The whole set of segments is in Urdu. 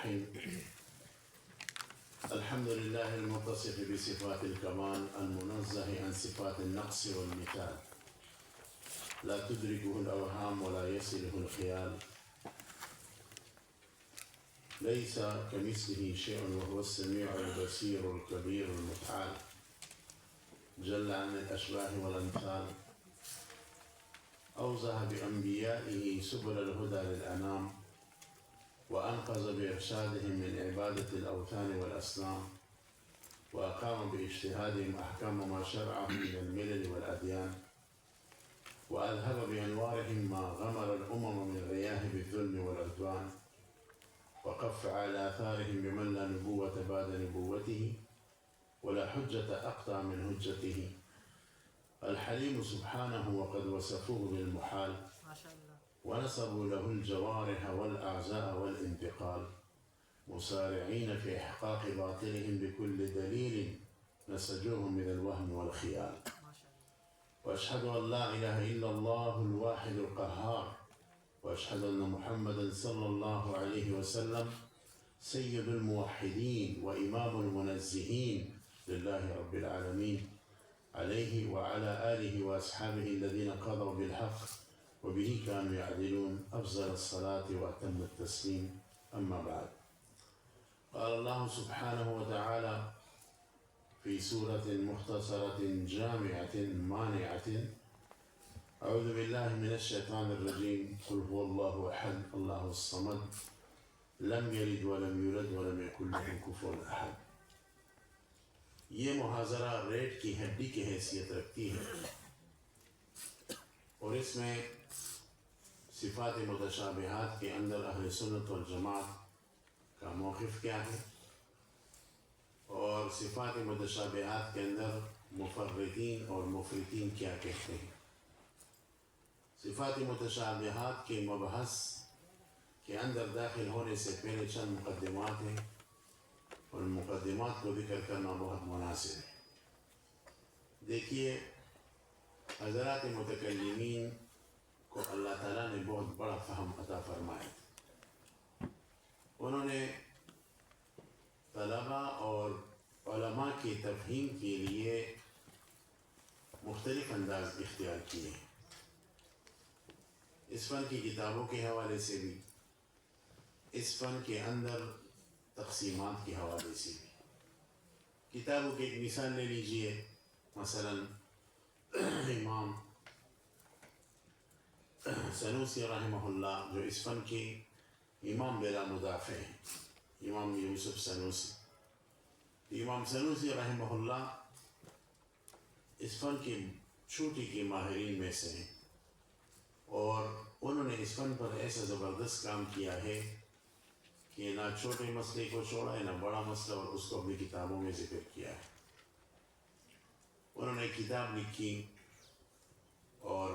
الرحيم الحمد لله المتصف بصفات الكمال المنزه عن صفات النقص والمثال لا تدركه الأوهام ولا يصله الخيال ليس كمثله شيء وهو السميع البصير الكبير المتعال جل عن الأشباه والأمثال أوضح بأنبيائه سبل الهدى للأنام وأنقذ بإرشادهم من عبادة الأوثان والأصنام وأقام باجتهادهم أحكام ما شرعه من الملل والأديان وأذهب بأنوارهم ما غمر الأمم من غياهب الظلم والعدوان وقف على آثارهم بمن لا نبوة بعد نبوته ولا حجة أقطع من حجته الحليم سبحانه وقد وصفوه بالمحال ما شاء الله ونصبوا له الجوارح والأعزاء والانتقال مسارعين في إحقاق باطلهم بكل دليل نسجوهم من الوهم والخيال ما شاء الله وأشهد أن لا إله إلا الله الواحد القهار وأشهد أن محمدا صلى الله عليه وسلم سيد الموحدين وإمام المنزهين لله رب العالمين عليه وعلى آله وأصحابه الذين قضوا بالحق وبه كانوا يعدلون أفضل الصلاة وأتم التسليم أما بعد قال الله سبحانه وتعالى في سورة مختصرة جامعة مانعة أعوذ بالله من الشيطان الرجيم قل هو الله أحد الله الصمد لم يلد ولم يولد ولم يكن له كفوا أحد. یہ محاضرہ ریٹ کی ہڈی کی حیثیت رکھتی ہے اور اس میں صفات متشابہات کے اندر اہل سنت والجماعت کا موقف کیا ہے اور صفات متشابہات کے اندر مفرطین اور مفرطین کیا کہتے ہیں. صفات متشابہات کے مبحث کے اندر داخل ہونے سے پہلے چند مقدمات ہیں اور مقدمات کو ذکر کرنا بہت مناسب ہے. دیکھیے حضرات متکلمین کو اللہ تعالیٰ نے بہت بڑا فہم عطا فرمایا. انہوں نے طلباء اور علماء کی تفہیم کے لیے مختلف انداز اختیار کیے ہیں. اس فن کی کتابوں کے حوالے سے بھی اس فن کے اندر تقسیمات کے حوالے سے بھی. کتابوں کی ایک مثال لے لیجئے. مثلا امام سنوسی رحمہ اللہ جو اس فن کے امام بلا مدافع ہیں, امام یوسف سنوسی. امام سنوسی رحمہ اللہ اس فن کے چھوٹی کے ماہرین میں سے ہیں اور انہوں نے اس فن پر ایسا زبردست کام کیا ہے کہ نہ چھوٹے مسئلے کو چھوڑا ہے نہ بڑا مسئلہ, اور اس کو اپنی کتابوں میں ذکر کیا ہے. انہوں نے ایک کتاب لکھی اور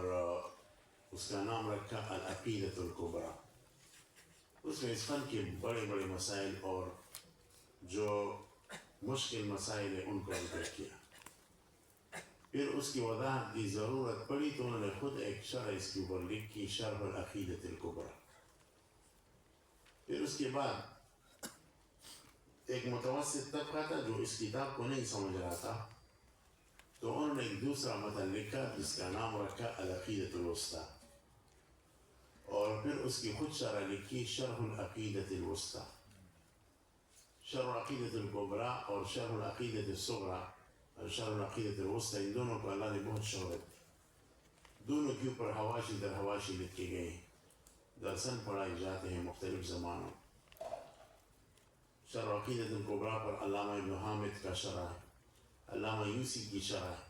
اس کا نام رکھا العقیدۃ الکبریٰ. اس میں اس فن کے بڑے بڑے مسائل اور جو مشکل مسائل ہیں ان کو ذکر کیا. پھر اس کی وضاحت کی ضرورت پڑی تو انہوں نے خود ایک شرح اس کے اوپر لکھی, شرح العقیدۃ الکبریٰ. پھر اس کے بعد ایک متوسط طبقہ تھا جو اس کتاب کو نہیں سمجھ رہا تھا, تو انہوں نے ایک دوسرا متن لکھا جس کا نام رکھا العقیدۃ الوسطیٰ, اور پھر اس کی خود شرح لکھی شرح العقیدۃ الوسطیٰ. شرح العقیدۃ الکبریٰ اور شرح العقیدۃ الصغریٰ اور شرح العقیدۃ الوسطیٰ, ان دونوں کو اللہ نے بہت شہرت دی. دونوں کے اوپر حواشی در حواشی لکھے گئے ہیں, درسن پڑھائے جاتے ہیں مختلف زمانوں. شرح عقیدۃ الکبریٰ پر علامہ ابن حامد کا شرح ہے, علامہ یوسی کی شرح ہے,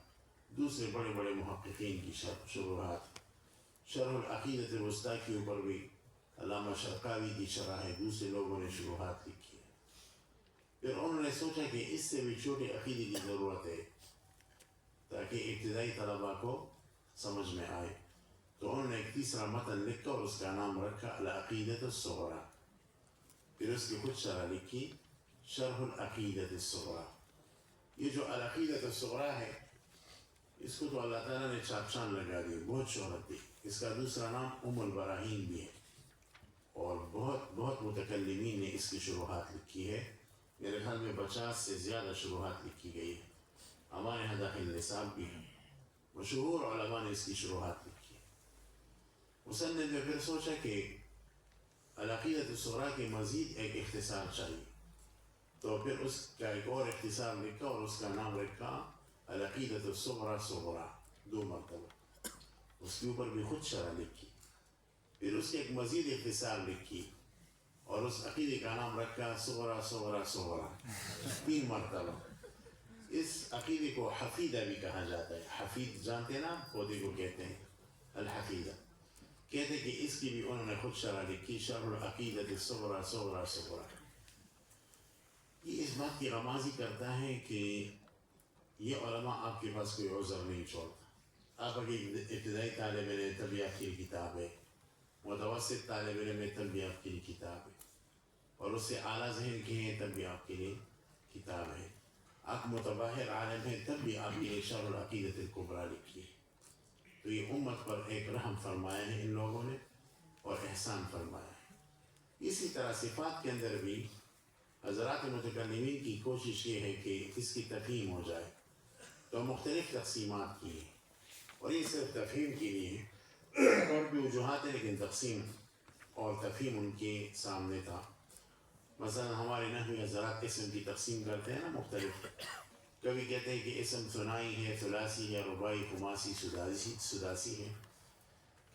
دوسرے بڑے بڑے محققین کی شروحات. شرح العقیدۃ الوسطیٰ کے اوپر بھی علامہ شرقاوی کی شرح ہے, دوسرے لوگوں نے شروحات لکھی ہے. پھر انہوں نے سوچا کہ اس سے بھی چھوٹے عقیدے کی ضرورت ہے تاکہ ابتدائی طلباء کو سمجھ میں آئے, تو انہوں نے ایک تیسرا متن لکھا اور اس کا نام رکھا العقیدۃ الصغریٰ. پھر اس کی خود شرح لکھی شرح العقیدۃ الصغریٰ. یہ جو العقیدۃ الصغریٰ ہے اس کو تو اللہ تعالیٰ نے چاپ چاند لگا دی, بہت شہرت دی. اس کا دوسرا نام ام البراہین بھی ہے اور بہت متکلمین نے اس کی شروحات لکھی ہے، میرے خیال میں 50 سے زیادہ شروحات لکھی گئی ہے، ہمارے یہاں داخل نصاب بھی ہے، مشہور علماء نے اس کی شروحات لکھی ہے۔ مصنف نے پھر سوچا کہ العقیدۃ الصغریٰ کی مزید ایک اختصار چاہیے، تو پھر اس کا ایک اور اختصار لکھا اور اس کا نام رکھا العقیدۃ الصغریٰ صغریٰ، 2 مرتبہ، اس کے اوپر بھی خود شرح لکھی، پھر اس کی ایک مزید اختصار لکھی اور اس عقیدے کا نام رکھا صغریٰ صغریٰ صغریٰ، 3 مرتبہ۔ اس عقیدے کو حفیدہ بھی کہا جاتا ہے، حفید جانتے ہیں نا، پودے کو کہتے ہیں الحفیدہ، کہتے ہیں کہ اس کی بھی انہوں نے خود شرح لکھی، شرح العقیدۃ الصغریٰ صغریٰ صغریٰ۔ یہ اس بات کی غمازی کرتا ہے کہ یہ علماء آپ کے پاس کوئی عذر نہیں چھوڑتا، آپ اگر ابتدائی طالب علم تب بھی آپ کی کتاب ہے، متوسط طالب علم ہے تب بھی آپ کے لیے کتاب ہے، اور اس سے اعلیٰ ذہن کے ہیں تب بھی آپ کے لیے کتاب ہے، آپ متباہر عالم ہیں تب بھی آپ کے لیے شرح العقیدۃ الکبریٰ لکھی ہے۔ تو یہ امت پر ایک رحم فرمایا ہے ان لوگوں نے اور احسان فرمایا ہے۔ اسی طرح صفات کے اندر بھی حضرات متکلمین کی کوشش یہ ہے کہ اس کی تفہیم ہو جائے، تو مختلف تقسیمات کی ہیں، اور یہ صرف تفہیم کے لیے اور بھی وجوہات ہیں، لیکن تقسیم اور تفہیم ان کے سامنے تھا۔ مثلا ہمارے نحوی حضرات اسم کی تقسیم کرتے ہیں نا مختلف، کبھی کہتے ہیں کہ اسم ثنائی ہے، ثلاثی ہے، رباعی، خماسی، سداسی ہے،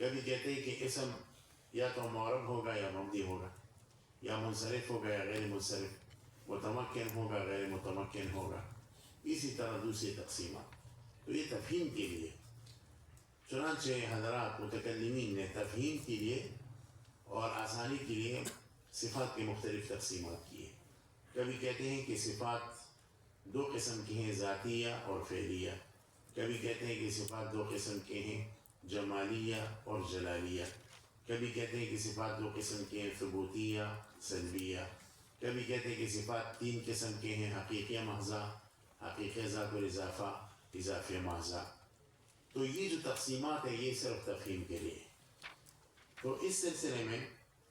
کبھی کہتے ہیں کہ اسم یا تو معرب ہوگا یا مبنی ہوگا، یا منصرف ہوگا یا غیر منصرف، متمکن ہوگا غیر متمکن ہوگا، اسی طرح دوسری تقسیمات۔ تو یہ تفہیم کے لیے، چنانچہ حضرات متکلمین نے تفہیم کے لیے اور آسانی کے لیے صفات کی مختلف تقسیمات کی ہیں۔ کبھی کہتے ہیں کہ صفات 2 قسم کی ہیں، ذاتیہ اور فعلیہ، کبھی کہتے ہیں کہ صفات 2 قسم کے ہیں، جمالیہ اور جلالیہ، کبھی کہتے ہیں کہ صفات 2 قسم کے ہیں، ثبوتیہ، سلبیہ، کبھی کہتے ہیں کہ صفات 3 قسم کے ہیں، حقیقیہ محضہ، حقیقیہ ذات اور اضافہ، اضافیہ محضہ۔ تو یہ جو تقسیمات ہیں یہ صرف تفہیم کے لیے۔ تو اس سلسلے میں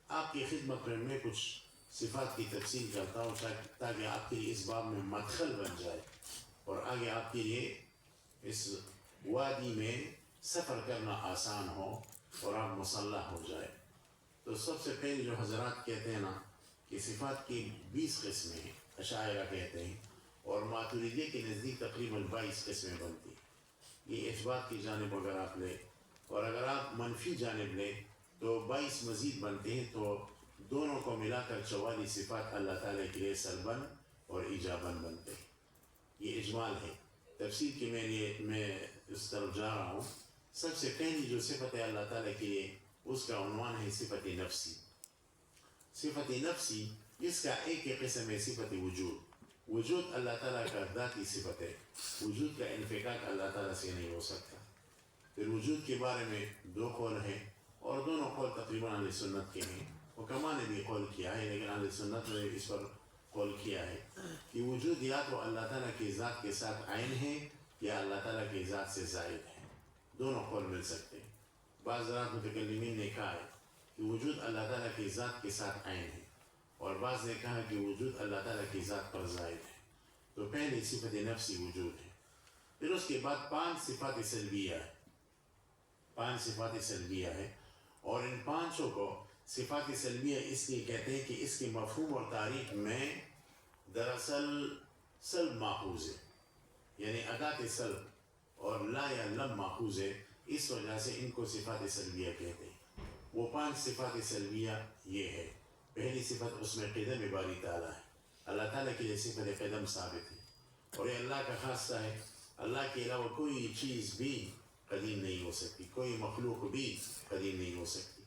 آپ کی خدمت میں کچھ صفات کی تفصیل کرتا ہوں تاکہ آپ کے لیے اس باب میں مدخل بن جائے اور آگے آپ کے لیے اس وادی میں سفر کرنا آسان ہو اور آپ مسلح ہو جائے۔ تو سب سے پہلے جو حضرات کہتے ہیں نا کہ صفات کی 20 قسمیں ہیں، اشاعرہ کہتے ہیں، اور ماتریدیہ کے نزدیک تقریباً 22 قسمیں بنتی ہیں۔ یہ اثبات کی جانب اگر آپ لیں، اور اگر آپ منفی جانب لیں تو 22 مزید بنتے ہیں، تو دونوں کو ملا کر 44 صفات اللہ تعالیٰ کے لیے سلباً اور ایجاباً بنتے ہیں۔ یہ اجمال ہے، تفصیل کے میں اس طرف جا رہا ہوں۔ سب سے پہلی جو صفت ہے اللہ تعالیٰ کے لیے، اس کا عنوان ہے صفت نفسی۔ صفت نفسی، اس کا ایک ہی قسم ہے صفت وجود۔ وجود اللہ تعالیٰ کا ذاتی صفت ہے، وجود کا انفکاک اللہ تعالیٰ سے نہیں ہو سکتا۔ پھر وجود کے بارے میں 2 قول ہیں، اور دونوں قول تقریباً اہل سنت کے ہیں، حکماء نے بھی قول کیا ہے، لیکن اہل سنت نے اس پر قول کیا ہے کہ وجود یا تو اللہ تعالیٰ کی ذات کے ساتھ عین ہے یا اللہ تعالیٰ کی ذات سے زائد ہے، دونوں قول مل سکتے ہیں۔ بعض حضرات متکلمین نے کہا ہے کہ وجود اللہ تعالیٰ کی ذات کے ساتھ عین ہے، اور بعض نے کہا کہ وجود اللہ تعالیٰ کی ذات پر زائد ہے۔ تو پہلی صفت نفسی وجود ہے۔ پھر اس کے بعد 5 صفات سلبیہ ہے، 5 صفات سلبیہ ہے، اور ان 5 کو صفات سلبیہ اس لیے کہتے ہیں کہ اس کے مفہوم اور تعریف میں دراصل سلب ماخوذ ہے، یعنی ادات سلب اور لا یا لم ماخوذ ہے، اس وجہ سے ان کو صفات سلبیہ کہتے ہیں۔ وہ 5 صفات سلبیہ یہ ہے۔ پہلی صفت اس میں قدم باری تعالیٰ ہے، اللہ تعالیٰ کے لیے صفت قدم ثابت ہے، اور یہ اللہ کا خاصہ ہے، اللہ کے علاوہ کوئی چیز بھی قدیم نہیں ہو سکتی، کوئی مخلوق بھی قدیم نہیں ہو سکتی۔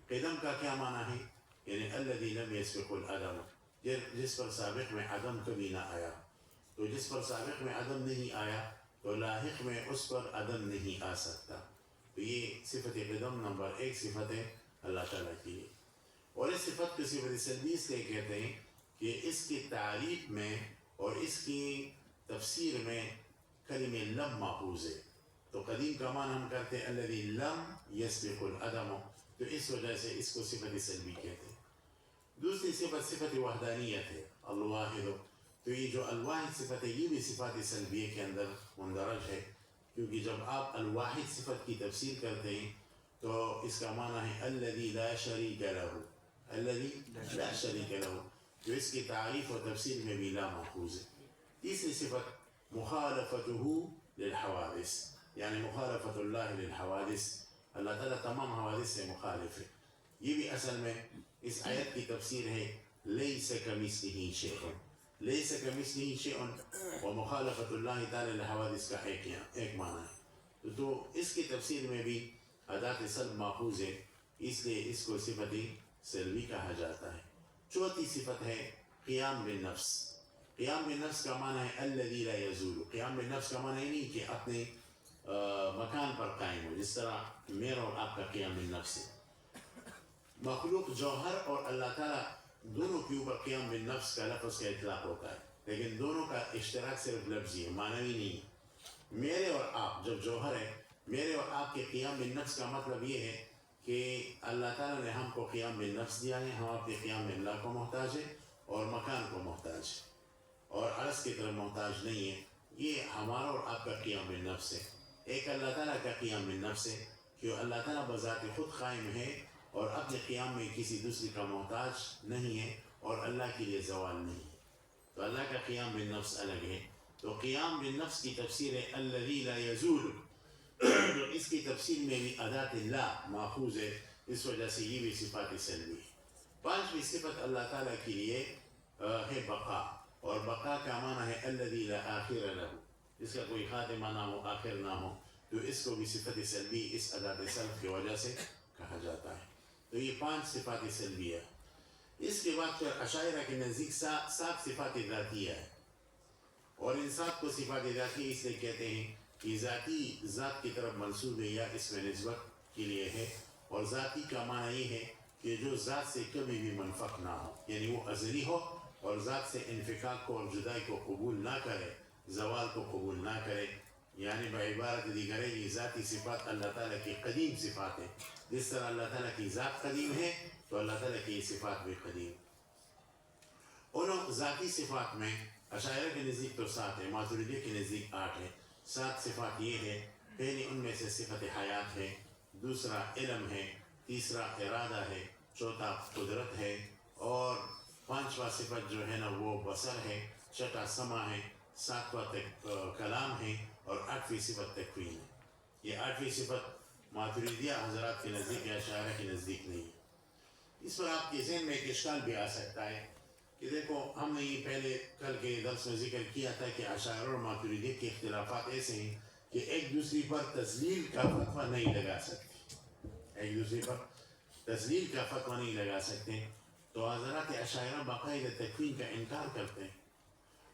قدم کا کیا معنی ہے؟ یعنی الذی لم یسبق العدم، جس پر سابق میں عدم کبھی نہ آیا، تو جس پر سابق میں عدم نہیں آیا تو لاحق میں اس پر عدم نہیں آ سکتا۔ تو یہ صفت قدم نمبر 1 صفت ہے اللہ تعالیٰ کی ہے۔ اور اس صفت کو صفت سلبی اس لیے کہتے ہیں کہ اس کی تعریف میں اور اس کی تفسیر میں کلمہ لم ماخوذ ہے۔ تو قدیم کا معنی ہم کرتے ہیں الذی لم یسبق العدم، تو اس وجہ سے اس کو صفت سلبی کہتے ہیں۔ دوسری صفت صفت وحدانیت ہے، الواحد. تو یہ جو الواحد صفت ہے یہ بھی صفات سلبیہ کے اندر مندرج ہے، کیونکہ جب آپ الواحد صفت کی تفسیر کرتے ہیں تو اس کا معنی ہے الذی لا شریک لہ، الذی لا شریک لہ، جو اس کی تعریف و تفسیر میں بھی لا ماخوذ ہے. تیسری صفت مخالفتہ للحوادث، یعنی مخالفت اللہ للحوادث، اللہ تعالیٰ تمام حوادث سے مخالف ہے. یہ بھی اصل میں اس آیت کی تفسیر ہے لیس کمثلہ شیء، لیس کمثلہ شیء ومخالفت اللہ تعالی للحوادث کا ایک معنی ہے. تو اس کی تفسیر میں بھی ادات سلب ماخوذ ہے، اس لیے اس کو صفت سلبی کہا جاتا ہے. چوتھی صفت ہے قیام بالنفس. قیام بالنفس کا معنی ہے الذی لا یزول. قیام بالنفس کا معنی نہیں کہ اپنے مکان پر قائم ہو، جس طرح میرا اور آپ کا قیام بالنفس ہے. مخلوق جوہر اور اللہ تعالیٰ دونوں کے اوپر قیام بالنفس کا لفظ کا اطلاق ہوتا ہے، لیکن دونوں کا اشتراک صرف لفظی ہے، معنوی نہیں ہے. میرے اور آپ جب جوہر ہے، میرے اور آپ کے قیام بالنفس کا مطلب یہ ہے کہ اللہ تعالیٰ نے ہم کو قیام بالنفس دیا ہے، ہم اپنے قیام باللہ کو محتاج ہے اور مکان کو محتاج ہے اور عرض کی طرف محتاج نہیں ہے. یہ ہمارا اور آپ کا قیام بالنفس ہے. ایک اللہ تعالیٰ کا قیام بالنفس ہے کہ اللہ تعالیٰ بذات خود قائم ہے اور اپنے قیام میں کسی دوسری کا محتاج نہیں ہے اور اللہ کے لیے زوال نہیں ہے. تو اللہ کا قیام بالنفس الگ ہے. تو قیام بالنفس کی تفسیر ہے الذی لا یزول. تو اس کی تفسیر میں بھی ادات اللہ ماخوذ ہے، اس وجہ سے یہ بھی صفات سلبی ہے. پانچویں صفت اللہ تعالیٰ کے لیے ہے بقا، اور بقا کا معنی ہے الذی لا آخر لہ، اس کا کوئی خاتمہ نہ ہو، آخر نہ ہو. تو اس کو بھی صفت سلبی اس ادات سلب کی وجہ سے کہا جاتا ہے. تو یہ 5 صفات سلبیہ. اس کے بعد پھر اشاعرہ کے نزدیک 7 صفات ذاتیہ ہے، اور ان 7 کو صفات ذاتیہ اس لیے کہتے ہیں کہ ذاتی ذات کی طرف منسوب ہے یا اس میں نسبت کے لیے ہے. اور ذاتی کا معنی یہ ہے کہ جو ذات سے کبھی بھی منفک نہ ہو، یعنی وہ ازلی ہو اور ذات سے انفکاک کو اور جدائی کو قبول نہ کرے، زوال کو قبول نہ کرے. یعنی بعبارت دیگر ہے یہ ذاتی صفات اللہ تعالیٰ کی قدیم صفات ہیں. جس طرح اللہ تعالیٰ کی ذات قدیم ہے تو اللہ تعالیٰ کی یہ صفات بھی قدیم. انہوں ذاتی صفات میں اشاعرہ کے نزدیک تو 7 ہے، ماتریدیہ کے نزدیک 8 ہے. 7 صفات یہ ہے، پہلی ان میں سے صفت حیات ہے، دوسرا علم ہے، تیسرا ارادہ ہے، چوتھا قدرت ہے، اور 5واں صفت جو ہے نا وہ بصر ہے، چھٹا سمع ہے، 7واں کلام ہے، اور 8ویں صفت تکوین ہے. یہ 8ویں صفت ماتریدیہ حضرات کے نزدیک یا اشاعرہ کے نزدیک نہیں ہے. اس پر آپ کے ذہن میں ایک اشکال بھی آ سکتا ہے کہ دیکھو ہم نے یہ پہلے کل کے درس میں ذکر کیا تھا کہ اشاعرہ اور ماتریدیہ کے اختلافات ایسے ہیں کہ ایک دوسری پر تذلیل کا فتویٰ نہیں لگا سکتے، ایک دوسری پر تذلیل کا فتویٰ نہیں لگا سکتے. تو حضرات اشاعرہ باقاعدہ تکوین کا انکار کرتے ہیں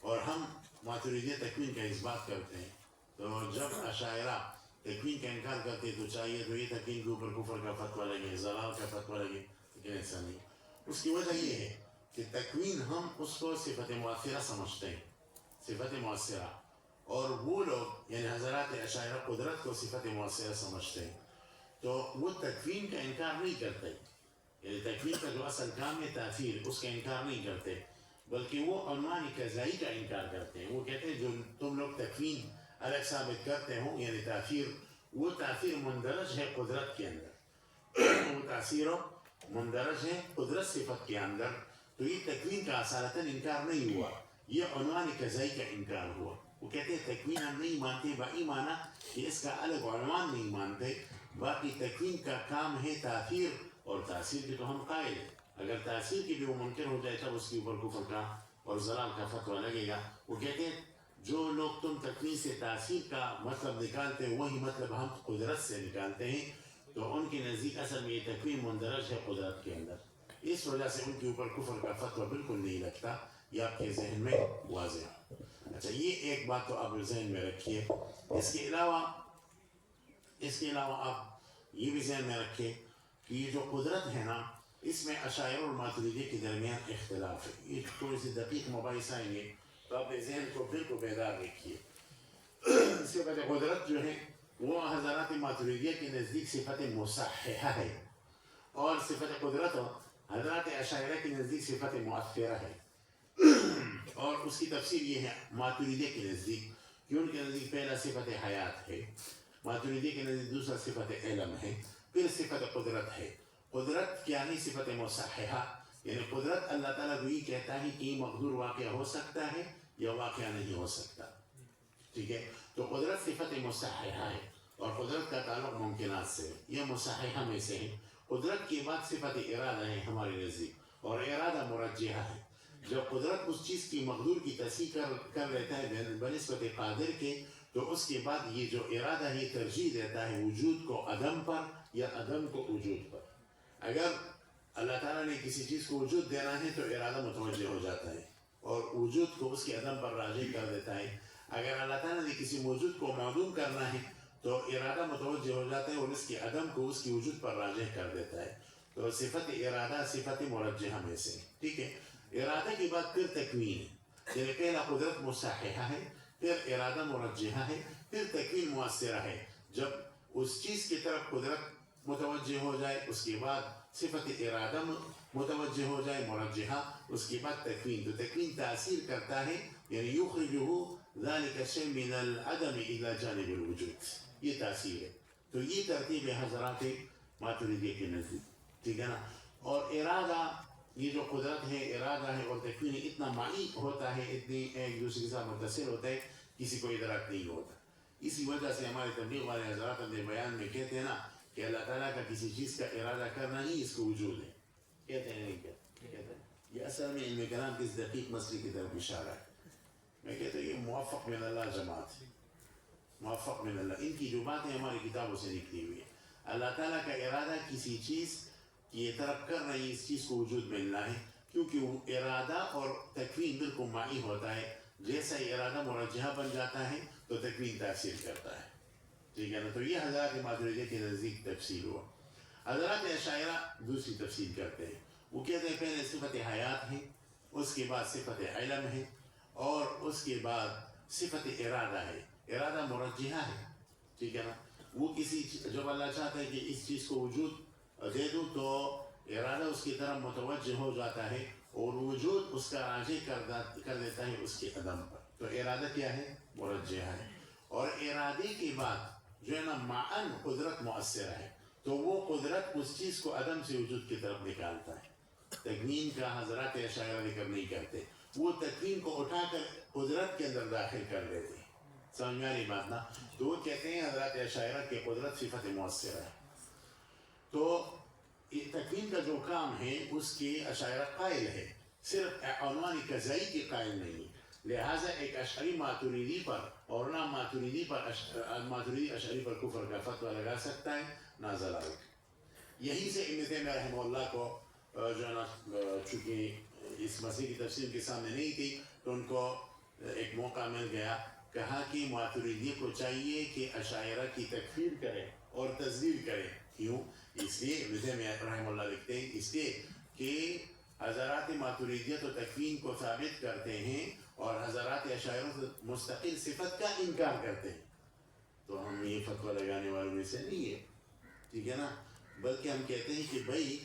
اور ہم ماتریدیہ تکوین کا اثبات کرتے ہیں. تو جب اشاعرہ تکوین کا انکار کرتے تو چاہیے تو یہ تھا کہ ان کے اوپر کفر کا فتویٰ لگے، ضلال کا فتویٰ لگے، لیکن ایسا نہیں. اس کی وجہ یہ ہے کہ تکوین ہم اس کو صفت مؤثرہ سمجھتے ہیں، صفت مؤثرہ، اور وہ لوگ یعنی حضرات اشاعرہ قدرت کو صفت مؤثرہ سمجھتے ہیں. تو وہ تکوین کا انکار نہیں کرتے، یعنی تکوین کا جو اصل کام ہے تاثیر، اس کا انکار نہیں کرتے، بلکہ وہ عنوان قضائی کا انکار کرتے ہیں. وہ کہتے ہیں جو تم لوگ تکوین الگ ثابت کرتے ہوں یعنی تاثیر، وہ تاثیر مندرج ہے قدرت کے اندر، وہ تاثیر مندرج ہے قدرت صفت کے اندر. تو یہ تکوین کا اصالتاً انکار نہیں ہوا، یہ عنوان قضائی کا انکار ہوا. وہ کہتے ہیں تکوین ہم نہیں مانتے بائی معنی کہ اس کا الگ عنوان نہیں مانتے، باقی تکوین کا کام ہے تاثیر، اور تاثیر کی تو ہم قائل ہیں. اگر تاثیر کی بھی وہ منکر ہو جائے تب اس کے اوپر کفر کا اور ضلال کا فتویٰ لگے گا. وہ کہتے ہیں جو لوگ تم تکوین سے تاثیر کا مطلب نکالتے ہیں وہی مطلب ہم قدرت سے نکالتے ہیں. تو ان کے نزدیک اصل میں یہ تکوین مندرج ہے قدرت کے اندر، اس وجہ سے ان کے اوپر کفر کا فتویٰ بالکل نہیں لگتا. یہ آپ کے ذہن میں واضح ہے. اچھا یہ ایک بات تو آپ ذہن میں رکھیے. اس کے علاوہ آپ یہ بھی ذہن میں رکھیے کہ یہ جو قدرت ہے نا، اس میں اشاعرہ اور ماتریدیہ کے درمیان اختلاف ہے. یہ تھوڑی سی دقیق مباحث آئیں گے تو آپ ذہن کو بالکل بیدار رکھیے. اس کے بعد قدرت جو ہے وہ حضرات ماتریدیہ کے نزدیک صفت مصححہ ہے، اور صفت قدرت حضرات اشاعرہ کے نزدیک صفت مؤثرہ ہے، اور اس کی تفسیر یہ ہے ماتریدیہ کے نزدیک کہ ان کے نزدیک پہلا صفت حیات ہے، ماتریدیہ کے نزدیک دوسرا صفت علم ہے، پھر صفت قدرت ہے۔ قدرت کیا ہے؟ صفت مصححہ، یعنی قدرت اللہ تعالیٰ کو یہ کہتا ہے کہ یہ مقدور واقعہ ہو سکتا ہے یا واقعہ نہیں ہو سکتا، ٹھیک ہے؟ تو قدرت صفت مصححہ ہے، اور قدرت کا تعلق ممکنات سے، یہ مصححہ میں سے ہے۔ قدرت کے بعد صفت ارادہ ہے ہمارے نزدیک، اور ارادہ مرجحہ ہے۔ جب قدرت اس چیز کی مقدور کی تصحیح کر لیتا ہے بنسبت قادر کے، تو اس کے بعد یہ جو ارادہ ہے ترجیح دیتا ہے وجود کو عدم پر یا عدم کو وجود پر۔ اگر اللہ تعالیٰ نے کسی چیز کو وجود دینا ہے تو ارادہ متوجہ ہو جاتا ہے اور وجود کو اس کے عدم پر راجع کر دیتا ہے۔ اگر اللہ تعالیٰ نے کسی موجود کو معدوم کرنا ہے تو ارادہ متوجہ ہو جاتا ہے اور اس کے عدم کو اس کی وجود پر راجع کر دیتا ہے۔ تو صفت ارادہ صفت مرجحہ میں سے، ٹھیک ہے؟ ارادہ کے بعد پھر تکوین ہے، یعنی پہلا قدرت مصححہ ہے، پھر ارادہ مرجحہ ہے، پھر تکوین مؤثرہ ہے۔ جب اس چیز کی طرف قدرت متوجہ ہو جائے، اس کے بعد صفت ارادہ متوجہ ہو جائے مرجحہ، اس کے بعد تکوین۔ تو تکوین تاثیر کرتا ہے، یعنی یخرجہ ذلك الشيء من العدم الى جانب الوجود، یہ تاثیر ہے۔ تو یہ ترتیب ہے حضرات ماتریدیہ کے نزدیک، ٹھیک ہے نا؟ اور ارادہ، یہ جو قدرت ہے، ارادہ ہے اور تکوین اتنا معی ہوتا ہے، اتنی ایک دوسرے کے ساتھ متصل ہوتا ہے، کسی کو ادراک نہیں ہوتا۔ اسی وجہ سے ہمارے تبلیغ والے حضرات اپنے بیان میں کہتے ہیں نا کہ اللہ تعالیٰ کا کسی چیز کا ارادہ کرنا ہی اس کو وجود ہے، کہتے ہیں نہیں کہتے ہیں؟ یہ اصل میں علم کلام کی اس دقیق مسئلے کی طرف اشارہ ہے۔ میں کہتا ہوں یہ موفق من اللہ جماعت ہے، موفق من اللہ، ان کی جو باتیں ہماری کتابوں سے نکلی ہوئی ہیں۔ اللہ تعالیٰ کا ارادہ کسی چیز کی طرف کر رہی اس چیز کو وجود ملنا ہے، کیونکہ وہ ارادہ اور تکوین بالکل معی ہوتا ہے۔ جیسا ہی ارادہ مرجحہ بن جاتا ہے تو تکوین تاثیر کرتا ہے، ٹھیک ہے نا؟ تو یہ حضرات ماتریدیہ کے نزدیک تفسیر ہوا۔ حضرات اشاعرہ دوسری تفسیر کرتے ہیں، وہ کہتے ہیں پہلے صفت حیات ہے، اس کے بعد صفت علم ہے، اور اس کے بعد صفت ارادہ ہے، ارادہ مرجحہ ہے، ٹھیک ہے نا؟ وہ کسی جب اللہ چاہتا ہے کہ اس چیز کو وجود دے دوں تو ارادہ اس کی طرف متوجہ ہو جاتا ہے اور وجود اس کا راجع کر دیتا ہے اس کے عدم پر۔ تو ارادہ کیا ہے؟ مرجحہ ہے۔ اور ارادے کے بعد جو ہے نا معاً قدرت مؤثرہ ہے، تو وہ قدرت اس چیز کو عدم سے وجود کی طرف نکالتا ہے۔ تکوین کا حضرات اشاعرہ ذکر نہیں کرتے، وہ تکوین کو اٹھا کر قدرت کے اندر داخل کر دیتے ہیں۔ سمجھ میں آ رہی بات نا؟ تو وہ کہتے ہیں حضرات اشاعرہ کہ قدرت صفت مؤثرہ ہے۔ تو تکوین کا جو کام ہے اس کی اشاعرہ قائل ہے، صرف عنوان قضائی کی قائل نہیں، لہٰذا ایک اشعری ماتریدی پر اور نہ ماتریدی اشعری پر کفر کا فتویٰ لگا سکتا ہے نہ ضلالت۔ یہیں سے ابن تیمیہ رحمہ اللہ کو جو ہے نا چونکہ اس مسئلے کی تفسیر کے سامنے نہیں تھی تو ان کو ایک موقع مل گیا، کہا کہ ماتریدی کو چاہیے کہ اشاعرہ کی تکفیر کرے اور تذلیل کرے۔ کیوں؟ اس لیے ابن تیمیہ رحمہ اللہ لکھتے ہیں اس لیے کہ حضرات ماتریدیہ تو تکوین کو ثابت کرتے ہیں اور حضرات اشاعرہ مستقل صفت کا انکار کرتے ہیں، تو ہم یہ فتویٰ لگانے والوں میں سے نہیں ہے، ٹھیک ہے نا؟ بلکہ ہم کہتے ہیں کہ بھائی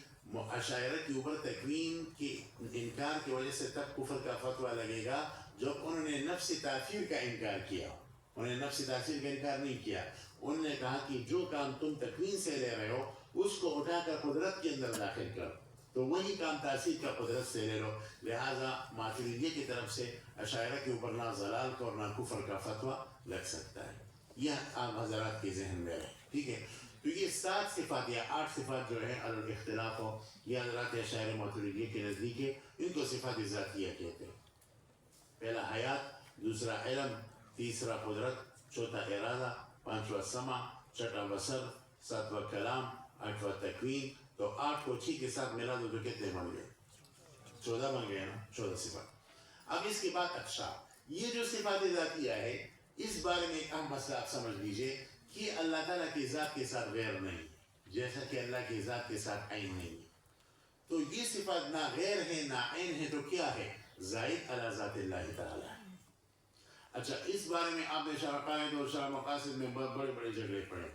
اشاعرہ کے اوپر تکوین کے انکار کی وجہ سے تب کفر کا فتویٰ لگے گا جب انہوں نے نفس تاثیر کا انکار کیا۔ انہوں نے نفس تاثیر کا انکار نہیں کیا، انہوں نے کہا کہ جو کام تم تکوین سے لے رہے ہو اس کو اٹھا کر قدرت کے اندر داخل کرو، تو وہی کام تاثیر کا قدرت سے لے لو۔ لہٰذا ماتریدیہ کی طرف سے اشاعرہ کے اوپر نہ ضلال کا اور نہ کفر کا فتویٰ لگ سکتا ہے۔ یہ آپ حضرات کے ذہن میں رہے، ٹھیک ہے؟ تو یہ 7 صفات یا 8 صفات جو ہے الاختلاف ہو، یہ حضرات اشاعرہ ماتریدیہ کے نزدیک ہے، ان کو صفات ذاتیہ کہتے ہیں۔ پہلا حیات، دوسرا علم، تیسرا قدرت، چوتھا ارادہ، پانچواں سمع، چھٹا بصر، ساتواں کلام، آٹھواں تکوین۔ تو 8 کو 6 کے ساتھ ملا دو تو کتنے بن گئے؟ 14 بن گئے نا، 14 صفات۔ اب اس کے بعد اقسام، یہ جو صفات ذاتیہ ہے اس بارے میں ایک اہم مسئلہ آپ سمجھ لیجئے کہ اللہ تعالیٰ کی ذات کے ساتھ غیر نہیں، جیسا کہ اللہ کی ذات کے ساتھ عین نہیں، تو یہ صفات نہ غیر ہے نہ عین ہے، تو کیا ہے؟ زائد علی ذات اللہ تعالیٰ ہے۔ اچھا، اس بارے میں آپ نے شرح قائد اور شرح مقاصد میں بڑے بڑے جھگڑے پڑے،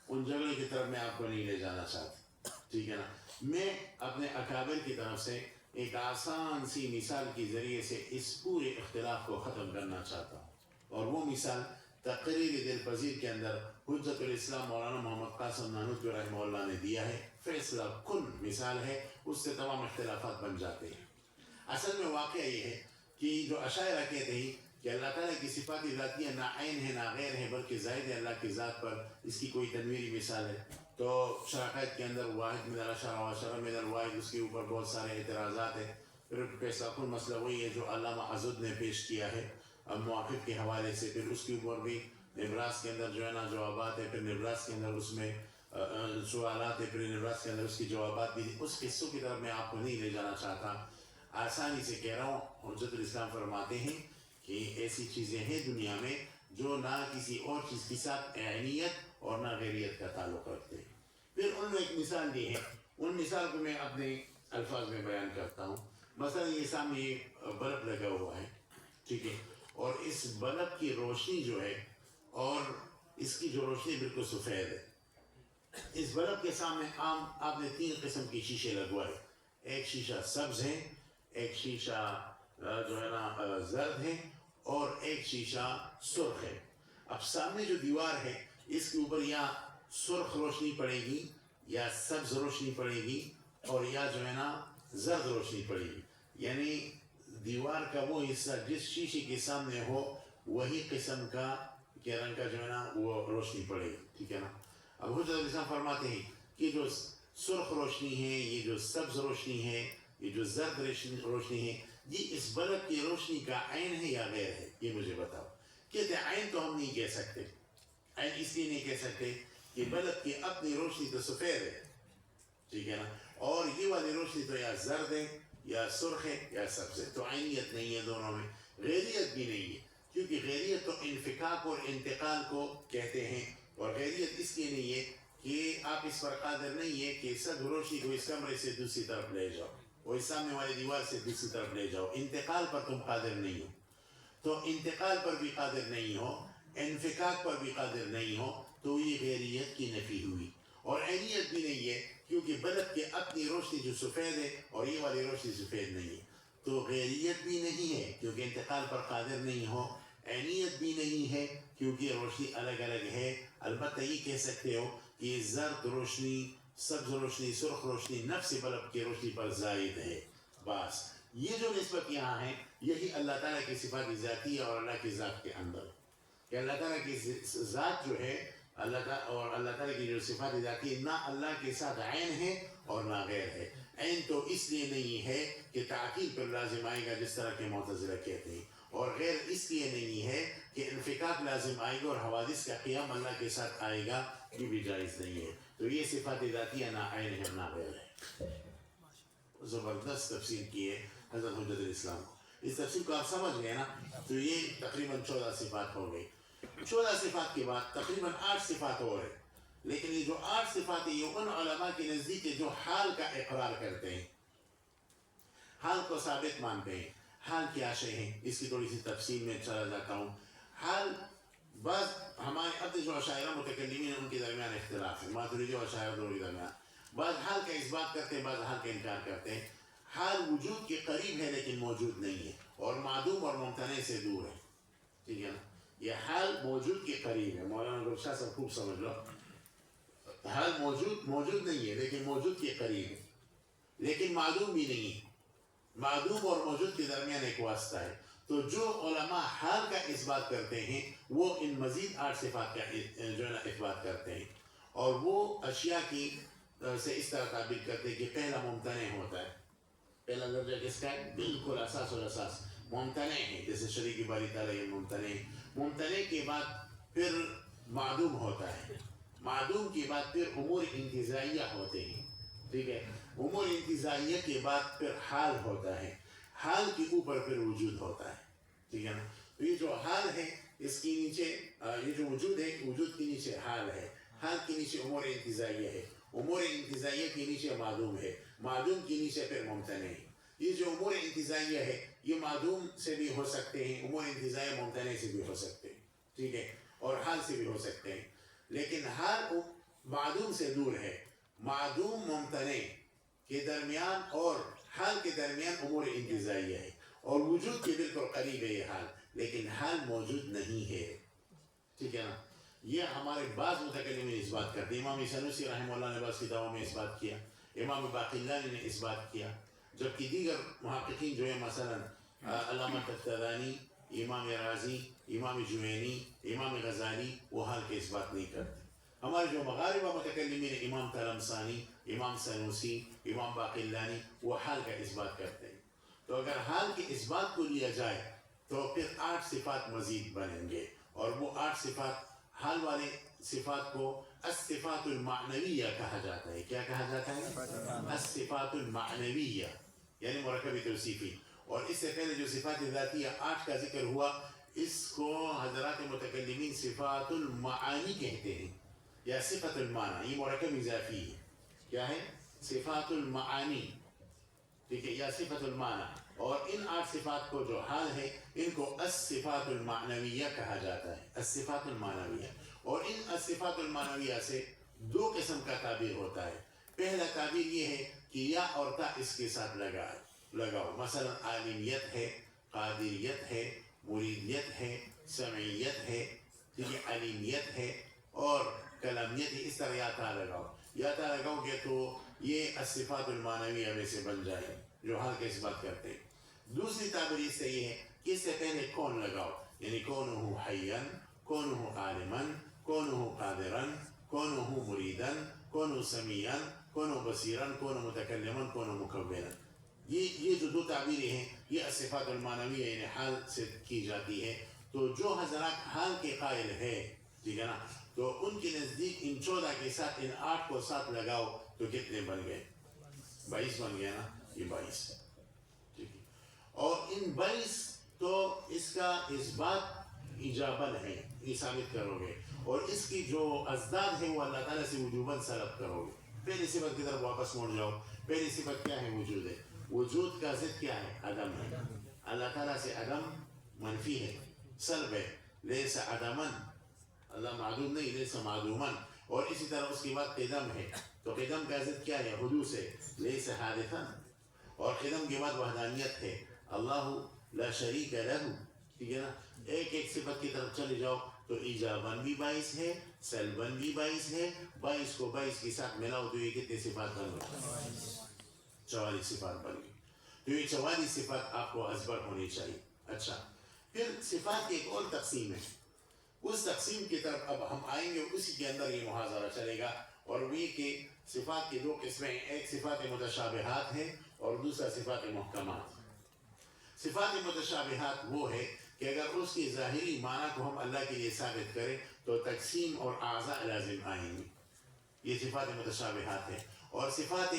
ان جھگڑے کی طرف میں آپ کو نہیں لے جانا چاہتا، ٹھیک ہے نا؟ میں اپنے اکابر کی طرف سے ایک آسان سی مثال کے ذریعے سے اس پورے اختلاف کو ختم کرنا چاہتا ہوں، اور وہ مثال تقریر دل پذیر کے اندر حجت الاسلام مولانا محمد قاسم نانوتوی رحمہ اللہ نے دیا ہے. فیصلہ کن مثال ہے، اس سے تمام اختلافات بن جاتے ہیں. اصل میں واقعہ یہ ہے کہ جو اشاعرہ کہتے ہیں کہ اللہ تعالیٰ کی صفات ذاتیہ نہ عین ہے نہ غیر ہے بلکہ زائد ہے اللہ کی ذات پر، اس کی کوئی تنویری مثال ہے. تو شرائط کے اندر واحد من الاشرع و شرع من الواحد، اس کے اوپر بہت سارے اعتراضات ہیں. پھر فیصلہ کن مسئلہ وہی ہے جو علامہ عضد نے پیش کیا ہے اب موافق کے حوالے سے. پھر اس کے اوپر بھی نبراس کے اندر جو ہے نا جوابات ہے، پھر نبراس کے اندر اس میں سوالات ہے، پھر نبراس کے اندر اس کی جوابات بھی. اس قصوں کی طرف میں آپ کو نہیں لے جانا چاہتا، آسانی سے کہہ رہا ہوں. حجت الاسلام فرماتے ہیں کہ ایسی چیزیں ہیں دنیا میں جو نہ کسی اور چیز کے ساتھ عینیت اور نہ غیریت کا تعلق رکھتے ہیں. پھر انہوں نے ایک مثال دی ہے، ان مثال کو میں اپنے الفاظ میں بیان کرتا ہوں. مثلا یہ سامنے یہ بلب لگا ہوا ہے، ٹھیک ہے، اور اس بلب کی روشنی جو ہے اور اس کی جو روشنی بالکل سفید ہے. اس بلب کے سامنے آپ نے 3 قسم کی شیشے لگوائے. ایک شیشہ سبز ہے، ایک شیشہ جو ہے نا زرد ہے، اور ایک شیشہ سرخ ہے. اب سامنے جو دیوار ہے اس کے اوپر یا سرخ روشنی پڑے گی یا سبز روشنی پڑے گی اور یا جو ہے نا زرد روشنی پڑے گی. یعنی دیوار کا وہ حصہ جس شیشے کے سامنے ہو وہی قسم کا کے رنگ کا جو ہے نا وہ روشنی پڑے گی، ٹھیک ہے نا. اب حجت الاسلام فرماتے ہیں کہ جو سرخ روشنی ہے، یہ جو سبز روشنی ہے، یہ جو زرد روشنی ہے، یہ اس بلب کی روشنی کا عین ہے یا غیر ہے؟ یہ مجھے بتاؤ. کہتے ہیں عین تو ہم نہیں کہہ سکتے. عین اس لیے نہیں کہہ سکتے کہ بلب کی اپنی روشنی تو سفید ہے، ٹھیک ہے نا، اور یہ والی روشنی تو یا زرد ہے یا سرخ ہے یا سبز ہے. تو عینیت نہیں ہے دونوں میں، غیریت بھی نہیں ہے، کیونکہ غیریت تو انفکاک اور انتقال کو کہتے ہیں. اور غیریت اس لیے نہیں ہے کہ آپ اس پر قادر نہیں ہے کہ سب روشنی کو اس کمرے سے دوسری طرف لے جاؤ اور اس سامنے والی دیوار سے دوسری طرف لے جاؤ. انتقال پر تم قادر نہیں ہو. تو انتقال پر بھی قادر نہیں ہو، انفکاک پر بھی قادر نہیں ہو، تو یہ غیریت کی نفی ہوئی. اور عینیت بھی نہیں ہے کیونکہ بلب کے اپنی روشنی جو سفید ہے اور یہ والی روشنی سفید نہیں ہے. تو غیریت بھی نہیں ہے کیونکہ انتقال پر قادر نہیں ہو، عینیت بھی نہیں ہے کیونکہ روشنی الگ الگ ہے. البتہ یہ کہہ سکتے ہو کہ زرد روشنی، سبز روشنی، سرخ روشنی نفس بلب کی روشنی پر زائد ہے. بس یہ جو نسبت یہاں ہے یہی اللہ تعالیٰ کی صفات ذاتیہ اور اللہ کی ذات کے اندر، کہ اللہ تعالیٰ کی ذات جو ہے اللہ تعالیٰ اور اللہ تعالیٰ کی جو صفات ذاتیہ نہ اللہ کے ساتھ عین ہے اور نہ غیر ہے. عین تو اس لیے نہیں ہے کہ تعقیل پر لازم آئے گا جس طرح کے معتزلہ کہتے ہیں، اور غیر اس لیے نہیں ہے کہ انفکاک لازم آئے گا اور حوادث کا قیام اللہ کے ساتھ آئے گا، یہ بھی جائز نہیں ہے. تو یہ صفات ذاتیہ نہ عین ہے نہ غیر ہے. زبردست تفسیر کی ہے حضرت حجت الاسلام کو. اس تفسیر کو آپ سمجھ گئے نا. تو یہ تقریباً 14 صفات ہو گئی. 14 صفات کے بعد تقریباً 8 صفات اور ہیں، لیکن یہ جو 8 صفات ہیں یہ ان علماء کے نزدیک ہے جو حال کا اقرار کرتے ہیں، حال کو ثابت مانتے ہیں. حال کیا شے ہیں اس کی تھوڑی سی تفصیل میں چلا جاتا ہوں. حال بعض ہمارے اب جو اشاعرہ متکلمین ہیں ان کے درمیان اختلاف ہے، ماتریدی اور اشاعرہ دونوں کے درمیان. بعض حال کا اس بات کرتے ہیں، بعض حال کا انکار کرتے ہیں. حال وجود کے قریب ہے لیکن موجود نہیں ہے، اور معدوم اور ممتنع سے دور ہے، ٹھیک ہے نا. یہ حال موجود کے قریب ہے. مولانا گل شاہ صاحب خوب سمجھ لو، حال موجود نہیں ہے لیکن موجود کے قریب ہے، لیکن معدوم بھی نہیں ہے. معدوم اور موجود کے درمیان ایک واسطہ ہے. تو جو علماء حال کا اس بات کرتے ہیں وہ ان مزید 8 صفات کا جو ہے نا اثبات کرتے ہیں، اور وہ اشیاء کی سے اس طرح تعبیر کرتے ہیں کہ پہلا ممتنع ہوتا ہے. پہلا درجہ کس کا ہے؟ بالکل اساس الاساس ممتنع ہے، جیسے شریک باری تعالیٰ یہ ممتنع. ممتنع کے بعد پھر معدوم ہوتا ہے، معدوم کے بعد پھر امور انتزاعیہ ہوتے ہیں، ٹھیک ہے. امور انتزاعیہ کے بعد پھر حال ہوتا ہے، حال کے اوپر پھر وجود ہوتا ہے، ٹھیک ہے نا. تو یہ جو حال ہے اس کے نیچے یہ جو وجود ہے، وجود کے نیچے حال ہے، حال کے نیچے امور انتزاعیہ ہے، امور انتزاعیہ کے نیچے معدوم ہے، معدوم کے نیچے پھر ممتنع ہے. یہ جو امور انتزاعیہ ہے یہ معدوم سے بھی ہو سکتے ہیں، امور انتزاعیہ ممتنع سے بھی ہو سکتے ہیں، ٹھیک ہے، اور حال سے بھی ہو سکتے ہیں. لیکن حال معدوم سے دور ہے، معدوم ممتنع کے درمیان اور حال کے درمیان امور انتزاعیہ ہے، اور وجود کے بالکل قریب ہے یہ حال، لیکن حال موجود نہیں ہے، ٹھیک ہے نا؟ یہ ہمارے بعض متکلمین اس بات کرتے ہیں۔ امام سنوسی رحمہ اللہ نے بعض کتابوں میں اس بات کیا، امام باقلانی نے اس بات کیا، جبکہ دیگر محققین جو ہے مثلا علامہ تفتزانی، امام رازی، امام جوینی، امام غزالی، وہ حال کے اس بات نہیں کرتے۔ ہمارے جو مغاربہ متکلمین، امام طلمسانی، امام سنوسی، امام باقلانی، وہ حال کا اس بات کرتے ہیں۔ تو اگر حال کے اس بات کو لیا جائے تو پھر 8 صفات مزید بنیں گے، اور وہ 8 صفات، حال والے صفات کو الصفات المعنویہ کہا جاتا ہے۔ کیا کہا جاتا ہے؟ الصفات المعنویہ، یعنی مرکب توصیفی۔ اور اس سے پہلے جو صفات ذاتیہ 8 کا ذکر ہوا، اس کو حضرات متکلمین صفات المعانی کہتے ہیں، یا صفت المعنی، یہ مرکب اضافی ہے۔ کیا ہے؟ صفات المعانی، ٹھیک ہے، یا صفت المعنی۔ اور ان 8 صفات کو جو حال ہے، ان کو الصفات المعنویہ کہا جاتا ہے، الصفات المعنویہ۔ اور ان الصفات المعنویہ سے 2 قسم کا تعبیر ہوتا ہے۔ پہلا تعبیر یہ ہے کہ یا اور تا اس کے ساتھ لگاؤ، مثلا عالمیت ہے، قادریت ہے، مریدیت ہے، سمعیت ہے، ٹھیک ہے، علیمیت ہے، اور کلامیت ہے، اس طرح یا تا لگاؤ۔ یا تا لگاؤ گے تو یہ الصفات المعنویہ میں سے بن جائے جو حال کے اس بات کرتے ہیں۔ دوسری تعبیر اس سے یہ ہے کہ اس سے پہلے کون لگاؤ، یعنی کونہ حیا، کونہ عالما، کونہ قادرا، کونہ مریدا، کونہ سمیعا، کونہ بصیرا، کونہ متکلما، کونہ مکونا۔ یہ جو 2 تعبیریں ہیں، یہ الصفات المعنویہ یعنی حال سے کی جاتی ہے۔ تو جو حضرات حال کے قائل ہے، ٹھیک ہے نا، تو ان کے نزدیک ان 14 کے ساتھ ان 8 کو ساتھ لگاؤ تو کتنے بن گئے؟ 22 بن گیا نا، یہ 22، ٹھیک ہے۔ اور ان 22 تو اس کا اس بات ایجابن ہے، یہ ثابت کرو گے، اور اس کی جو ازداد ہے وہ اللہ تعالیٰ سے وجوباً سلب کرو گے۔ پہلی صفت کی طرف واپس موڑ جاؤ۔ پہلی صفت کیا ہے؟ وجود ہے۔ وجود کا ضد کیا ہے؟ عدم ہے۔ اللہ تعالیٰ سے عدم منفی ہے، سلب ہے، لیس عدمن، اللہ معدوم نہیں، لیس معدومن۔ اور اسی طرح اس کے بعد قدم ہے، تو قدم کا ضد کیا ہے؟ حدوث ہے، لیس حادثا۔ اور قدم کے بعد وحدانیت ہے، اللہ لا شریک لہ، ٹھیک ہے نا۔ ایک ایک صفت کی طرف چلے جاؤ تو ایجابن بھی 22 ہے، سلبن بھی 22 ہے، 22 کو 22 کے ساتھ ملاؤ تو یہ کتنے صفات بن گئے؟ 44 صفات بن گئی۔ تو یہ 44 صفات آپ کو ازبر ہونی چاہیے۔ اچھا، پھر صفات کی ایک اور تقسیم ہے، اس تقسیم کی طرف اب ہم آئیں گے، اسی کے اندر یہ محاضرہ چلے گا۔ اور وہ کہ صفات کی 2 قسمیں ہیں، ایک صفات متشابہات ہیں اور دوسرا صفات محکمات۔ صفات متشابہات وہ ہے کہ اگر اس کی ظاہری معنی کو ہم اللہ کے لیے ثابت کریں تو تقسیم اور اعضاء لازم آئیں گے، یہ صفات متشابہات ہیں۔ اور صفات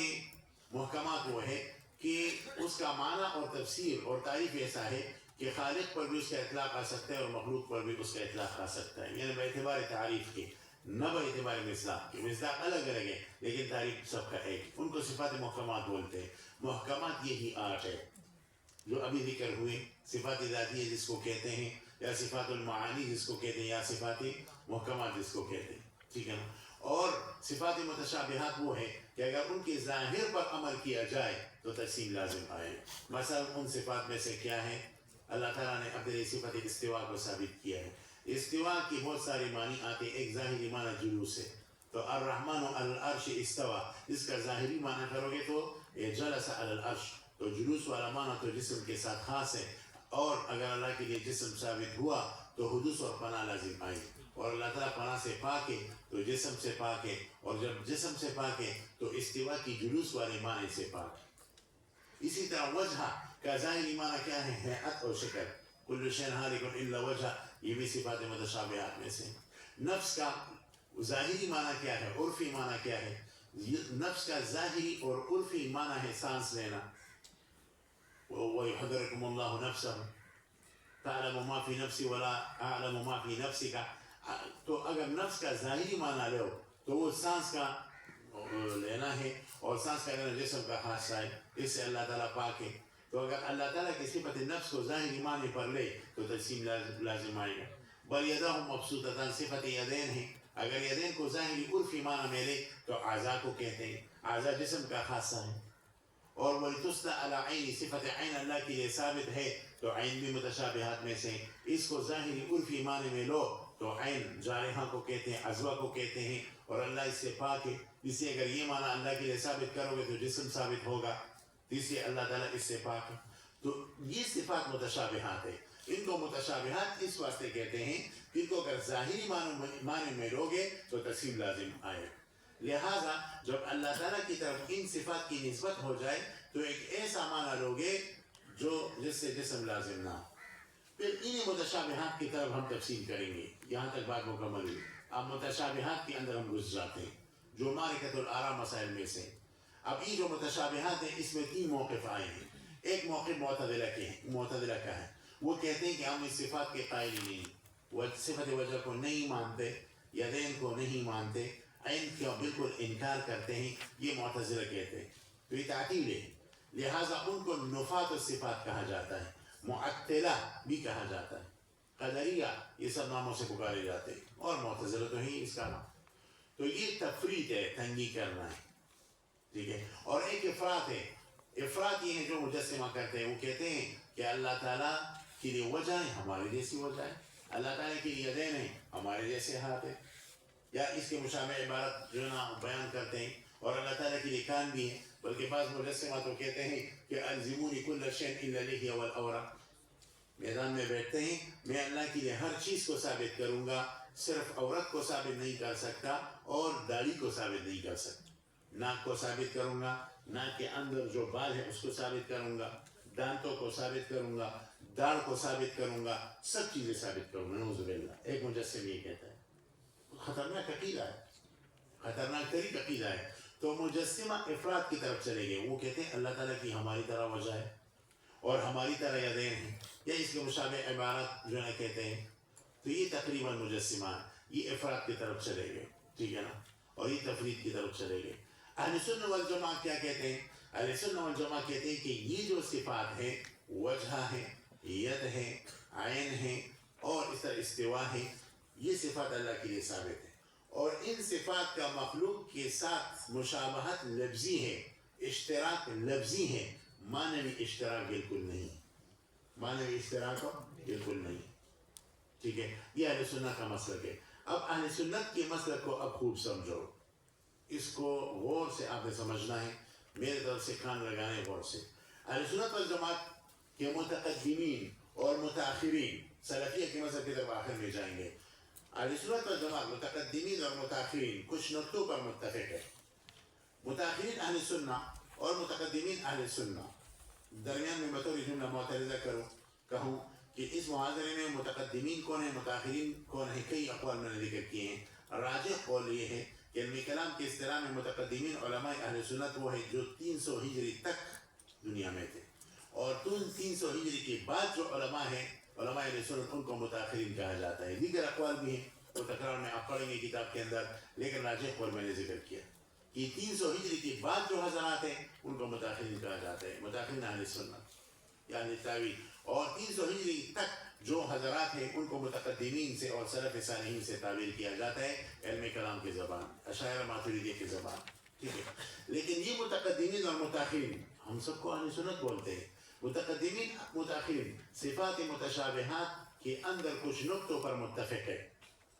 محکمات وہ ہے کہ اس کا معنی اور تفسیر اور تعریف ایسا ہے کہ خالق پر بھی اس کا اطلاق آ سکتا ہے اور مخلوق پر بھی اس کا اطلاق آ سکتا ہے، یعنی باعتبار تعریف کے، نہ باعتبار مصداق کے۔ مصداق الگ الگ ہے لیکن تعریف سب کا ایک، ان کو صفات محکمات بولتے ہیں۔ محکمات یہی 8 ہے جو ابھی ذکر ہوئے، صفات ذاتیہ جس کو کہتے ہیں، یا صفات المعانی جس کو کہتے ہیں، یا صفات محکمات جس کو کہتے ہیں، ٹھیک ہے نا۔ اور صفات متشابہات وہ ہے کہ اگر ان کے ظاہر پر عمل کیا جائے تو تقسیم لازم آئے۔ مثلا ان صفات میں سے کیا ہے؟ اللہ تعالیٰ نے اپنے صفت استوا کو ثابت کیا ہے۔ استوا کی بہت سارے معنی آتے، ایک ظاہری معنی جلوس ہے، تو الرحمن علی العرش استوا، اس کا ظاہری معنی کرو گے تو جلس علی العرش، تو جلوس والا معنی تو جسم کے ساتھ خاص ہے، اور اگر اللہ کے لیے جسم ثابت ہوا تو حدوث اور پناہ لازم آئی، اور اللہ تعالیٰ پناہ سے پاک ہے تو جسم سے پاک ہے، اور جب جسم سے پاک ہے تو استوا کی جلوس والے معنی سے پاک ہے۔ اسی طرح وجہ کا ظاہری معنی کیا ہے؟ ہیئت اور شکل، کل شیء ہالک الا وجہ، یہ بھی صفات متشابہات میں سے۔ نفس کا ظاہری معنی کیا ہے؟ عرفی معنی کیا ہے؟ نفس کا ظاہری اور عرفی معنی ہے سانس لینا، وَيُحْذِرُكُمُ اللَّهُ نَفْسَهُ تَعْلَمُ مَا فِي نَفْسِي وَلَا أَعْلَمُ مَا فِي نَفْسِكَ۔ تو اگر نفس کا ظاہری معنی لو تو وہ سانس کا لینا ہے، اور سانس کا لینا جسم کا خاصہ ہے، اس سے اللہ تعالیٰ پاک ہے۔ تو اگر اللہ تعالیٰ کی صفت نفس کو ظاہری معنی پر لے تو تقسیم لازم آئے گا۔ بل یداہ مبسوطتان، صفت یدین ہے، اگر یدین کو ظاہری عرفی معنی میں لے تو اعضاء کو کہتے ہیں، اعضاء جسم کا خاصہ ہے، اور وَلِتُسْنَ عَلَىٰ عَيْنِ صفت عین اللہ کے لیے ثابت ہے تو عین بھی متشابہات میں سے. اس کو ظاہری عرفی معنی میں لو تو عین جارحہ کو کہتے ہیں, عزوہ کو کہتے ہیں, اور اللہ اس سے پاک ہے. اس لیے اگر یہ معنی اللہ کے لیے ثابت کرو گے تو جسم ثابت ہوگا, اس لیے اللہ تعالیٰ اس سے پاک ہے. تو یہ صفات متشابہات ہے. ان کو متشابہات اس واسطے کہتے ہیں کہ ان کو اگر ظاہری معنی میں لوگے تو تقسیم لازم آئے. لہٰذا جب اللہ تعالیٰ کی طرف ان صفات کی نسبت ہو جائے تو ایک ایسا معنی لوگے جو جس سے جسم لازم نہ ہو. پھر انہی متشابہات کی طرف ہم تفصیل کریں گے. یہاں تک بات مکمل ہوئی. اب متشابہات کے اندر ہم گھس جاتے ہیں جو معرکۃ الآراء مسائل میں سے. اب یہ جو متشابہات ہیں اس میں 3 موقف آئے ہیں. ایک موقف معتزلہ کا ہے. وہ کہتے ہیں کہ ہم اس صفات کے قائل ہی نہیں, صفت وجہ کو نہیں مانتے, یدین کو نہیں مانتے, عین کا بالکل انکار کرتے ہیں. یہ معتزلہ کہتے ہیں. تو یہ تعطیل ہے. لہٰذا ان کو نفات الصفات کہا جاتا ہے, معطلہ بھی کہا جاتا ہے, قدریہ, یہ سب ناموں سے پکارے جاتے ہیں. اور معتزلہ تو ہی اس کا نام. تو یہ تفریط ہے, تنگی کرنا ہے, ٹھیک ہے. اور ایک افراط ہے. افراط یہ ہے جو مجسمہ کرتے ہیں. وہ کہتے ہیں کہ اللہ تعالیٰ کے لیے وجہ ہے, ہمارے جیسی وجہ ہے. اللہ تعالیٰ کے لیے یدین ہیں, ہمارے جیسے ہاتھ ہے. یا اس کے مشابہ عبارت جو نا بیان کرتے ہیں. اور اللہ تعالیٰ کے لیے کان بھی ہے. بلکہ بعض مجسمہ تو کہتے ہیں کہ الزمونی کل شیء الا اللحیہ والاورا. میدان میں بیٹھتے ہیں, میں اللہ کے لیے ہر چیز کو ثابت کروں گا, صرف عورت کو ثابت نہیں کر سکتا اور داڑھی کو ثابت نہیں کر سکتا. ناک کو ثابت کروں گا, ناک کے اندر جو بال ہے اس کو ثابت کروں گا, دانتوں کو ثابت کروں گا, داڑھ کو ثابت کروں گا, سب چیزیں ثابت کروں گا. نعوذ باللہ. ایک مجسم یہ کہتا ہے. خطرناک عقیدہ ہے, خطرناک ترین عقیدہ ہے. تو مجسمہ افراد کی طرف چلے گئے. وہ کہتے ہیں اللہ تعالیٰ کی ہماری طرح وجہ ہے اور ہماری طرح یدین ہیں, یا اس کے مشابہ عبارت جو ہے کہتے ہیں. تو یہ تقریباً مجسمہ یہ افراد کی طرف چلے گئے, ٹھیک ہے نا, اور یہ تفرید کی طرف چلے گئے. اہل سنت والجماعہ کیا کہتے ہیں؟ اہل سنت والجماعہ کہتے ہیں کہ یہ جو صفات ہیں, وجہ ہے, ید ہے, عین ہے, اور اس طرح استوا ہے, یہ صفات اللہ کے لیے ثابت ہے. اور ان صفات کا مخلوق کے ساتھ مشابہت لفظی ہے, اشتراک لفظی ہے, معنوی اشتراک بالکل نہیں. معنوی اشتراک بالکل نہیں, ٹھیک ہے. یہ اہل سنت کا مسلک ہے. اب اہل سنت کے مسلک کو اب خوب سمجھو, اس کو غور سے آپ نے سمجھنا ہے, میرے طرف سے کان لگانے غور سے. اہل سنت والجماعت کے متقدمین اور متاخرین, سلفیہ کے مذہب کی طرف آخر میں جائیں گے. اہل سنت والجماعت متقدمین اور متاخرین کچھ نقطوں پر متفق ہے. متاخرین اہل سنت اور متقدمین اہل سنت درمیان میں بطور جملہ معترضہ کہوں کہ اس محاضرے میں متقدمین کون ہیں, متاخرین کون ہیں, کئی اقوال میں نے ذکر کیے ہیں. راجح قول یہ ہے کہ علم کلام کے اصطلاح میں متقدمین علماء اہل سنت وہ ہے جو 300 ہجری تک دنیا میں تھے, اور 300 ہجری کے بعد جو علماء ہیں, علماء اہل سنت, ان کو متاخرین کہا جاتا ہے. دیگر اقوال بھی ہیں تو تکرار میں آپ پڑھیں گے کتاب کے اندر, لیکن راجح قول میں نے ذکر کیا کہ 300 ہجری کے بعد جو حضرات ہیں ان کو متاخرین کہا جاتا ہے, متاخرین اہل سنت یعنی تابعین. اور 300 ہجری تک جو حضرات ہیں ان کو متقدمین سے اور سلف صالحین سے تعبیر کیا جاتا ہے علم کلام کی زبان, اشاعرہ ماتریدیہ کی زبان, ٹھیک ہے. لیکن یہ متقدمین اور متاخرین ہم سب کو اہل سنت بولتے ہیں. متقدمین متاخرین صفات متشابہات کے اندر کچھ نقطوں پر متفق ہے.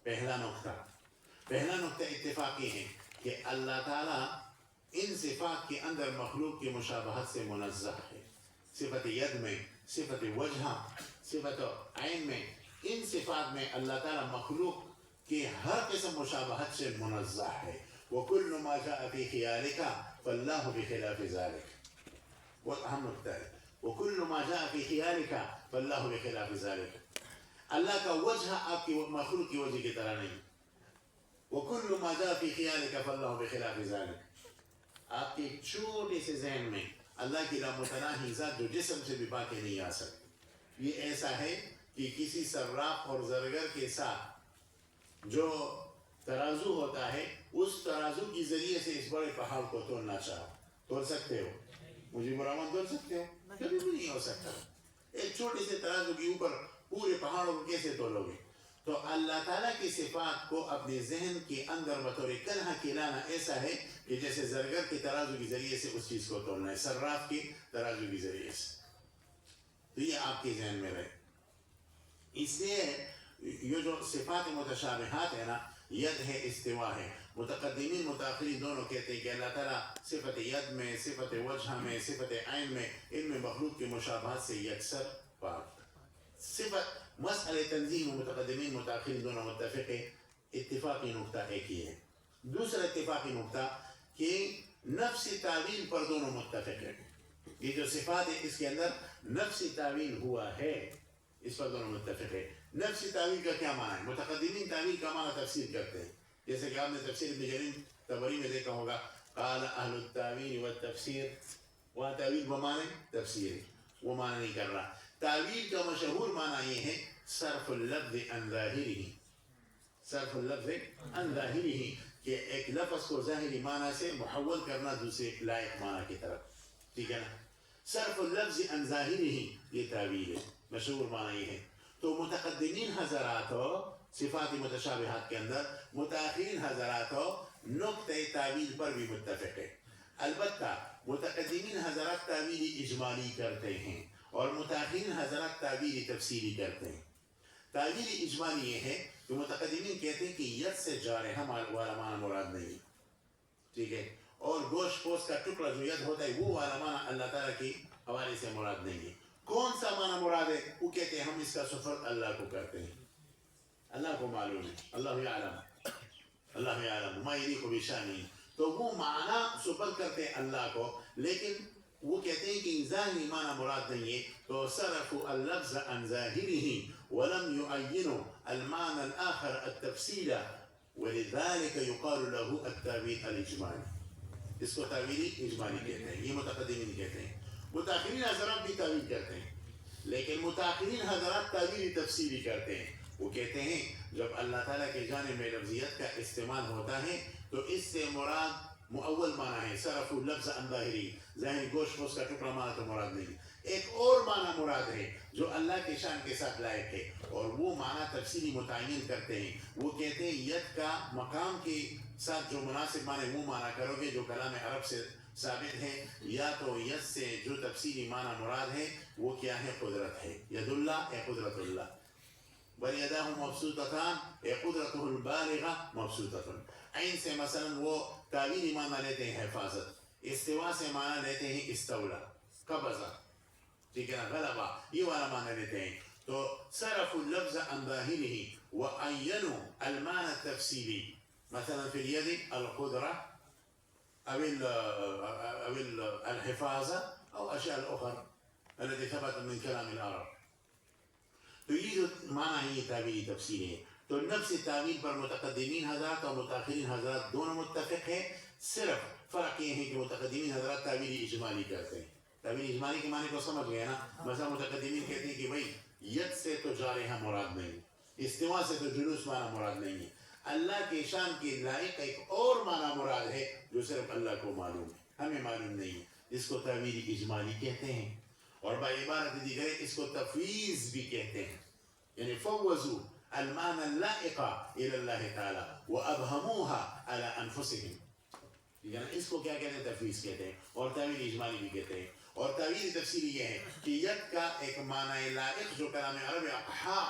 پہلا نقطہ اتفاقی ہے کہ اللہ تعالیٰ ان صفات کے اندر مخلوق کی مشابہت سے منزہ ہے. صفت ید میں, صفت وجہ, صفت عین میں, ان صفات میں اللہ تعالیٰ مخلوق کے ہر قسم مشابہت سے منزہ ہے. وَكُلُّ مَا جَاءَ فِي خِيَالِكَ فَاللَّهُ بِخِلَافِ ذَلِكَ. وہ اہم نقطہ ہے. وَكُلُّ مَا جَاءَ فِي خِيَالِكَ فَاللَّهُ بِخِلَافِ ذَلِكَ. اللہ کا وجہ آپ کی مخلوق کی وجہ کی طرح نہیں. وَكُلُّ مَا جَاءَ فِي خِيَالِكَ فَاللَّهُ بِخِلَافِ ذَلِكَ. آپ کے چھوٹے سے ذہن میں اللہ کی لامتناہی ذات جو جسم سے بھی باقی نہیں آ سکتی. یہ ایسا ہے کہ کسی صراف اور زرگر کے ساتھ جو ترازو ہوتا ہے, اس ترازو کی ذریعے سے اس بڑے پہاڑ کو تولنا چاہو, تول سکتے ہو؟ مجھے برآمد تول سکتے ہو؟ کبھی بھی نہیں ہو سکتا. ایک چھوٹے سے ترازو کے اوپر پورے پہاڑوں کو کیسے تولو گے؟ تو اللہ تعالیٰ کی صفات کو اپنے ذہن کے اندر بطور کنہا کے لانا ایسا ہے کہ جیسے زرگر کے ترازو کے ذریعے سے اس چیز کو تولنا ہے، صراف کے ترازو کے ذریعے سے. تو یہ آپ کے ذہن میں رہے. اس لیے یہ جو صفات متشابہات ہے نا، ید ہے، استوا ہے، متقدمین متاخرین دونوں کہتے ہیں کہ اللہ تعالیٰ صفت ید میں، صفت وجہ میں، صفت عین میں، ان میں مخلوق کے مشابہات سے یکسر پاک. صفت مسئلہ تنزیہ میں متقدمین متاخرین دونوں متفق ہے. اتفاقی نقطہ ایک ہی ہے. دوسرا اتفاقی نقطہ کہ نفسی تعویل پر دونوں متفق ہیں. یہ جو صفات ہے اس کے اندر نفسی تعویل ہوا ہے، اس پر دونوں متفق ہے. نفسی تعویل کا کیا معنی ہے؟ متقدمین تعویل کا معنی تفسیر کرتے ہیں، جیسے کہ آپ نے تفسیر ابن جریر طبری میں دیکھا ہوگا، قال اہل التعویل والتفسیر، وہاں تعویل بمعنی تفسیر، وہ معنی نہیں کر رہا. تعویل کا مشہور معنی یہ ہے صرف اللفظ عن ظاہرہ، صرف اللفظ عن ظاہرہ، کہ ایک لفظ کو ظاہری معنی سے محول کرنا دوسرے لائق معنی کی طرف. ٹھیک ہے نا؟ صرف اللفظ عن ظاہرہ یہ تعویل ہے، مشہور معنی یہ ہے. تو متقدمین حضرات صفات متشابہات کے اندر، متاخرین حضرات نقطہ تعویل پر بھی متفق ہے. البتہ متقدمین حضرات تعویل اجمالی کرتے ہیں اور متاخرین حضرات تعویل تفصیلی کرتے ہیں. تعویل اجمالی یہ ہے کہ متقدمین کہتے ہیں کہ ید سے جارحہ والا معنی مراد نہیں، ٹھیک ہے، اور گوشت پوست کا ٹکڑا جو ید ہوتا ہے وہ والا معنی اللہ تعالیٰ کی حوالے سے مراد نہیں ہے. کون سا معنی مراد ہے؟ وہ کہتے ہیں ہم اس کا سفر اللہ کو کرتے ہیں، اللہ کو معلوم ہے، اللہ یعلم، اللہ یعلم ما یلیق بشانہ. تو وہ معنی سپرد کرتے ہیں اللہ کو، لیکن وہ کہتے ہیں کہ ظاہری معنی مراد نہیں ہے. تو صرفوا اللفظ عن ظاہرہ ولم يعينوا المعنى الآخر التفصيل، ولذلك يقال له التأويل الإجمالي. اس کو تعویلی اجمالی کہتے ہیں، یہ متقدمین کہتے ہیں. متاخرین حضرات بھی تعویل کرتے ہیں، لیکن متاخرین حضرات تعویلی تفصیلی کرتے ہیں. وہ کہتے ہیں جب اللہ تعالیٰ کے جانب میں لفظیت کا استعمال ہوتا ہے تو اس سے مراد مؤول معنی ہے، صرف اللفظ عن ظاہری، ظاہری گوشت پوست کا ٹکڑا معنی تو مراد نہیں. ایک اور معنی مراد ہے جو اللہ کے شان کے ساتھ لائق ہے، اور وہ معنی تفصیلی متعین کرتے ہیں. وہ کہتے ہیں ید کا مقام کے ساتھ جو مناسب معنی وہ معنی کرو گے جو کلام عرب سے ثابت ہے، یا تو ید سے جو تفصیلی معنی مراد ہے وہ کیا ہے؟ قدرت ہے. ید اللہ اے قدرت اللہ، وَيَدَاهُ مَبْسُوطَتَانِ اے قدرتہ البالغہ مبسوطۃ. عین سے مثلا وہ تعویلی معنی لیتے ہیں حفاظت، استوا سے معنی لیتے ہیں استولا، قبضہ، ٹھیک ہے نا، غلبہ، یہ والا معنی لیتے ہیں. تو صرف اللفظ عن ظاہرہ وعینوا المعنى التفصیلی، مثلا فی الید القدرہ او الحفاظہ او اشیاء الاخر التي ثبت من کلام العرب. تو یہ جو معنی ہے یہ تعویلی تفصیلی ہے. تو نفس تعویل پر متقدمین حضرات اور متاخرین حضرات دونوں متفق ہیں. صرف فرق یہ ہے کہ متقدمین حضرات تعویلی اجمالی کرتے ہیں. تعویل اجمالی کے معنی کو سمجھ گئے نا؟ مثلا متقدمین کہتے ہیں کہ بھائی ید سے تو جارحہ مراد نہیں، استوا سے تو جلوس معنی مراد نہیں ہے. اللہ کے شان کے لائق ایک اور معنی مراد ہے جو صرف اللہ کو معلوم ہے، ہمیں معلوم نہیں ہے، جس کو تعویل اجمالی کہتے ہیں. اور بعبارت دیگر اس کو تفویض بھی کہتے ہیں، یعنی فوضوا المعنى اللائق الى اللہ تعالی وابهموها على انفسهم. یعنی اس کو کیا کہتے ہیں؟ تفویض کہتے ہیں. اور تعویل اجمالی بھی کہتے ہیں. اور تعویل تفصیلی یہ ہے کہ ید کا ایک معنی لائق جو کلام عرب اقحاح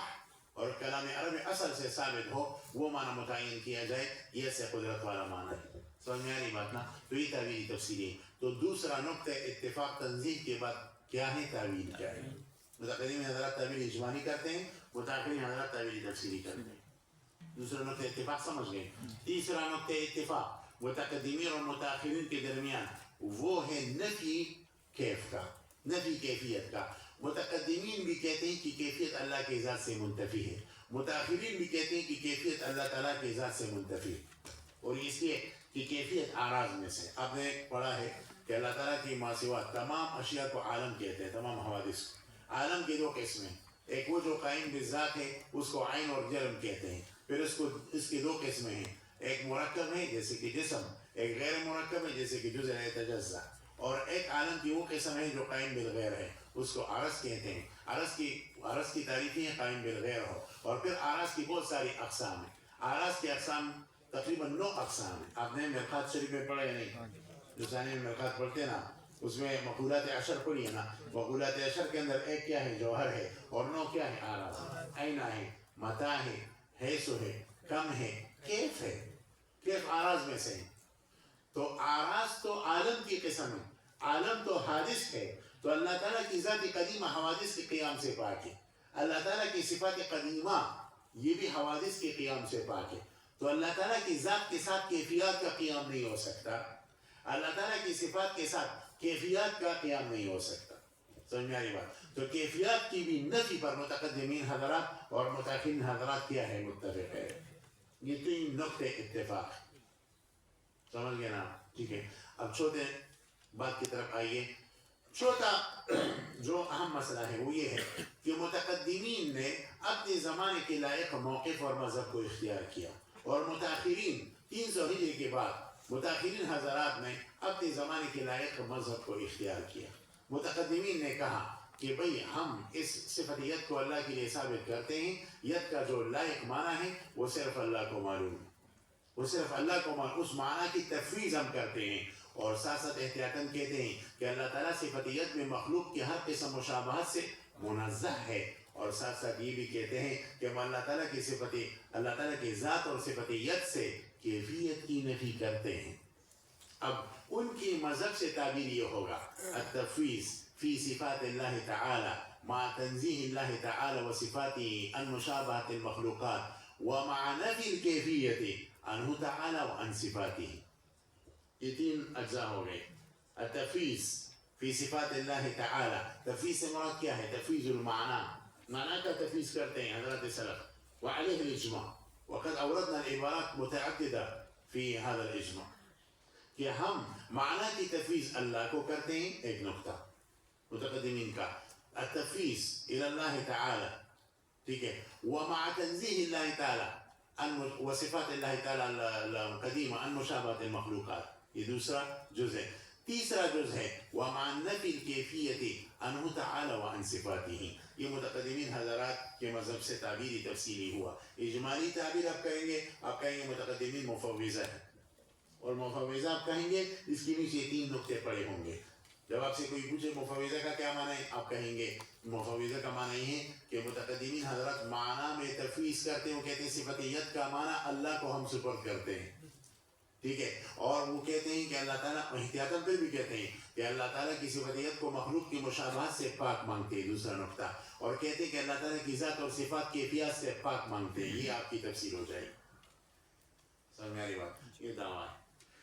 اور کلام عرب اصل سے ثابت ہو وہ معنی متعین کیا جائے، یہ سے قدرت والا معنی ہے. سمجھ میں آ رہی بات نا؟ تو یہ تعویلی تفصیلی ہے. تو دوسرا نقطہ اتفاق تنزیہ کے بعد کیا ہے؟ تعویل کیا ہے؟ متقدمین حضرات تعویل اجمالی کرتے ہیں، متاخرین حضرات تعویل تفصیلی کرتے ہیں. دوسرا نقطہ اتفاق سمجھ گئے. تیسرا نقطہ اتفاق متقدمین اور متاخرین کے درمیان وہ ہے نفی کیف کا، نفی کیفیت کا. متقدمین بھی کہتے ہیں کہ کیفیت اللہ کے ذات سے منتفی ہے، متاخرین بھی کہتے ہیں کہ کیفیت اللہ تعالیٰ کے ذات سے منتفی ہے. اور اس لیے کہ کیفیت اعراض میں سے آپ نے پڑھا ہے کہ اللہ تعالیٰ کی ما سوا تمام اشیاء کو عالم کہتے ہیں، تمام حوادث کو. عالم کے دو قسمیں، ایک وہ جو قائم بالذات ہے اس کو عین اور جرم کہتے ہیں. پھر اس کی دو قسمیں ہیں، ایک مرکب ہے جیسے کہ جسم، ایک غیر مرکب ہے جیسے کہ جزء یتجزا. اور ایک عالم کی وہ قسم ہے جو قائم بالغیر ہے، اس کو عرض کہتے ہیں. عرض کی تعریفیں قائم بالغیر ہو. اور پھر عرض کی بہت ساری اقسام ہیں. عرض کی اقسام تقریباً 9 اقسام ہیں. آپ نے مرقات شریف میں پڑھا یا نہیں؟ جو ثانی میں مرقات پڑھتے ہیں نا اس میں مقولات عشر پڑھی ہے نا. مقولات عشر کے اندر ایک کیا ہے؟ جوہر ہے. اور 9 کیا ہے؟ آراز. اینا ہے، متا ہے، حیث ہے، کم ہے، کیف ہے. کیف آراز میں سے ہے. تو آراز تو عالم کی قسم ہے، عالم تو حادث ہے. تو اللہ تعالیٰ کی ذات قدیمہ حوادث کے قیام سے پاک ہے. اللہ تعالیٰ کی صفات قدیمہ یہ بھی حوادث کے قیام سے پاک ہے. تو اللہ تعالیٰ کی ذات کے ساتھ کیفیات کا قیام نہیں ہو سکتا. اللہ تعالیٰ کی صفات کے ساتھ کیفیات کا قیام نہیں ہو سکتا. سمجھ میں آ رہی بات؟ تو کیفیات کی بھی نفی پر متقدمین حضرات اور متاخرین حضرات کیا ہے؟ متفق ہے. یہ 3 نقطے اتفاق. سمجھ گئے نا؟ ٹھیک ہے. اب چھوٹے بات کی طرف آئیے. چھوٹا جو اہم مسئلہ ہے وہ یہ ہے کہ متقدمین نے اپنے زمانے کے لائق موقف اور مذہب کو اختیار کیا، اور متاخرین 300 ہجری کے بعد متاخرین حضرات نے اپنے زمانے کے لائق مذہب کو اختیار کیا. متقدمین نے کہا کہ بھئی ہم اس صفت ید کو اللہ کے لیے ثابت کرتے ہیں. ید کا جو لائق معنی ہے وہ صرف اللہ کو معلوم ہے، وہ صرف اللہ کو معلوم. اس معنی کی تفویض ہم کرتے ہیں، اور ساتھ ساتھ احتیاطاً کہتے ہیں کہ اللہ تعالیٰ صفت ید میں مخلوق کی ہر قسم مشابہت سے منزہ ہے. اور ساتھ ساتھ یہ بھی کہتے ہیں کہ ہم اللہ تعالیٰ کی صفت، اللہ تعالیٰ کی ذات اور صفت ید سے کیفیت کی نفی کرتے ہیں. اب ان کی مذہب سے تعبیر یہ ہوگا التفویض فی صفات اللہ تعالی مع تنزیہ اللہ تعالی و صفاته عن مشابہت المخلوقات ومع نفی الکیفیت عنہ تعالی و عن صفاته. یہ 3 اجزاء ہو گئے. التفویض فی صفات اللہ تعالی. تفویض سے مراد کیا ہے؟ تفویض المعنی، معنی کا تفویض کرتے ہیں حضرات سلف. وعلیہ الاجماع، وقد اوردنا العبارات متعددہ فی هذا الاجماع، کہ ہم معنی کی تفویض اللہ کو کرتے ہیں. ایک نقطہ متقدمین کا التفویض الی اللہ تعالی، ٹھیک ہے، ومع تنزیہ اللہ تعالی وصفات اللہ تعالی القدیمہ عن مشابہت المخلوقات. یہ دوسرا جز ہے. تیسرا جز ہے ومع نفی الکیفیت عنہ تعالی وعن صفاته. یہ متقدمین حضرات کے مذہب سے تعبیری تفصیلی ہوا. اجمالی تعبیر آپ کہیں گے، آپ کہیں گے متقدمین مفوضہ ہے، اور مفوضہ آپ کہیں گے اس کے نیچے 3 نقطے پڑے ہوں گے. جب آپ سے کوئی پوچھے مفوضہ کا کیا معنی ہے، آپ کہیں گے مفوضہ کا معنی یہ ہے کہ متقدمین حضرات معنی میں تفویض کرتے ہیں. وہ کہتے ہیں صفت ید کا معنی اللہ کو ہم سپرد کرتے ہیں، ٹھیک ہے. اور وہ کہتے ہیں کہ اللہ تعالیٰ، احتیاطاً پھر بھی کہتے ہیں کہ اللہ تعالیٰ کی صفت ید کو مخلوق کی مشابہت سے پاک مانگتے ہیں. دوسرا نقطہ. اور کہتے ہیں کہ اللہ تعالیٰ کی ذات اور صفات کیفیات سے پاک مانگتے ہیں. یہ آپ کی تفسیر ہو جائے گی. سمجھ میں آ رہی بات؟ یہ دعویٰ ہے.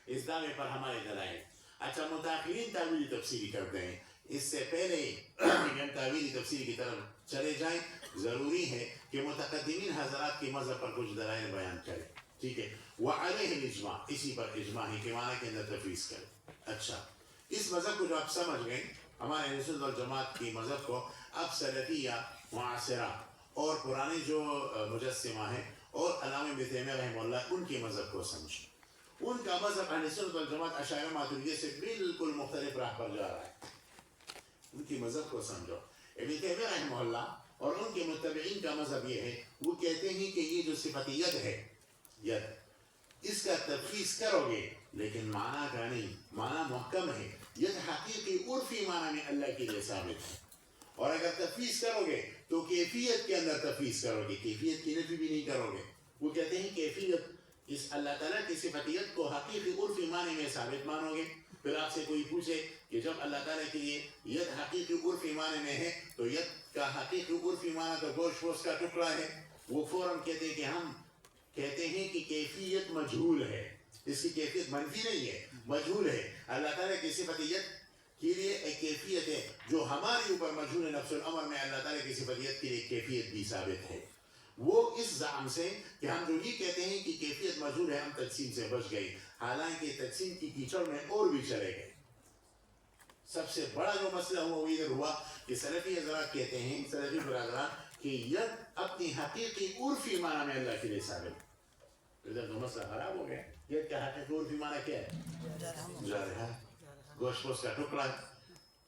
اس دعوے پر ہمارے دلائل. اچھا، متاخرین تعویلی تفسیری کرتے ہیں. اس سے پہلے ہم تعویلی تفسیر کی طرف چلے جائیں، ضروری ہے کہ متقدمین حضرات کے مذہب پر کچھ دلائل بیان کریں، ٹھیک ہے. وعلیہ الاجماع، اسی پر اجماع ہے کہ معنی کے اندر تفویض کریں. اچھا، اس مذہب کو جو آپ سمجھ گئے، ہمارے اہل سنت والجماعت کی مذہب کو، اب سلفیہ، معاصرہ اور پرانے جو مجسمہ ہیں اور علامہ ابن تیمیہ رحمہ اللہ، ان کے مذہب کو سمجھیں. ان کا مذہب اہل سنت والجماعت اشاعرہ ماتریدیہ سے بالکل مختلف راہ پر جا رہا ہے. ان کی مذہب کو سمجھو. ابن تیمیہ رحمہ اللہ اور ان کے متبعین کا مذہب یہ ہے، وہ کہتے ہیں کہ یہ جو صفت ید ہے، ید، اس کا تفویض کرو گے لیکن معنی کا نہیں. معنی محکم ہے. ید حقیقی عرفی معنی میں اللہ کے لیے ثابت ہے. اور اگر تفویض کرو گے تو کیفیت کے اندر تفویض کرو گے، کیفیت کی نفی بھی نہیں کرو گے. وہ کہتے ہیں کیفیت، اس اللہ تعالیٰ کی صفتیت کو حقیقی عرفی معنی میں ثابت مانو گے. پھر آپ سے کوئی پوچھے کہ جب اللہ تعالیٰ کے لیے ید حقیقی عرفی معنی میں ہے تو ید کا حقیقی عرفی معنی تو گوشت پوش کا ٹکڑا ہے، وہ فوراً کہتے ہیں کہ ہم کہتے ہیں کہ کیفیت مجہول ہے. اس کی کیفیت منفی نہیں ہے، مجہول ہے. اللہ تعالیٰ کی صفتیت کے لیے ایک کیفیت ہے جو ہمارے اوپر مجہول ہے. نفس الامر میں اللہ تعالیٰ کی صفتیت کے لیے کیفیت بھی ثابت ہے. وہ اس زعم سے کہ ہم جو یہ کہتے ہیں کہ کیفیت مجہول ہے، ہم تقسیم سے بچ گئے، حالانکہ تقسیم کی کیچڑ میں اور بھی چلے گئے. سب سے بڑا جو مسئلہ ہوا وہ ادھر ہوا کہ سلفی حضرات کہتے ہیں، سلفی برادران، کہ ید اپنی حقیقی عرفی معنی میں اللہ کے لیے ثابت. ادھر تو مسئلہ خراب ہو گیا. ید کا حقیقی عرفی معنی کیا ہے؟ جارحہ، گوشت پوش کا ٹکڑا ہے.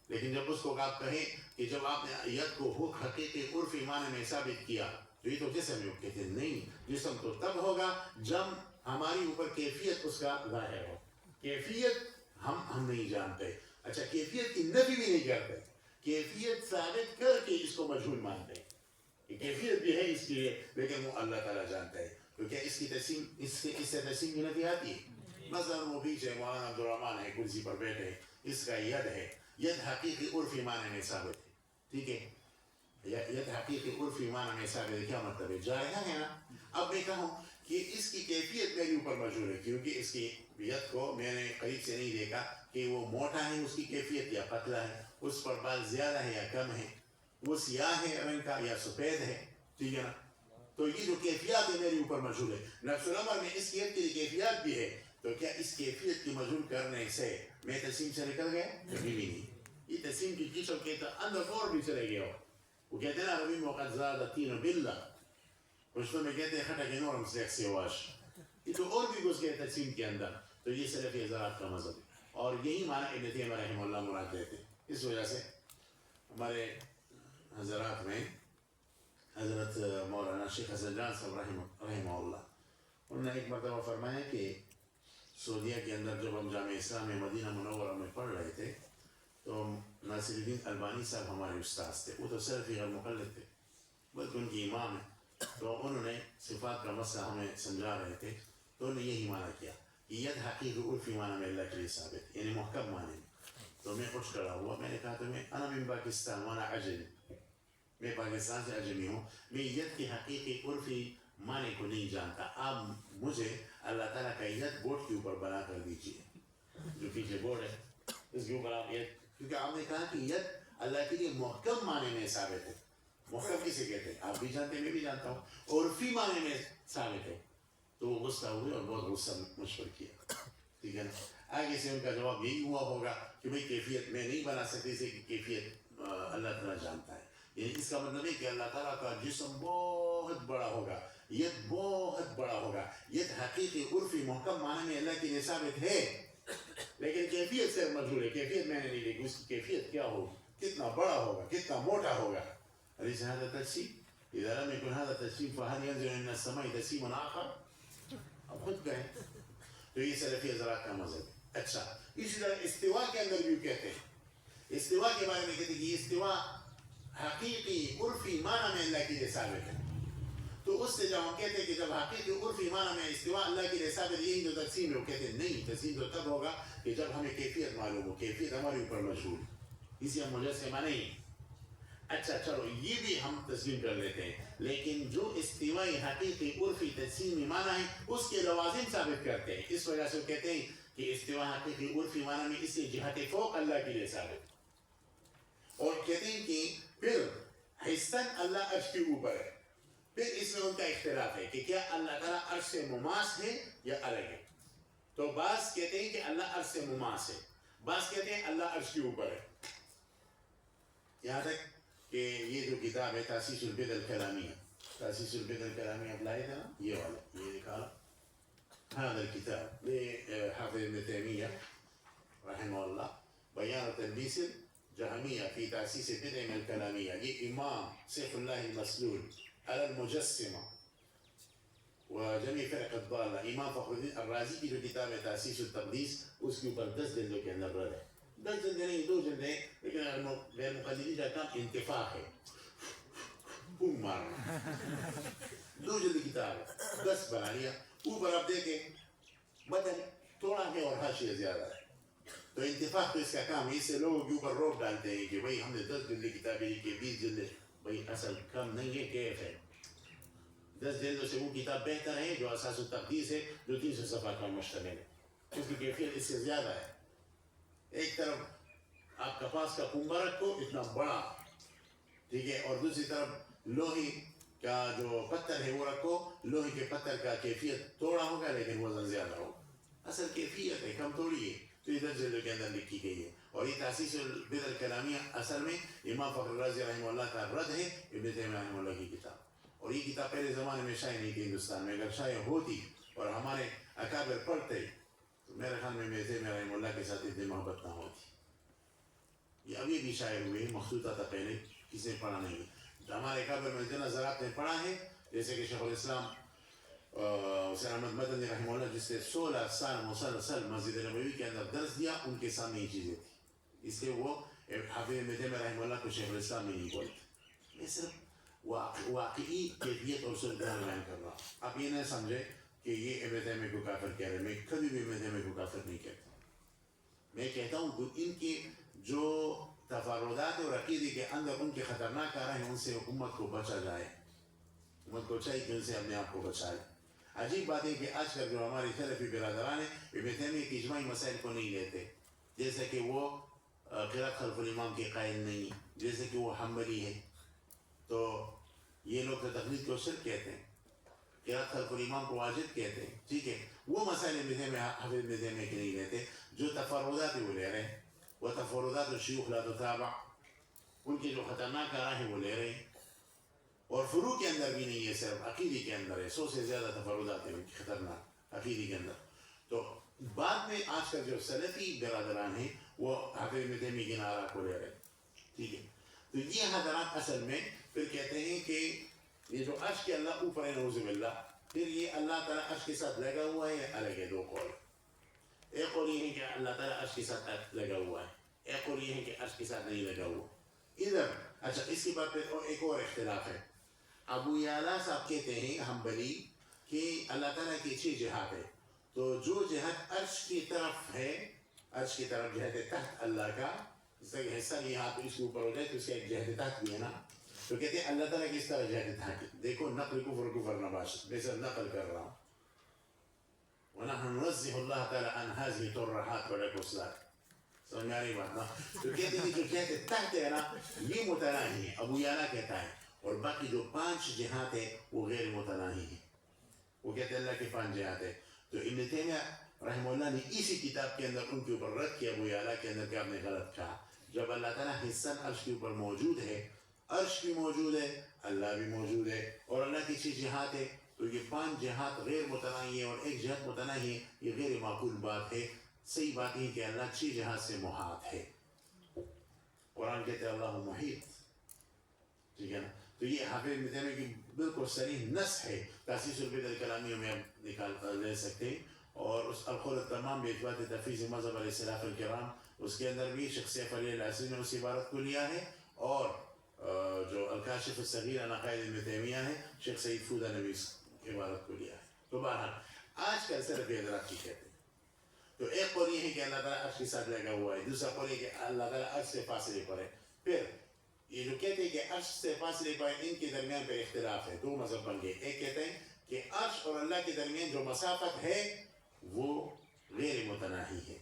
لیکن جب اس کو آپ کہیں کہ جب آپ نے ید کو حق حقیقی عرفی معنی میں ثابت کیا تو یہ تو جسم ہے، کہتے ہیں نہیں، جسم تو تب ہوگا جب ہماری اوپر کیفیت اس کا ظاہر ہو. کیفیت ہم نہیں جانتے. اچھا کیفیت کی نفی بھی نہیں کرتے، کیفیت ثابت کر کے اس کو مجہول مانتے ہیں کہ کیفیت بھی ہے اس کی، لیکن وہ اللہ تعالیٰ جانتا ہے. کیونکہ اس کی تقسیم اس سے تقسیم کی نفی آتی ہے. مثلا وہ پیچھے مولانا عبدالرحمن ہے کرسی پر بیٹھے، اس کا ید ہے، ید حقیقی عرفی معنی میں ثابت ہے. ٹھیک ہے، ید حقیقی عرفی معنی میں ثابت ہے. کیا مطلب ہے؟ جارحہ ہے نا. اب میں کہوں کہ اس کی کیفیت میرے اوپر مجہول ہے، کیونکہ اس کی ید کو میں نے قریب سے نہیں دیکھا کہ وہ موٹا ہے، اس کی کیفیت یا پتلا ہے، اس پر بال زیادہ ہے یا کم ہے، وہ سیاہ ہے رنگ کا یا سفید ہے. ٹھیک ہے نا. تو یہ جو کیفیات ہے میرے اوپر مجہول ہے. نفس الامر میں اس ید کی کیفیات بھی ہے، تو کیا اس کیفیت کی مجہول کرنے سے میں تقسیم سے نکل گیا؟ کبھی بھی نہیں. یہ تقسیم کی قسم کے اندر اور بھی چلے گئے ہو. وہ کہتے ہیں نا عربی میں وقت زاد الطین باللہ، پشتو میں کہتے ہیں خٹا کے نور مسلک سے واش. یہ تو اور بھی گھس گئے تقسیم کے اندر. تو یہ سلفی حضرات کا مذہب ہے، اور یہی معنی ابن تیمیہ رحمہ اللہ مراد دیتے. اس وجہ سے ہمارے حضرات میں حضرت مولانا شیخ حسن جان صاحب رحمہ اللہ، انہوں نے ایک مرتبہ فرمایا کہ سعودیہ کے اندر جب ہم جامعہ اسلامیہ مدینہ منورہ میں پڑھ رہے تھے تو ناصر الدین البانی صاحب ہمارے استاذ تھے. وہ تو سلفی غیر مقلد تھے بلکہ ان کی امام ہے. تو انہوں نے صفات کا مسئلہ ہمیں سمجھا رہے تھے، تو انہوں نے یہی معنی کیا کہ ید حقیقی عرفی معنی میں اللہ کے لیے ثابت، یعنی محکم معنی. تو میں اٹھ کھڑا ہوا، میں نے کہا تو میں انا من پاکستان وانا عجمی، میں پاکستان سے عجمی ہوں، میں ید کی حقیقی عرفی معنی کو نہیں جانتا. آپ مجھے اللہ تعالیٰ کا ید بورڈ کے اوپر بنا کر دیجیے، جو پیچھے بورڈ ہے اس کے اوپر آپ ید، کیونکہ آپ نے کہا کہ ید اللہ کے لیے محکم معنی میں ثابت ہے. محکم کسے کہتے ہیں؟ آپ بھی جانتے ہیں، میں بھی جانتا ہوں. عرفی معنی میں ثابت ہے. تو وہ غصہ ہوئے اور بہت غصہ مجھ پر کیا. ٹھیک ہے نا. آگے سے ان کا جواب یہی ہوا ہوگا کہ بھئی کیفیت میں نہیں بنا سکتے، اسے کہ کیفیت اللہ تعالیٰ جانتا ہے. یعنی اس کا مطلب ہے کہ اللہ تعالیٰ کا جسم بہت بڑا ہوگا، ید بہت بڑا ہوگا. ید حقیقی عرفی محکم معنی میں اللہ کی لیے ثابت ہے، لیکن کیفیت سے مجہول ہے. کیفیت میں نے نہیں دیکھی، اس کی کیفیت کیا ہوگی، کتنا بڑا ہوگا، کتنا موٹا ہوگا. أليس هذا تجسيم؟ إذا لم يكن هذا تجسيم فهل ينزل من السماء تجسيم آخر؟ اب خود گئے. تو یہ سلفی حضرات کا مذہب ہے. اچھا اسی طرح استوا کے اندر بھی کہتے ہیں، استوا کے بارے میں کہتے ہیں کہ یہ استوا حقیقی عرفی معنی میں اللہ کے لیے ثابت ہے. تو اس سے جب ہم کہتے ہیں کہ جب حقیقی عرفی معنی میں استوا اللہ کے لیے ثابت، یہی جو تقسیم ہے، وہ کہتے ہیں نہیں، تقسیم تو تب ہوگا کہ جب ہمیں کیفیت معلوم ہو، کیفیت ہمارے اوپر مشہور، اسی ہم مجسمہ نہیں. اچھا چلو یہ بھی ہم تسلیم کر لیتے ہیں، لیکن جو استوائی حقیقی عرفی تقسیمی معنی ہے اس کے لوازم ثابت کرتے ہیں. اس وجہ سے کہتے ہیں کہ استوا حقیقی عرفی معنی میں اس سے جہت فوق اللہ کے لیے ثابت، اور کہتے ہیں کہ پھر حسن اللہ عرش کے اوپر ہے. پھر اس میں ان کا اختلاف ہے کہ کیا اللہ تعالیٰ عرش سے مماس ہے یا الگ ہے. تو بعض کہتے ہیں کہ اللہ عرش سے مماس ہے، بعض کہتے ہیں اللہ عرش کے اوپر ہے. یہاں تک کہ یہ جو کتاب ہے تاسیس البدع الکلامیہ، تاسیس البدع الکلامیہ اب لائے تھے نا، یہ والا یہ نکالا هذا الكتاب لحافظ ابن تیمیہ رحمہ اللہ، بیان تلبیس الجہمیہ فی تاسیس البدع الکلامیہ. یہ امام سیف اللہ المسلول على المجسمہ وجميع فرق الضالہ، امام فخر الدین الرازی کی جو کتاب ہے تاسیس التقدیس، اس کے اوپر 10 جلدوں کے اندر رد ہے. 10 جلدیں نہیں، 2 جلدیں، لیکن غیر مقلدین کا کام انتفاق ہے، بوم مارنا. 2 جلد کتاب ہے، 10 بنا لیا. اوپر آپ دیکھیں متن تھوڑا ہے اور حاشیہ زیادہ ہے. تو انتفاق تو اس کا کام ہے. اس سے لوگوں کے اوپر روک ڈالتے ہیں کہ بھئی ہم نے 10 جلد کتابیں لکھی، 20 جلد. بھئی اصل کم نہیں ہے، کیف ہے. 10 جلدوں سے وہ کتاب بہتر ہے جو اساس التقدیس ہے، جو 300 صفحات پر مشتمل ہے. اس کی کیفیت اس سے زیادہ ہے. ایک طرف آپ کپاس کا کنبہ رکھو اتنا بڑا، ٹھیک ہے، اور دوسری طرف لوہی کا جو پتھر ہے وہ رکھو، لوہے کے پتھر کا کیفیت تھوڑا ہوگا لیکن وزن زیادہ ہوگا. اصل کیفیت ہے، کم تھوڑی ہے. تو یہ 10 جلدوں کے اندر لکھی گئی ہے. اور یہ تاسیس البدع الکلامیہ اصل میں امام فخر الرازی رحمہ اللہ کا رد ہے ابن تیمیہ رحمہ اللہ کی کتاب. اور یہ کتاب پہلے زمانے میں شائع نہیں تھی ہندوستان میں. اگر شائع ہوتی اور ہمارے اکابر پڑھتے تو میرے خیال میں ابن تیمیہ رحمہ اللہ کے ساتھ اتنی محبت نہ ہوتی. یہ ابھی بھی شائع ہوئے مخطوطہ تھا پہلے، کسی نے پڑھا نہیں. ہمارے قبر میں اتنا ذرات نے پڑھا ہے، جیسے کہ شیخ الاسلام حسین احمد مدنی رحمہ اللہ جس نے 16 سال مسلسل مسجد نبوی کے اندر درس دیا، ان کے سامنے یہ چیزیں تھیں. اس لیے وہ حافظ ابن تیمیہ رحمہ اللہ کو شیخ الاسلام میں نہیں بولتے. میں صرف واقعی کیفیت اور صورت بیان کر رہا ہوں. آپ یہ نہ سمجھے کہ یہ ابن تیمیہ کو کافر کہہ رہے ہیں. میں کبھی بھی ابن تیمیہ کو کافر نہیں کہتا. میں کہتا ہوں کہ ان کے جو تفردات اور عقیدے کے اندر ان کے خطرناک آ رہے ہیں، ان سے امت کو بچا جائے. امت کو چاہیے کہ ان سے اپنے آپ کو بچائے. عجیب بات ہے کہ آج کل جو ہمارے سلفی برادران ہیں ابن تیمیہ کی اجماعی مسائل کو نہیں لیتے، جیسے کہ وہ قرات خلف الامام کے قائل نہیں، جیسے کہ وہ حنبلی ہے. تو یہ لوگ تو تقلید کو شرک کہتے ہیں، قرات خلف الامام کو واجب کہتے ہیں. ٹھیک ہے، وہ مسائل ابن تیمیہ حافظ ابن تیمیہ کے نہیں لیتے. جو تفردات وہ لے رہے ہیں، وہ تفردات الشیوخ لا تتابع، ان کے جو خطرناک آراء ہیں وہ لے رہے ہیں. اور فروع کے اندر بھی نہیں ہے، صرف عقیدے کے اندر ہے. 100 سے زیادہ تفردات ہیں ان کی خطرناک عقیدے کے اندر. تو بعد میں آج کل جو سلفی برادران ہیں وہ حافظ ابن تیمیہ کے آراء کو لے رہے ہیں. ٹھیک ہے، تو یہ حضرات اصل میں پھر کہتے ہیں کہ یہ جو عرش کے اللہ اوپر ہے نعوذ باللہ، پھر یہ اللہ تعالیٰ عرش کے ساتھ لگا ہوا ہے یا الگ ہے؟ دو قول. ایک قول یہ ہے کہ اللہ تعالیٰ عرش کے ساتھ لگا ہوا ہے، ایک قول یہ ہے کہ عرش کے ساتھ نہیں لگا ہوا. ادھر اچھا، اس کے بعد پھر ایک اور اختلاف ہے. ابو یعلا صاحب کہتے ہیں حنبلی کہ اللہ تعالیٰ کی 6 جہات ہے. تو جو جہت عرش کی طرف ہے، عرش کی طرف جہت تحت اللہ کا، اس کا حصہ یہ ہاتھ اس کے اوپر ہو جائے تو اس کا ایک جہت تحت بھی ہے نا. تو کہتے ہیں اللہ تعالیٰ کی اس طرح جہت تحت. دیکھو نقل کفر نباش، میں صرف نقل کر رہا ہوں. وَنَحْنُ نُنَزِّهُ اللَّهَ تَعَالَى عَنْ هَذِهِ تُرَّحَاتِ وَالْعُسْلَاتِ. سمجھ آ رہی بات نا؟ تو کہتے ہیں جو جہت تحت ہے نا یہ متناہی ہے، ابو یعلا کہتا ہے. اور باقی جو 5 جہات ہیں وہ غیر متناہی ہیں. وہ کہتے ہیں اللہ کے 5 جہات ہیں. تو ابن تیمیہ رحمہ اللہ نے اسی کتاب کے اندر ان کے اوپر رد کیا ابو یعلا کے اندر کہ آپ نے غلط کہا. جب اللہ تعالیٰ حصہ عرش کے اوپر موجود ہے، عرش بھی موجود ہے، اللہ بھی موجود ہے، اور اللہ کی 6 جہات ہے، تو یہ 5 جہات غیر متناہی ہیں اور ایک جہت متناہی ہے. یہ غیر معقول بات ہے. صحیح بات یہ کہ اللہ 6 جہات سے محاط ہے. قرآن کہتے ہیں اللہ محیط. ٹھیک ہے نا؟ تو یہ حافظ ابن تیمیہ کی بالکل صریح نص ہے. تاسیس البدع الکلامیہ میں آپ نکال لے سکتے ہیں. اور اس القول التمام باثبات تفویض مذہب علیہ السلام الکرام، اس کے اندر بھی شیخ سیف علی العصری نے اس عبارت کو لیا ہے. اور جو الکاشف الصغیر عن عقائد ابن تیمیہ ہے، شیخ سعید فودہ نے بھی اس عبارت کو لیا ہے. تو بہرحال آج کل صرف حضرات کی کہتے ہیں. تو ایک قول یہ ہے کہ اللہ تعالیٰ عرش کے ساتھ لگا ہوا ہے، دوسرا قول یہ کہ اللہ تعالیٰ عرش سے فاصلے پر ہے. پھر یہ جو کہتے ہیں کہ عرش سے فاصلے پر ان کے درمیان پہ اختلاف ہے. 2 مذہب بن گئے. ایک کہتے ہیں کہ عرش اور اللہ کے درمیان جو مسافت ہے وہ غیر متناہی ہے.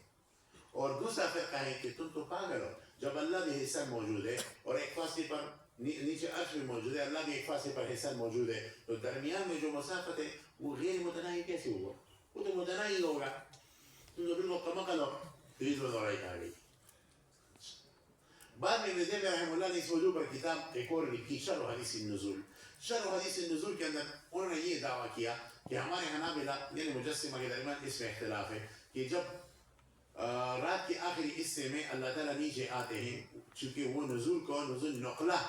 اور دوسرا فرقہ ہے کہ تم تو پاگل ہو، جب اللہ بھی حصہ موجود ہے اور ایک فاصلے پر نیچے عرش بھی موجود ہے، اللہ بھی ایک فاصلے پر حصہ موجود ہے، تو درمیان میں جو مسافت ہے وہ غیر متناہی کیسے ہوگا؟ وہ تو متناہی ہوگا. تم جو بالکل کمکل ہو. تیز وزرائی آ گئی. بعد میں ابن تیمیہ رحمہ اللہ نے اس موضوع پر کتاب ایک اور لکھی، شرح حدیث النزول. شرح حدیث النزول کے اندر انہوں نے یہ دعویٰ کیا کہ ہمارے حنابلہ یعنی مجسمہ کے درمیان اس میں اختلاف ہے کہ جب رات کے آخری حصے میں اللہ تعالیٰ نیچے آتے ہیں، چونکہ وہ نزول کو نزول نقلہ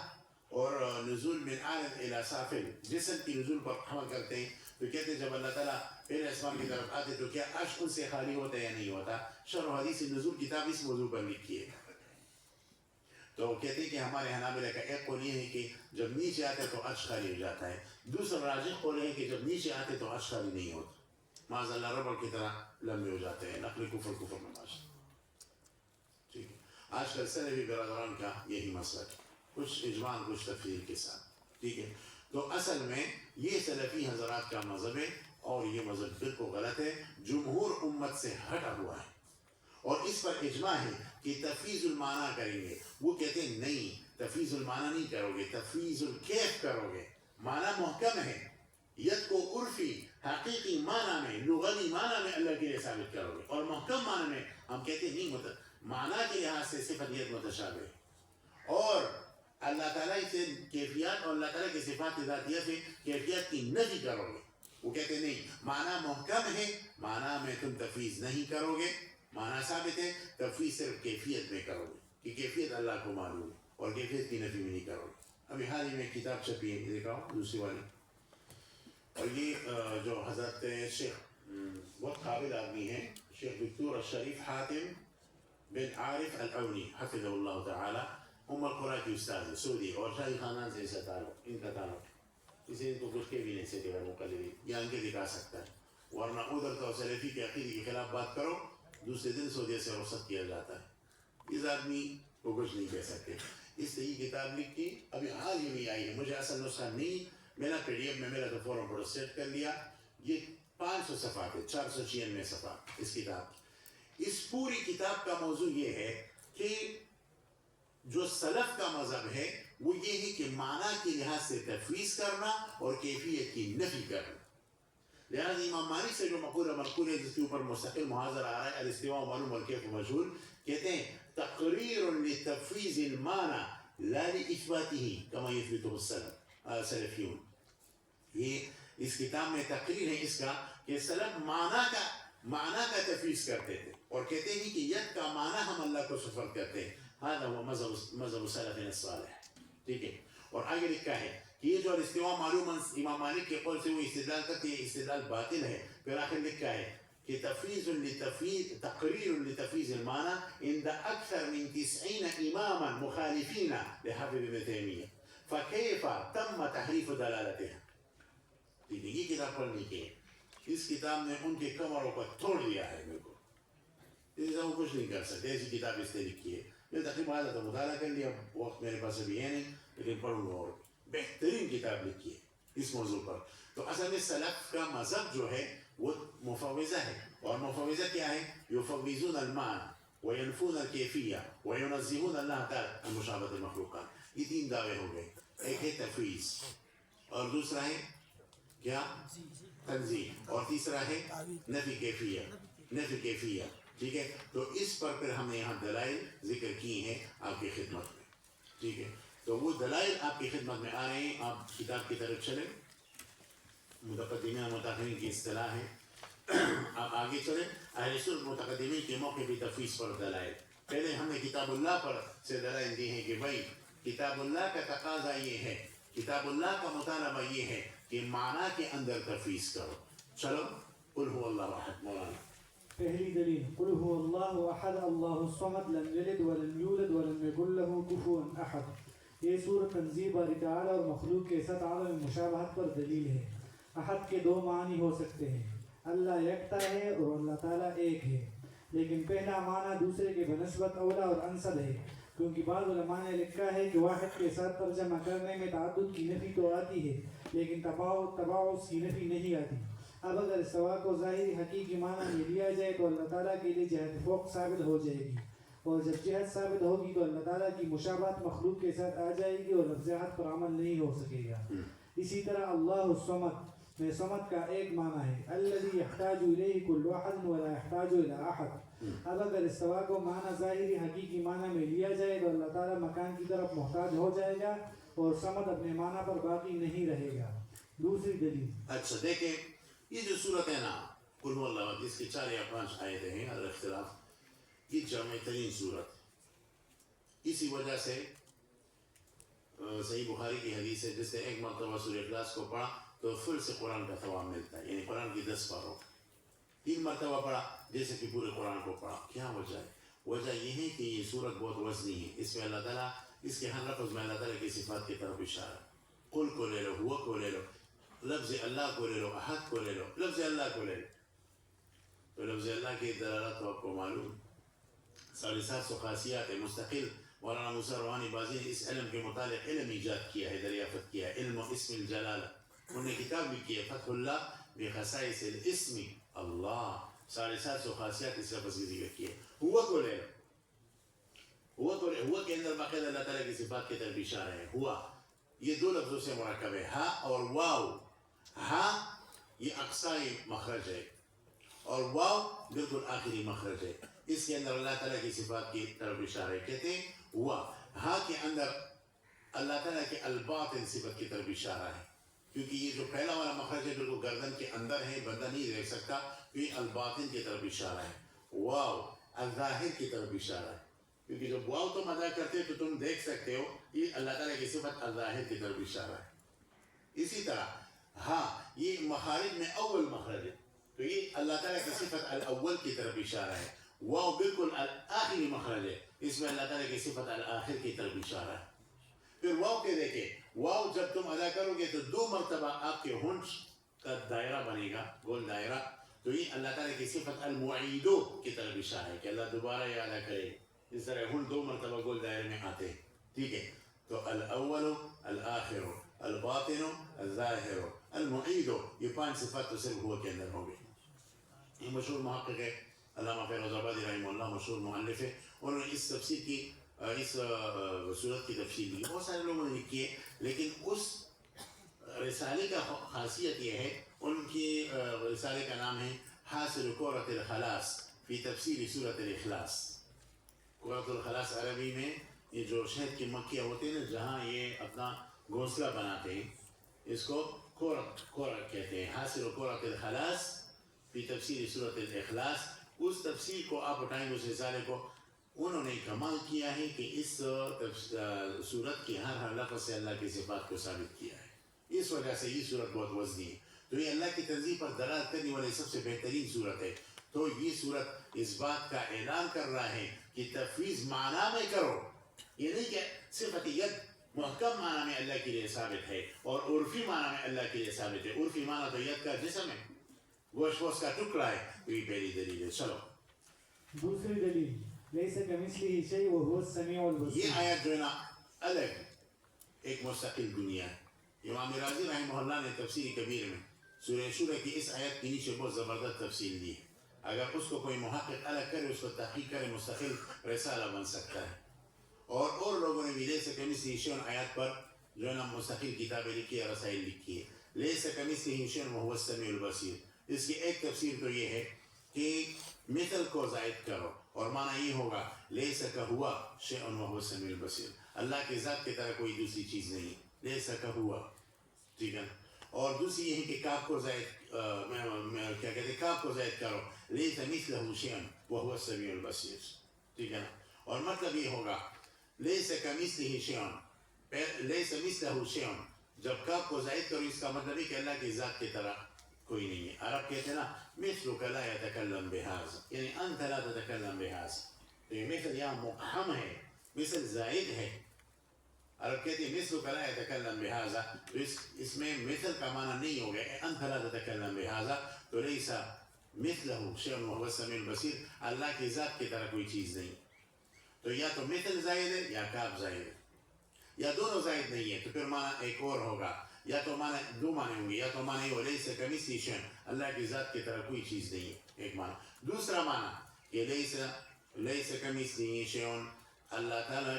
اور نزول من عالم الی سافل جسم کی نزول پر حمل کرتے ہیں. تو کہتے ہیں جب اللہ تعالیٰ پہلے آسمان کی طرف آتے تو کیا عرش ان سے خالی ہوتا ہے یا نہیں ہوتا؟ شرح حدیث النزول کتاب اس موضوع پر لکھی ہے. تو کہتے ہیں کہ ہمارے حنابلہ کا ایک قول یہ ہے کہ جب نیچے آتے تو عرش خالی ہو جاتا ہے. دوسرا راجح قول ہے کہ جب نیچے آتے تو عرش خالی نہیں ہوتا، معاذ اللہ ربڑ کی طرح لمبے ہو جاتے ہیں. نقل کفر نماز. ٹھیک ہے، آج کل سلفی برادران کا یہی مسئلہ ہے، کچھ اجمال کچھ تفصیل کے ساتھ. ٹھیک ہے، تو اصل میں یہ سلفی حضرات کا مذہب ہے اور یہ مذہب بالکل غلط ہے، جمہور امت سے ہٹا ہوا ہے. اور اس پر اجماع ہے کہ تفویض المعنی کریں گے. وہ کہتے ہیں نہیں، تفویض المعنی نہیں کرو گے، تفویض الکیف کرو گے. معنی محکم ہے، ید کو عرفی حقیقی معنی میں لغوی معنی میں اللہ کے لیے ثابت کرو گے. اور محکم معنی میں ہم کہتے ہیں نہیں، معنی کے لحاظ سے صفت ید متشابہ ہے. اور اللہ تعالیٰ سے کیفیات اور اللہ تعالیٰ کی صفات ذاتیہ سے کیفیت کی نفی کرو گے. وہ کہتے ہیں نہیں، معنی محکم ہے، معنی میں تم تفویض نہیں کرو گے، معنی ثابت ہے، تفویض صرف کیفیت میں کرو گے. کہ کیفیت اللہ کو معلوم اور کیفیت کی نفی میں نہیں کرو. ابھی حال ہی میں کتاب چھپی ہے دیکھا ہوں دوسری والی, اور یہ جو حضرت شیخ بہت قابل آدمی ہیں, شیخ دکتور الشریف حاتم بن عارف العونی حفظہ اللہ تعالی, ام القرآن کی استاذ ہے, سعودی, اور شاہی خاندان سے ایسا تعلق, ان کا تعلق کسی ان کو کچھ کے بھی نہیں سکتے مقلدین, یا ان کے دکھا سکتا ہے, ورنہ ادھر تو سلفی کے عقیدے کے خلاف بات کرو دوسرے دن سعودیہ سے رخصت کیا جاتا ہے. اس آدمی کو کچھ نہیں کہہ سکتے. اس لیے یہ کتاب لکھی ابھی حال ہی میں آئی ہے, مجھے اصل نسخہ نہیں, میں نے پی ڈی ایف میں میرا تو فوراً پر سیٹ کر لیا. یہ 500 صفحات ہے, 496 صفحات اس کتاب. اس پوری کتاب کا موضوع یہ ہے کہ جو سلف کا مذہب ہے وہ یہ ہے کہ معنی کے لحاظ سے تفویض کرنا اور کیفیت کی نفی کرنا. لہذا امام مالک سے جو مقولہ ہے جس کے اوپر مستقل محاضرہ آ رہا ہے, الاستواء معلوم والکیف مجہول, کہتے ہیں تقریر لتفویض المعنی لا لاثباته كما يثبته السلفیون. یہ اس کتاب میں تقریر ہے اس کا کہ سلف معنی کا تفویض کرتے تھے اور کہتے ہیں کہ ید کا معنی ہم اللہ کو سفر کرتے ہیں. هذا هو مذهب سلفنا الصالح. ٹھیک ہے, اور آگے لکھا ہے کہ یہ جو الاستواء معلوم امام مالک کے قول سے وہ استدلال کرتے ہیں, استدلال باطل ہے. پھر آخر لکھا ہے کہ تقریر لتفویض المعنى عند اکثر من 90 اماما مخالفین لحافظ ابن تیمیہ فكيف تم تحریف دلالتها. ٹھیک ہے, یہ کتاب پڑھنے کی ہے. اس کتاب نے ان کے کمروں کو توڑ دیا ہے. میرے کو اس سے وہ کچھ نہیں کر سکتے, ایسی کتاب اس نے لکھی ہے. میں تقریباً آدھا تو مطالعہ کر لیا, وقت میرے پاس ابھی ہے نہیں, لیکن پڑھوں گا. اور بہترین کتاب لکھی ہے اس موضوع پر. تو اصل میں سلف کا مذہب جو ہے وہ مفوضہ ہے, اور مفوضہ کیا ہے؟ یفوضون المعنى وینفون الکیفیہ وینزہون اللہ تعالی عن مشابہۃ المخلوقات. یہ 3 دعوے ہو گئے. ایک ہے تفویض, اور دوسرا ہے کیا؟ تنزیہ, اور تیسرا ہے نفی کیفیہ. ٹھیک ہے, تو اس پر پھر ہم نے یہاں دلائل ذکر کی ہیں آپ کی خدمت میں. ٹھیک ہے, تو وہ دلائل آپ کی خدمت میں آ رہے ہیں. آپ کتاب کی طرف چلیں, متقدمین متاخرین کی اصطلاح ہے. آپ آگے چلیں. اہل سنت متقدمین کے موقع بھی تفویض پر دلائل. پہلے ہم نے کتاب اللہ پر سے دلائل دی ہیں کہ بھائی کتاب اللہ کا تقاضا یہ ہے, کتاب اللہ کا مطالبہ یہ ہے کہ معنی کے اندر تفویض کرو. چلو, قل هو اللہ احد. مولانا پہلی دلیل, قل هو اللہ احد اللہ الصمد لم یلد ولم یولد ولم یکن له کفوا احد. یہ سورۃ تنزیہ باری تعالی اور مخلوق کے ساتھ عالم مشابہت پر دلیل ہے. احد کے 2 معنی ہو سکتے ہیں, اللہ یکتا ہے اور اللہ تعالیٰ ایک ہے. لیکن پہلا معنی دوسرے کے بنسبت اولا اور انسب ہے, کیونکہ بعض علماء نے لکھا ہے کہ واحد کے ساتھ ترجمہ کرنے میں تعدد کی نفی تو آتی ہے لیکن تباعد کی نفی نہیں آتی. اب اگر استواء کو ظاہری حقیقی معنی میں لیا جائے تو اللہ تعالیٰ کے لیے جہت فوق ثابت ہو جائے گی, اور جب جہت ثابت ہوگی تو اللہ تعالیٰ کی مشابہت مخلوق کے ساتھ آ جائے گی اور لفظ احد پر عمل نہیں ہو سکے گا. اسی طرح اللہ الصمد میں صمد کا ایک معنی ہے الذی یحتاج الیہ کل احد ولا یحتاج الی احد. اب اگر استواء کو معنی ظاہری حقیقی معنی میں لیا جائے تو اللہ تعالیٰ مکان کی طرف محتاج ہو جائے گا اور صمد اپنے معنی پر باقی نہیں رہے گا. دوسری دلیل, اچھا دیکھیں یہ جو صورت ہے نا قل هو اللہ, اس کی 4 یا 5 آیتیں ہیں علی اختلاف. یہ جامع ترین صورت. اسی وجہ سے صحیح بخاری کی حدیث ہے جس سے ایک مرتبہ سورہ اخلاص کو پڑھا تو پھر سے قرآن کا ثواب ملتا ہے, یعنی قرآن کی 10 پاروں. 3 مرتبہ پڑھا جیسے کہ پورے قرآن کو پڑھا. کیا وجہ ہے؟ وجہ یہ ہے کہ یہ صورت بہت وزنی ہے. اس میں اللہ تعالیٰ, اس کے ہر لفظ میں اللہ تعالیٰ کی صفات کی طرف اشارہ. قل کو لے لو, ہوا کو لے لو, لفظ اللہ کو لے لو, احد کو لے لو, لفظ اللہ کو لے لو. تو لفظ اللہ کی دلالت تو آپ کو معلوم 750 خاصیات ہے مستقل. مولانا موسیٰ روحانی بازی نے اس علم کے متعلق علم ایجاد کیا ہے, دریافت کیا ہے, علم و اسم الجلالہ. انہوں نے کتاب بھی کی ہے فتح اللہ بخصائص الاسم اللہ. 750 خاصیات اس لفظ کی ذکر کی ہے. ہوا کو لے لو, ہوا کے اندر باقاعدہ اللہ تعالیٰ کی صفات کی طرف اشارہ ہے. ہوا یہ 2 لفظوں سے مرکب ہے, ہا اور واو. ہا یہ اقصائی مخرج ہے اور واو بالکل آخری مخرج ہے. اس کے اندر اللہ تعالیٰ کی صفات کی طرف اشارہ ہے. کہتے ہیں ہوا. ہا کے اندر اللہ تعالیٰ کے الباطن صفت کی طرف اشارہ ہے, کیونکہ یہ جو پہلا والا مخرج ہے بالکل گردن کے اندر ہے, بندہ نہیں دیکھ سکتا, تو یہ الباطن کی طرف اشارہ ہے. واو الظاہر کی طرف اشارہ ہے. کیونکہ جب واو تم ادا کرتے تو تم دیکھ سکتے ہو یہ اللہ تعالیٰ کی صفت الظاہر کی طرف اشارہ ہے. اسی طرح ہاں یہ مخارج میں اول مخرج ہے تو یہ اللہ تعالیٰ کی صفت الاول کی طرف اشارہ ہے. واو بالکل آخری مخرج ہے اس میں اللہ تعالیٰ کی صفت الآخر کی طرف اشارہ ہے. پھر واو کے دیکھیں واو جب تم ادا کرو گے تو 2 مرتبہ آپ کے ہونٹ کا دائرہ بنے گا گول دائرہ تو یہ اللہ تعالیٰ کی صفت المعیدو کی طرف اشارہ ہے کہ اللہ دوبارہ یہ ادا کرے. اس طرح ہونٹ 2 مرتبہ گول دائرے میں آتے ہیں. ٹھیک ہے تو الاول الآخر الباطن الظاہر المعید یہ 5 صفات تو صرف ہوا کے اندر ہو گئی. یہ مشہور محقق ہے علامہ فیروز آبادی رحمہ اللہ مشہور مؤلف ہے. انہوں نے اس تفسیر کی اس صورت کی تفصیل کی بہت سارے لوگوں نے لکھی ہے لیکن اس رسالے کا خاصیت یہ ہے ان کی رسالے کا نام ہے حاصل کورۃ الخلاص فی تفسیر سورۃ الاخلاص. کورۃ الخلاص عربی میں یہ جو شہد کی مکھیاں ہوتے ہیں نا جہاں یہ اپنا گھونسلہ بناتے ہیں اس کو کورۃ کہتے ہیں. حاصل کورۃ الخلاص فی تفسیر سورۃ الاخلاص. اس تفسیر کو آپ اٹھائیں اس رسالے کو انہوں نے کمال کیا ہے کہ اس سورت کی ہر لفظ سے اللہ کی صفات کو ثابت کیا ہے. اس وجہ سے یہ سورت بہت وزنی ہے. تو یہ اللہ کی تنزیہ پر دلالت کرنے والی سب سے بہترین سورت ہے. تو یہ سورت اس بات کا اعلان کر رہا ہے کہ تفویض معنی میں کرو. یہ نہیں کہ صفت ید محکم معنی میں اللہ کے لیے ثابت ہے اور عرفی معنی میں اللہ کے لیے ثابت ہے. عرفی معنی تو ید کا جسم ہے گوشت ووشت کا ٹکڑا ہے. تو یہ پہلی دلیل ہے. چلو دوسری دلیل لیس کمثلہ شیء وہو السمیع البصیر. یہ آیت جو ہے نا الگ ایک مستقل دنیا ہے. امام راضی رحمہ اللہ نے تفسیر کبیر میں سورہ شورہ کی اس آیت کے نیچے بہت زبردست تفصیل دی ہے. اگر اس کو کوئی محقق الگ کرے اس کو تحقیق کرے مستقل رسالہ بن سکتا ہے. اور لوگوں نے بھی لیس کمثلہ شیء آیات پر جو ہے نا مستقل کتابیں لکھی ہے رسائل لکھی ہے. لیس کمثلہ شیء وہو السمیع البصیر. اس کی ایک تفسیر تو یہ ہے کہ مثل کو زائد کرو اور معنی یہ ہوگا لیس کہوا شیء وہو السمیع البصیر. اللہ کی ذات کی طرح کوئی دوسری چیز نہیں. لیس کہوا ٹھیک ہے. اور دوسری یہ ہے کہ کاف کو زائد کیا کہتے ہیں کاف کو زائد کرو لیس مثلہ شیء وہو السمیع البصیر. ٹھیک ہے نا. اور مطلب یہ ہوگا لیس کمثلہ شیء لیس مثلہ شیء. جب کاف کو زائد کرو اس کا مطلب ہے کہ اللہ کی ذات کی طرح کوئی نہیں ہے. عرب کہتے ہیں نا مثلک لا يتکلم بهذا یعنی انت لا تتکلم بهذا. تو یہ مثل یہاں مقحم ہے مثل زائد ہے. عرب کہتے ہیں مثلک لا يتکلم بهذا تو اس میں مثل کا معنی نہیں ہو گیا انت لا تتکلم بهذا. تو لیس مثلہ شیء وہو السمیع البصیر. اللہ کی ذات کی طرح کوئی چیز نہیں. تو یا تو مثل زائد ہے یا کاف زائد ہے یا دونوں زائد نہیں ہے. تو پھر معنی ایک اور ہوگا یا تو معنی دو معنی ہوں گے یا تو معنی ہو لیس کمثلہ شیء اللہ کی ذات کی طرح کوئی چیز نہیں ہے ایک معنی. دوسرا معنی کہ لیس کمثلہ شیء اللہ تعالیٰ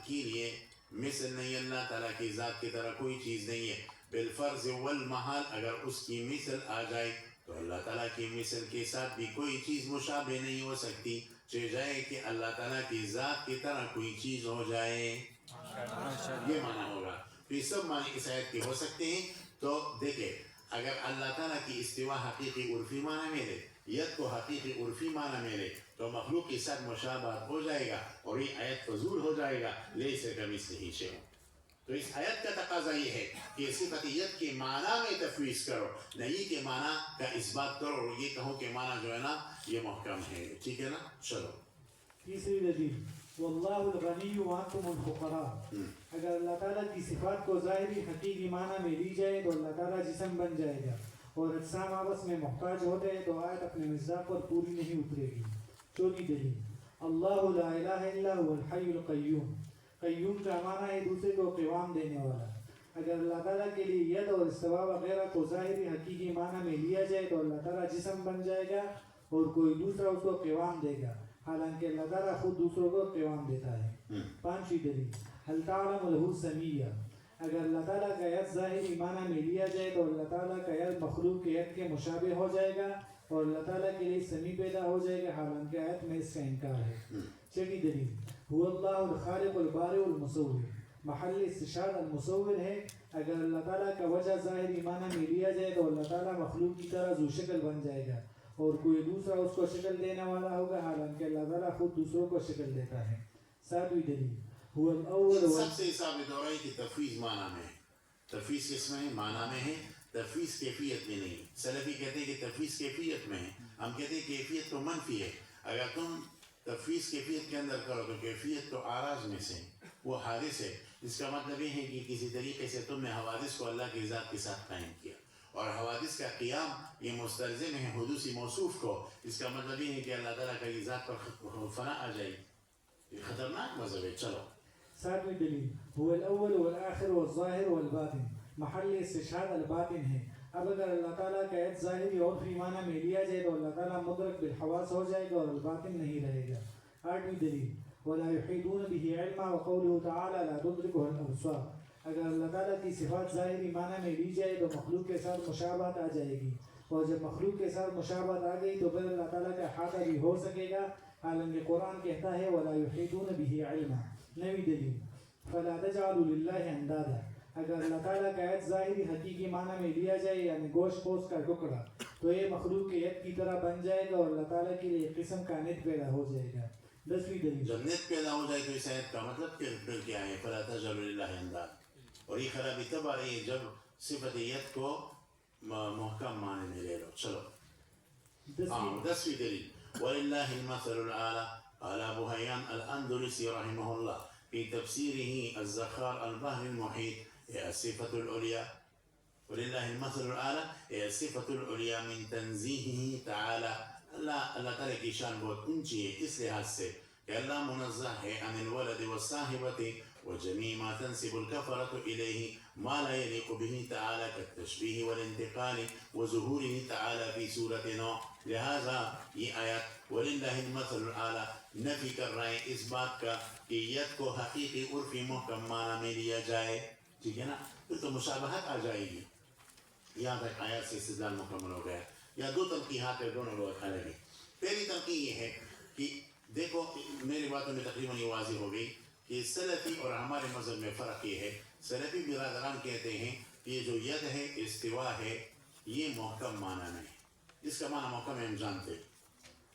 کے لیے مثل نہیں اللہ تعالیٰ کی ذات کی طرح کوئی چیز نہیں ہے. بالفرض والمحال اگر اس کی مثل آ جائے تو اللہ تعالیٰ کی مثل کے ساتھ بھی کوئی چیز مشابہ نہیں ہو سکتی. چاہے جائے کہ اللہ تعالیٰ کی ذات کی طرح کوئی چیز ہو جائے. یہ معنی ہوگا. تو یہ سب معنی اس آیت کے ہو سکتے ہیں. تو دیکھیں اگر اللہ تعالیٰ کی استوا حقیقی عرفی معنی میں لے ید کو حقیقی عرفی معنی میں لے تو مخلوق کے ساتھ مشابہت ہو جائے گا اور یہ آیت فضول ہو جائے گا لیس کمثلہ شیء. تو اس آیت کا تقاضا یہ ہے کہ صفت ید کے معنی میں تفویض کرو نہیں کہ معنی کا اثبات کرو اور یہ کہو کہ معنی جو ہے نا یہ محکم ہے. ٹھیک ہے نا. چلو تیسری دلیل واللہ الغنی وانتم الفقراء. اگر اللہ تعالیٰ کی صفات کو ظاہری حقیقی معنی میں لی جائے تو اللہ تعالیٰ جسم بن جائے گا اور اجسام آپس میں محتاج ہوتے ہیں تو آیت اپنے مصداق پر پوری نہیں اترے گی. چوتھی دلیل اللہ لا الہ الا هو الحی القیوم. قیوم کا معنی ہے دوسرے کو قوام دینے والا. اگر اللہ تعالیٰ کے لیے ید اور استوا وغیرہ کو ظاہری حقیقی معنی میں لیا جائے تو اللہ تعالیٰ جسم بن جائے گا اور کوئی دوسرا اس کو قوام دے گا حالانکہ اللہ تعالیٰ خود دوسروں کو قوام دیتا ہے. پانچویں دلیل هل تعلم له سمیہ. اگر اللہ تعالیٰ کا ید ظاہری معنی میں لیا جائے تو اللہ تعالیٰ کا ید مخلوق کے ید کے مشابہ ہو جائے گا اور اللہ تعالیٰ کے لیے سمی پیدا ہو جائے گا حالانکہ آیت میں اس کا انکار ہے. چھٹی دلیل هو اللہ الخالق البارئ المصور. محل استشهاد المصور ہے. اگر اللہ تعالیٰ کا وجہ ظاہری معنی میں لیا جائے تو اللہ تعالیٰ مخلوق کی طرح ذو شکل بن جائے گا اور کوئی دوسرا اس کو شکل دینے والا ہوگا حالانکہ اللہ تعالیٰ خود دوسروں کو شکل دیتا ہے. ساتویں دلیل هو الأول سب سے ثابت ہو رہا ہے کہ تفویض معنی میں ہے. تفویض کس میں ہے؟ معنی میں ہے. تفویض کیفیت میں نہیں. سلفی کہتے ہیں کہ تفویض کیفیت میں ہے. ہم کہتے ہیں کیفیت تو منفی ہے. اگر تم تفویض کیفیت کے اندر کرو تو کیفیت تو آراز میں سے وہ حادث ہے. اس کا مطلب یہ ہے کہ کسی طریقے سے تم نے حوادث کو اللہ کی ذات کے ساتھ قائم کیا اور حوادث کا قیام یہ مستلزم ہے حدوثی موصوف کو. اس کا مطلب یہ ہے کہ اللہ تعالیٰ کا یہ ذات پر فنا آ جائے. یہ خطرناک مذہب ہے. چلو ساتویں دلیل هو الأول والآخر والظاہر والباطن محل استشہاد الباطن ہے. اب اگر اللہ تعالیٰ کا ایک ظاہری اور فی معنی میں لیا جائے تو اللہ تعالیٰ مدرک بالحواس ہو جائے گا اور الباطن نہیں رہے گا. آٹھویں دلیل ولا يحيطون به علما وقوله تعالى لا تدركه الأبصار. اگر اللہ تعالیٰ کی صفات ظاہری معنی میں لی جائے تو مخلوق کے ساتھ مشابہت آ جائے گی اور جب مخلوق کے ساتھ مشابہت آ گئی تو پھر اللہ تعالیٰ کا احاطہ بھی ہو سکے گا. حالانکہ قرآن کہتا ہے ولا يحيطون به علما. نویں دلیل فلا تجعلوا للہ اندادا. اگر اللہ تعالیٰ کا عید ظاہری حقیقی معنی میں لیا جائے یعنی گوشت پوست کا ٹکڑا تو یہ مخلوق کے عید کی طرح بن جائے گا اور اللہ تعالیٰ کے لیے ایک قسم کا نت پیدا ہو جائے گا. دسویں دلیل جب نت پیدا ہو جائے تو اس آیت کا مطلب پھر کیا ہے؟ فلا تجعلوا للہ اندادا. اور یہ خرابی تب آ رہی ہے جب صفت ید کو محکم معنی میں لے لو. چلو دسویں دلیل وَلِلَّهِ الْمَثَلُ الْأَعْلَى. قال أبو هيان الأندلسي رحمه الله في تفسيره الزخار البحر المحيط هي الصفة العليا. ولله المثل الأعلى هي الصفة العليا من تنزيهه تعالى. اللہ تعالیٰ کی شان بہت اونچی ہے اس لحاظ سے کہ اللہ منزہ ہے عن الولد والصاحبة وجميع ما تنسب الكفرة إليه ما لا يليق به تعالى كالتشبيه والانتقال وظهوره تعالى في سورة نوح. لہذا یہ آیات وللہ المثل الاعلی نفی کر رہے ہیں اس بات کا کہ ید کو حقیقی عرفی محکم معنی میں لیا جائے. ٹھیک ہے نا؟ پھر تو مشابہت آ جائے گی. یہاں تک آیات سے استدلال مکمل ہو گیا. یا دو تنقیحات ہے دونوں لوگ الگ ہیں. پہلی تنقیح یہ ہے کہ دیکھو میری باتوں میں تقریباً یہ واضح ہو گئی کہ سلفی اور ہمارے مذہب میں فرق یہ ہے. سلفی برادران کہتے ہیں کہ یہ جو ید ہے استوا ہے یہ محکم معنی میں ہے. اس کا معنی محکم ہے ہم جانتے.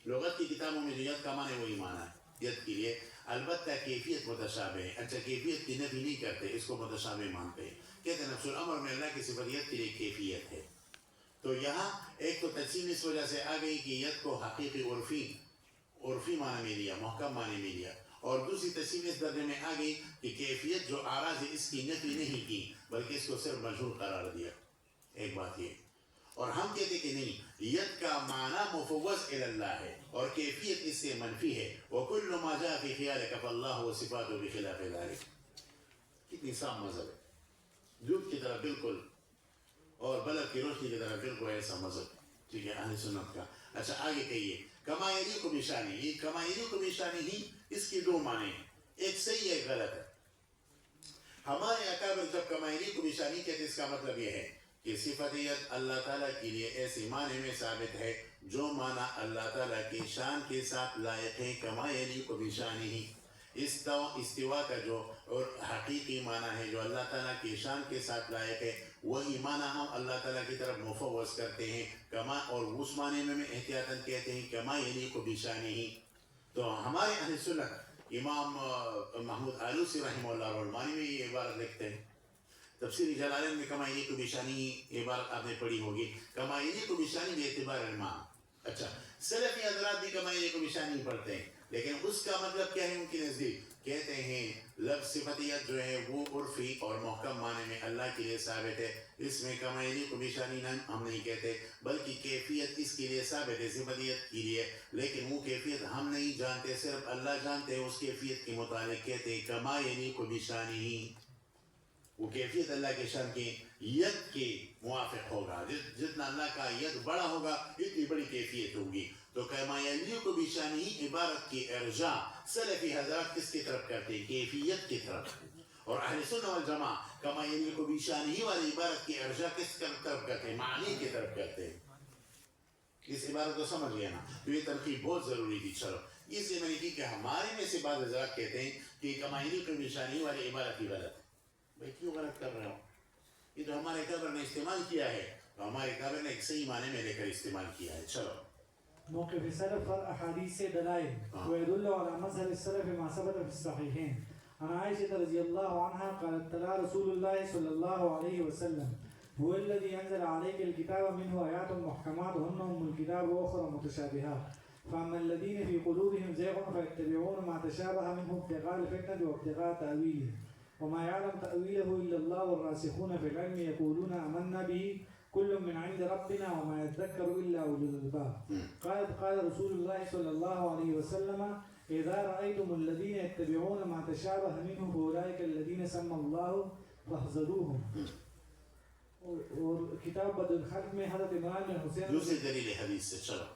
لغت کی کتابوں میں جو ید کا معنی وہی معنی ہے ید کے لیے. البتہ کیفیت متشابہ ہے. اچھا کیفیت کی نفی نہیں کرتے اس کو متشابہ مانتے ہیں. کہتے ہیں نفس الامر میں اللہ کی صفت ید کے لیے کیفیت ہے. تو یہاں ایک تو تقسیم اس وجہ سے آ گئی کہ ید کو حقیقی عرفی معنی میں لیا محکم معنی میں لیا اور دوسری تقسیم اس درجے میں آ گئی کہ کیفیت جو آراز ہے اس کی نفی نہیں کی بلکہ اس کو صرف مجہول قرار دیا. ایک بات یہ. اور ہم کہتے کہ نہیں ید کا معنی مفوض اللہ ہے اور کیفیت اس سے منفی ہے. وَكُلُّ مَا جَاءَ فِي خِيَالِكَ فَاللَّهُ وَصِفَاتُهُ بِخِلَافِ ذَلِكَ. کتنی صاف مذہب ہے. دودھ کی طرح بالکل اور بلب کی روشنی کی طرح بالکل ایسا مذہب. ٹھیک ہے اہل سنت کا. اچھا آگے کہیے کما یلیق بشانی. یہ کما یلیق بشانی ہی اس کی دو معنی ہیں. ایک صحیح ایک غلط ہے. ہمارے اکابر جب کما یلیق بشانی کہتے اس کا مطلب یہ ہے کہ صفتیت اللہ تعالیٰ کے لیے ایسی معنی میں ثابت ہے جو معنی اللہ تعالیٰ کی شان کے ساتھ لائق ہے. کما یلیق بشانی. استوا کا جو اور حقیقی معنی ہے جو اللہ تعالیٰ کی شان کے ساتھ لائق ہے وہی معنی ہم اللہ تعالیٰ کی طرف مفوض کرتے ہیں کما اور اس معنی میں احتیاطاً کہتے ہیں کما یلیق بشانہ. تو ہمارے اہل سنت امام محمود آلوسی رحمہ اللہ رحمانی میں یہ عبارت لکھتے ہیں. تفسیر جلالین میں کما یلیق بشانہ عبارت آپ نے پڑھی ہوگی. کما یلیق بشانہ بے اعتبار المعنی. اچھا سلفی حضرات بھی کما یلیق بشانہ پڑھتے ہیں لیکن اس کا مطلب کیا ہے ان کے نزدیک؟ کہتے ہیں لفظ صفتیت جو ہے وہ عرفی اور محکم معنی میں اللہ کے لیے ثابت ہے. اس میں کما یلیق بشانہ ہم نہیں کہتے بلکہ کیفیت اس کے لیے ثابت ہے صفتیت کے لیے لیکن وہ کیفیت ہم نہیں جانتے صرف اللہ جانتے ہیں. اس کیفیت کے متعلق کہتے ہیں کما یلیق بشانہ. وہ کیفیت اللہ کے شان کی ید کے موافق ہوگا. جتنا اللہ کا ید بڑا ہوگا اتنی بڑی کیفیت ہوگی. تو کما یلیق بشانہ عبارت کی ارجاع سلفی حضرات کس کی طرف کرتے ہیں؟ کیفیت کی طرف. اور اہل سنت والجماع کما یلیق بشانہ والی عبارت کی ارجاع کس طرف کرتے ہیں؟ معنی کی طرف کرتے ہیں. اس عبارت کو سمجھ گیا نا؟ تو یہ تنقیح بہت ضروری تھی. چلو اس لیے میں نے کی کہ ہمارے میں سے بعض حضرات کہتے ہیں کہ کما یلیق بشانہ والی عبارت ہی غلط ہے. بھائی کیوں غلط کر رہے ہو؟ یہ تو ہمارے قبر نے استعمال کیا ہے تو ہمارے قبر نے ایک صحیح معنی میں لے کر استعمال کیا ہے. چلو موقف السلف اور احادیث سے دلائل ويدل على مذهب السلف ما ثبت في الصحيحين عن عائشة رضي الله عنها قالت تلا رسول الله صلى الله عليه وسلم هو الذي أنزل عليك الكتاب منه آيات محكمات هن أم الكتاب وأخرى متشابهات فأما الذين في قلوبهم زيغ فيتبعون ما تشابه منه ابتغاء الفتنة وابتغاء تأويله وما يعلم تأويله إلا الله والراسخون في العلم يقولون آمنا به كل من عند ربنا وما يذكر إلا أولو الألباب. قال رسول الله صلى الله عليه وسلم إذا رأيتم الذين يتبعون ما تشابه منه فأولئك الذين سمى الله فاحذروهم. اور کتاب بدل الخلق میں حضرت عمران بن حسین دوسری دلیل حدیث سے چلو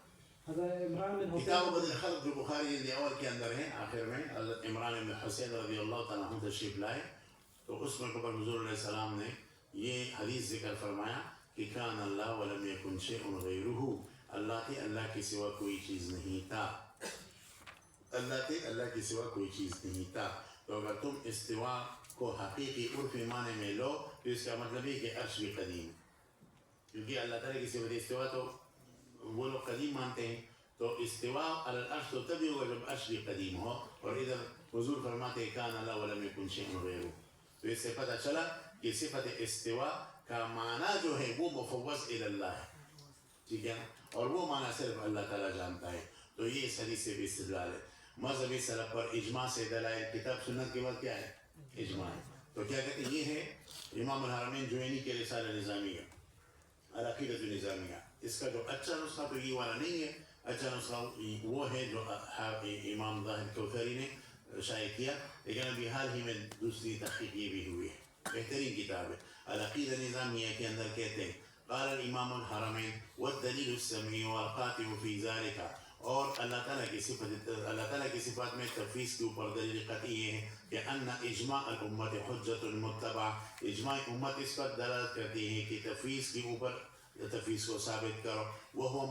حضرت عمران بن حسین کتاب بدل الخلق جو بخاری جلد اول کے اندر ہے آخر میں حضرت عمران بن حسین رضی اللہ تعالیٰ عنہ تشریف لائے تو اس میں قبل حضور علیہ السلام نے یہ حدیث ذکر فرمایا کہ کان اللہ ولم یکن شیء غیرہ، اللہ تھے اللہ کے سوا کوئی چیز نہیں تھا، اللہ تھے اللہ کے سوا کوئی چیز نہیں تھا. تو اگر تم استوا کو حقیقی عرفی معنی میں لو تو اس کا مطلب ہے کہ عرش بھی قدیم، کیونکہ اللہ تعالیٰ کی صفت استوا تو وہ لوگ قدیم مانتے ہیں، تو استوا علی العرش تو تبھی ہوگا جب عرش بھی قدیم ہو. اور ادھر حضور فرماتے ہیں کان اللہ ولم یکن شیء غیرہ، تو اس سے پتہ چلا کہ صفت استوا کا معنی جو ہے وہ مفوض الی اللہ ہے، ٹھیک ہے نا، اور وہ معنی صرف اللہ تعالیٰ جانتا ہے. تو یہ اس حدیث سے بھی استدلال ہے. مذہبی سلف پر اجماع سے دلائل کتاب سنت کے بعد کیا ہے؟ اجماع ہے. تو کیا کہتے ہیں؟ یہ ہے امام الحرمین جوینی کے رسالہ نظامیہ العقیدۃ النظامیہ. اس کا جو اچھا نسخہ تو یہ والا نہیں ہے، اچھا نسخہ وہ ہے جو امام ظاہر کوثری نے شائع کیا، لیکن ابھی حال ہی میں دوسری تحقیق یہ بھی ہوئی ہے. بہترین کتاب ہے العقیدۃ النظامیہ کے اندر کہتے ہیں قال الامام الحرمین والدلیل السمعی والقاطع فی ذلک، اور اللہ تعالیٰ کی صفت اللہ تعالیٰ کی صفات میں تفویض کے اوپر دلیل قطعی یہ ہے کہ ان اجماع الامت حجت المتبع، اجماع امت اس پر دلالت کرتی ہے کہ تفویض کے اوپر تفویض کو ثابت کرو. وهو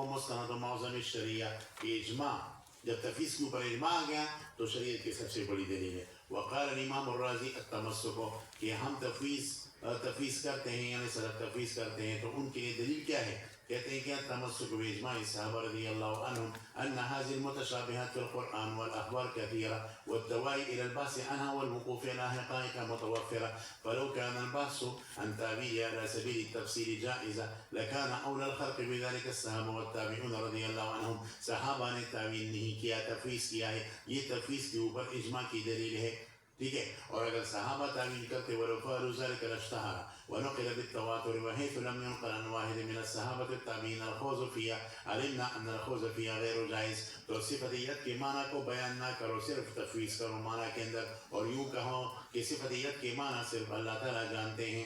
مستند معظم الشریعہ، کہ اجماع جب تفویض کے اوپر اجماع آ گیا تو شریعت کی سب سے بڑی دلیل ہے. وقال الامام الرازی التمسک، کہ ہم تفویض کرتے ہیں یعنی سلف تفویض کرتے ہیں تو ان کے لیے دلیل کیا ہے؟ کہتے ہیں کہ التمسک باجماع الصحابہ رضی اللہ عنہم ان هذه المتشابهات في القرآن والاخبار كثيرة والدواعي الى البحث عنها والوقوف على حقائق متوفرة، فلو كان البحث عن تابعية على سبيل التفسير جائزة لكان اولى الخلق بذلك الصحابة والتابعون رضی اللہ عنہم. صحابہ نے تعویل نہیں کیا، تفویض کیا ہے، یہ تفویض کے اوپر اجماع کی دلیل ہے، ٹھیک ہے. اور اگر صحابہ تعویل کرتے ولو فعلوا ذلك لاشتهر ونقل بالتواتر وحيث لم ينقل عن واحد من الصحابة التابعين الخوض فيها علمنا ان الخوض فيها غیر جائز. تو صفتیت کے معنی کو بیان نہ کرو، صرف تفویض کرو معنی کے اندر، اور یوں کہو کہ صفتیت کے معنی صرف اللہ تعالیٰ جانتے ہیں،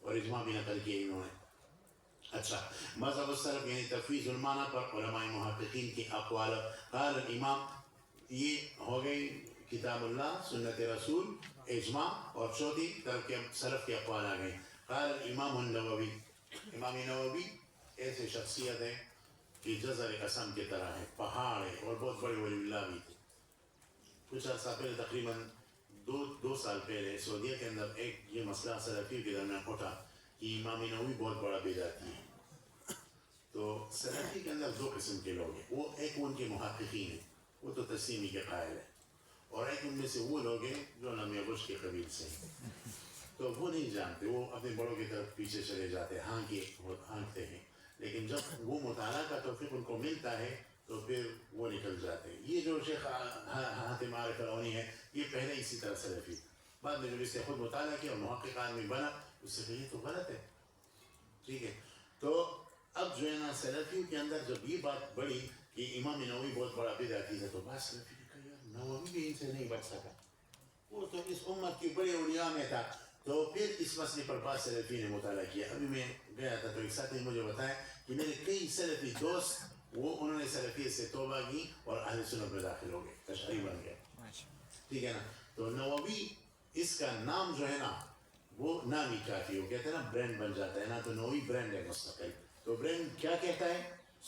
اور اجماع بھی نقل کیے انہوں نے. اچھا، مذہب السلف یعنی تفویض المعنی پر علماء محققین کی اقوال. قال الامام، یہ ہو گئی کتاب اللہ، سنت رسول، اجماع، اور چوتھی طرف کے سلف کے اقوال آ گئے. قال الامام النووی، امام نووی ایسے شخصیت ہے کہ جزر قسم کی طرح ہے، پہاڑ ہے، اور بہت بڑے ولی اللہ بھی تھے. کچھ عرصہ پہلے تقریباً دو سال پہلے سعودیہ کے اندر ایک یہ مسئلہ سلفیوں کے درمیان اٹھا کہ امام نووی بہت بڑا بدعتی ہے. تو سلفی کے اندر دو قسم کے لوگ ہیں، وہ ایک ان کے محققین ہیں، وہ تو تسلیمی کے قائل ہیں، اور ایک ان میں سے وہ لوگ ہیں جو لم یبش کے قبیل سے ہیں. تو وہ نہیں جانتے، وہ اپنے بڑوں کی طرف پیچھے چلے جاتے ہیں، ہانکتے ہیں، لیکن جب وہ مطالعہ کا توفیق ان کو ملتا ہے تو پھر وہ نکل جاتے ہیں. یہ جو شیخ حاتم عارف العونی ہے، یہ پہلے اسی طرح سلفی، بعد میں جب اس نے خود مطالعہ کیا اور محقق آدمی بنا، اس سے کہا یہ تو غلط ہے، ٹھیک ہے. تو اب جو ہے نا سلفیوں کے اندر جب یہ بات بڑی کہ امام نووی بہت بڑا بدعتی ہے، تو بعض سلفی نے کہا یار نووی بھی ان سے نہیں بچ سکا، وہ تو اس امت کی بڑے اولیاء میں تھا. تو پھر اس مسئلے پر بعض سلفی نے مطالعہ کیا. ابھی میں گیا تھا تو ایک ساتھی نے مجھے بتایا کہ میرے کئی سلفی دوست وہ انہوں نے سلفیت سے توبہ کی اور اہل سنت میں داخل ہو گئے، اشعری بن گئے، ٹھیک ہے نا. تو نووی اس کا نام جو ہے نا وہ نام ہی کافی ہو، کہتے ہیں نا برینڈ بن جاتا ہے نا، تو نووی برینڈ ہے مستقل. تو برینڈ کیا کہتا ہے؟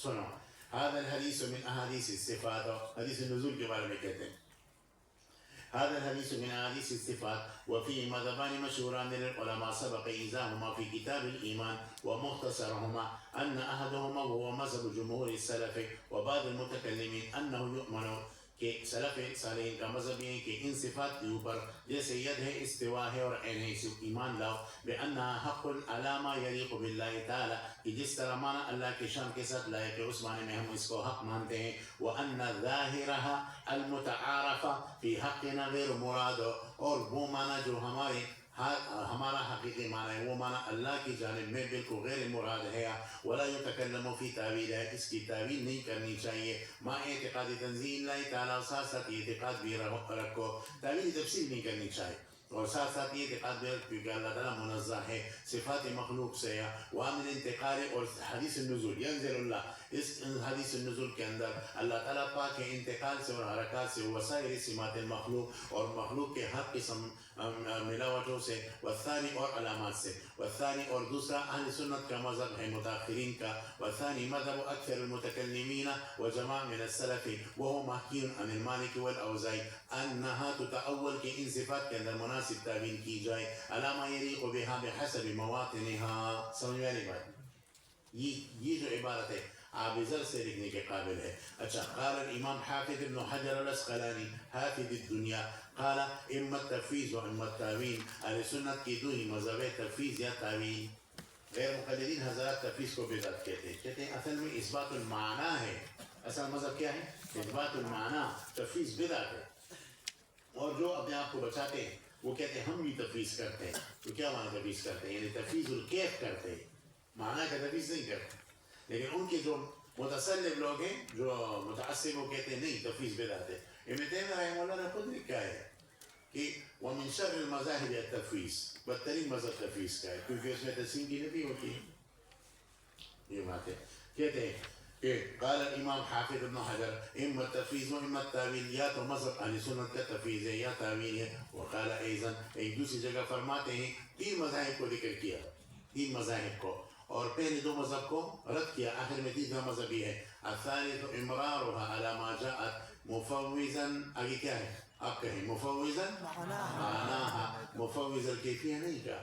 سنو، هذا الحديث من احاديث الصفات، حدیث نزول کے بارے میں کہتے ہیں هذا الحديث من أحاديث الصفات وفيه مذهبان مشهوران للعلماء سبق إيذاهما في كتاب الإيمان ومختصرهما أن أحدهما وهو مذهب جمهور السلف وبعض المتكلمين أنه يؤمن کہ سلف صالحین کا مذہب یہ ہے کہ ان صفات کے اوپر جیسے ید ہے استوا ہے اور عین ہے ایمان لاؤ بأنها حق علامہ یلیق باللہ تعالی کہ جس طرح معنی اللہ کے شان کے ساتھ لائق ہے اس معنی میں ہم اس کو حق مانتے ہیں وأن ظاہرها المتعارف فی حقنا غیر مراد اور وہ معنی جو ہمارا حقیقی معنی ہے وہ معنی اللہ کی جانب میں بالکل غیر مراد ہے ولا يتکلم فی تعویل ہے اس کی تعویل نہیں کرنی چاہیے ما اعتقاد تنزیل اللہ تعالیٰ ساتھ ساتھ اعتقاد بھی رکھو تعویل تفسیر نہیں کرنی چاہیے اور ساتھ ساتھ یہ اعتقاد بھی رکھو کہ اللہ تعالیٰ منزہ ہے صفات مخلوق سے وعن انتقال اور حدیث النزول ینزل اللہ اس حدیث النزول کے اندر اللہ تعالیٰ پاک ہے انتقال سے اور حرکات سے وسائر سمات المخلوق اور مخلوق کے ہر قسم ملاوٹوں سے والثانی اور علامات سے والثانی اور دوسرا اہل سنت کا مذہب ہے متاخرین کا والثانی مذہب اکثر المتکلمین وجماع من السلف وهو محکی عن المالک والاوزاعی انہا تتأول کہ ان صفات کے اندر مناسب تعبیر کی جائے علامہ یلیق بها بحسب مواطنها سمجھ میں آئی بات یہ جو عبارت ہے عابزر سے لکھنے کے قابل ہے اچھا قال الامام حافظ ابن حجر الاسقلانی حافظ الدنیا قال اما التفویض و اما التاویل اہل سنت کی دو ہی مذہب ہے تفویض یا تاویل غیر مقلدین حضرات تفویض کو بدعت کہتے ہیں اصل میں اثبات المعنی ہے اصل مذہب کیا ہے اثبات المعنی تفویض بدعت ہے اور جو اپنے آپ کو بچاتے ہیں وہ کہتے ہیں ہم بھی تفویض کرتے ہیں تو کیا معنی تفویض کرتے ہیں یعنی تفویض الکیف کرتے ہیں معنی کا تفویض نہیں کرتے لیکن ان کے جو متصلب لوگ ہیں جو متعصب وہ کہتے ہیں نہیں تفویض بدعت ہے ابن تیمیہ رحمہ اللہ نے خود لکھا ہے کہ ومن شر المذاہب التفویض بدترین مذہب تفویض کا ہے کیونکہ اس میں تسلیم کی نفی ہوتی ہے یہ بات ہے کہتے ہیں کہ قال الامام حافظ ابن حجر اما التفویض و اما التاویل یا تو مذہب اہل سنت کا تفویض ہے یا تاویل ہے وقال ایضا ایک دوسری جگہ فرماتے ہیں تین مذاہب کو ذکر کیا تین مذاہب کو اور پہلے دو مذہب کو رد کیا آخر میں تیسرا مذہب یہ ہے الثالث امرارها على ما جاءت مفوضا آگے کیا ہے آپ کہیں مفوضا معناها مفوض الکیفیہ نہیں کہا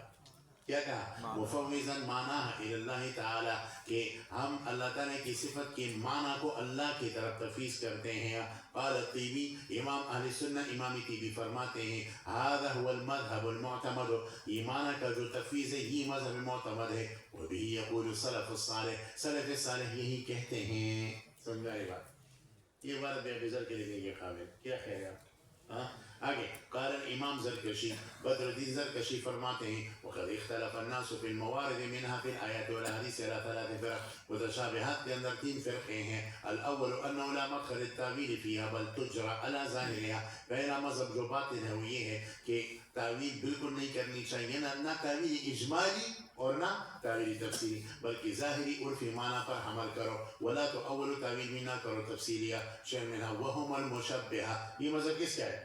کیا کہا مفوضا معناها الى اللہ تعالی کہ ہم اللہ تعالیٰ کی صفت کی معنی کو اللہ کی طرف تفویض کرتے ہیں قال الطیبی امام اہل سنہ امام طیبی فرماتے ہیں هذا هو المذهب المعتمد یہ معنی کا جو تفویض ہے یہ مذہب معتمد ہے وبه يقول السلف الصالح سلف صالح یہی کہتے ہیں سمجھائے بات یہ بات بے بزر کے لیے یہ قابل کیا خیر ہے آگے قال الامام زرکشی بدر الدین زرکشی فرماتے ہیں وقد اختلف الناس في الموارد منها في الآیات والاحادیث على ثلاث فرق متشابہات کے اندر تین فرقے ہیں الاول انه لا مدخل التاویل فيها بل تجرى على ظاہرها پہلا مذہب جو باطن ہے وہ یہ ہے کہ تعویل بالکل نہیں کرنی چاہیے نہ تعویل اجمالی اور نہ تعویل تفسیری بلکہ ظاہری عرفی معنی پر حمل کرو ولا تو اول تعویل بھی نہ کرو تفسیریہ شعر میں نہ وہم المشبہہ یہ مذہب کس کا ہے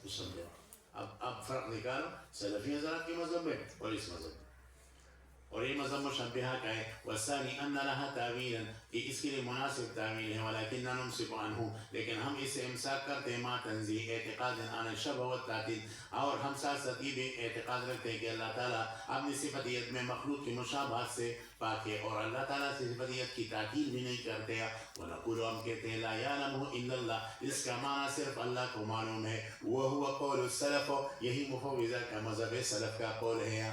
مشبہہ اب فرق نکالو سلفی حضرات کے مذہب میں اور اس مذہب میں اور یہ مذہب مشبہہ کا ہے والثانی ان لها تعویلا کہ اس کے لیے مناسب تعویل ہے ولكننا نمسك عنه لیکن ہم اس سے امساک کرتے ہیں ما تنزیح اعتقاد عن الشبہ والتعطیل اور ہم ساتھ ساتھ یہ بھی اعتقاد رکھتے ہیں کہ اللہ تعالیٰ اپنی صفتیت میں مخلوق کی مشابہت سے پاک ہے اور اللہ تعالیٰ سے صفتیت کی تعطیل بھی نہیں کرتے ہیں ونقول ہم کہتے ہیں لا یعلمہ الا اللہ اس کا معنی صرف اللہ کو معلوم ہے وہو قول السلف یہی مفوضہ کا مذہب سلف کا قول ہے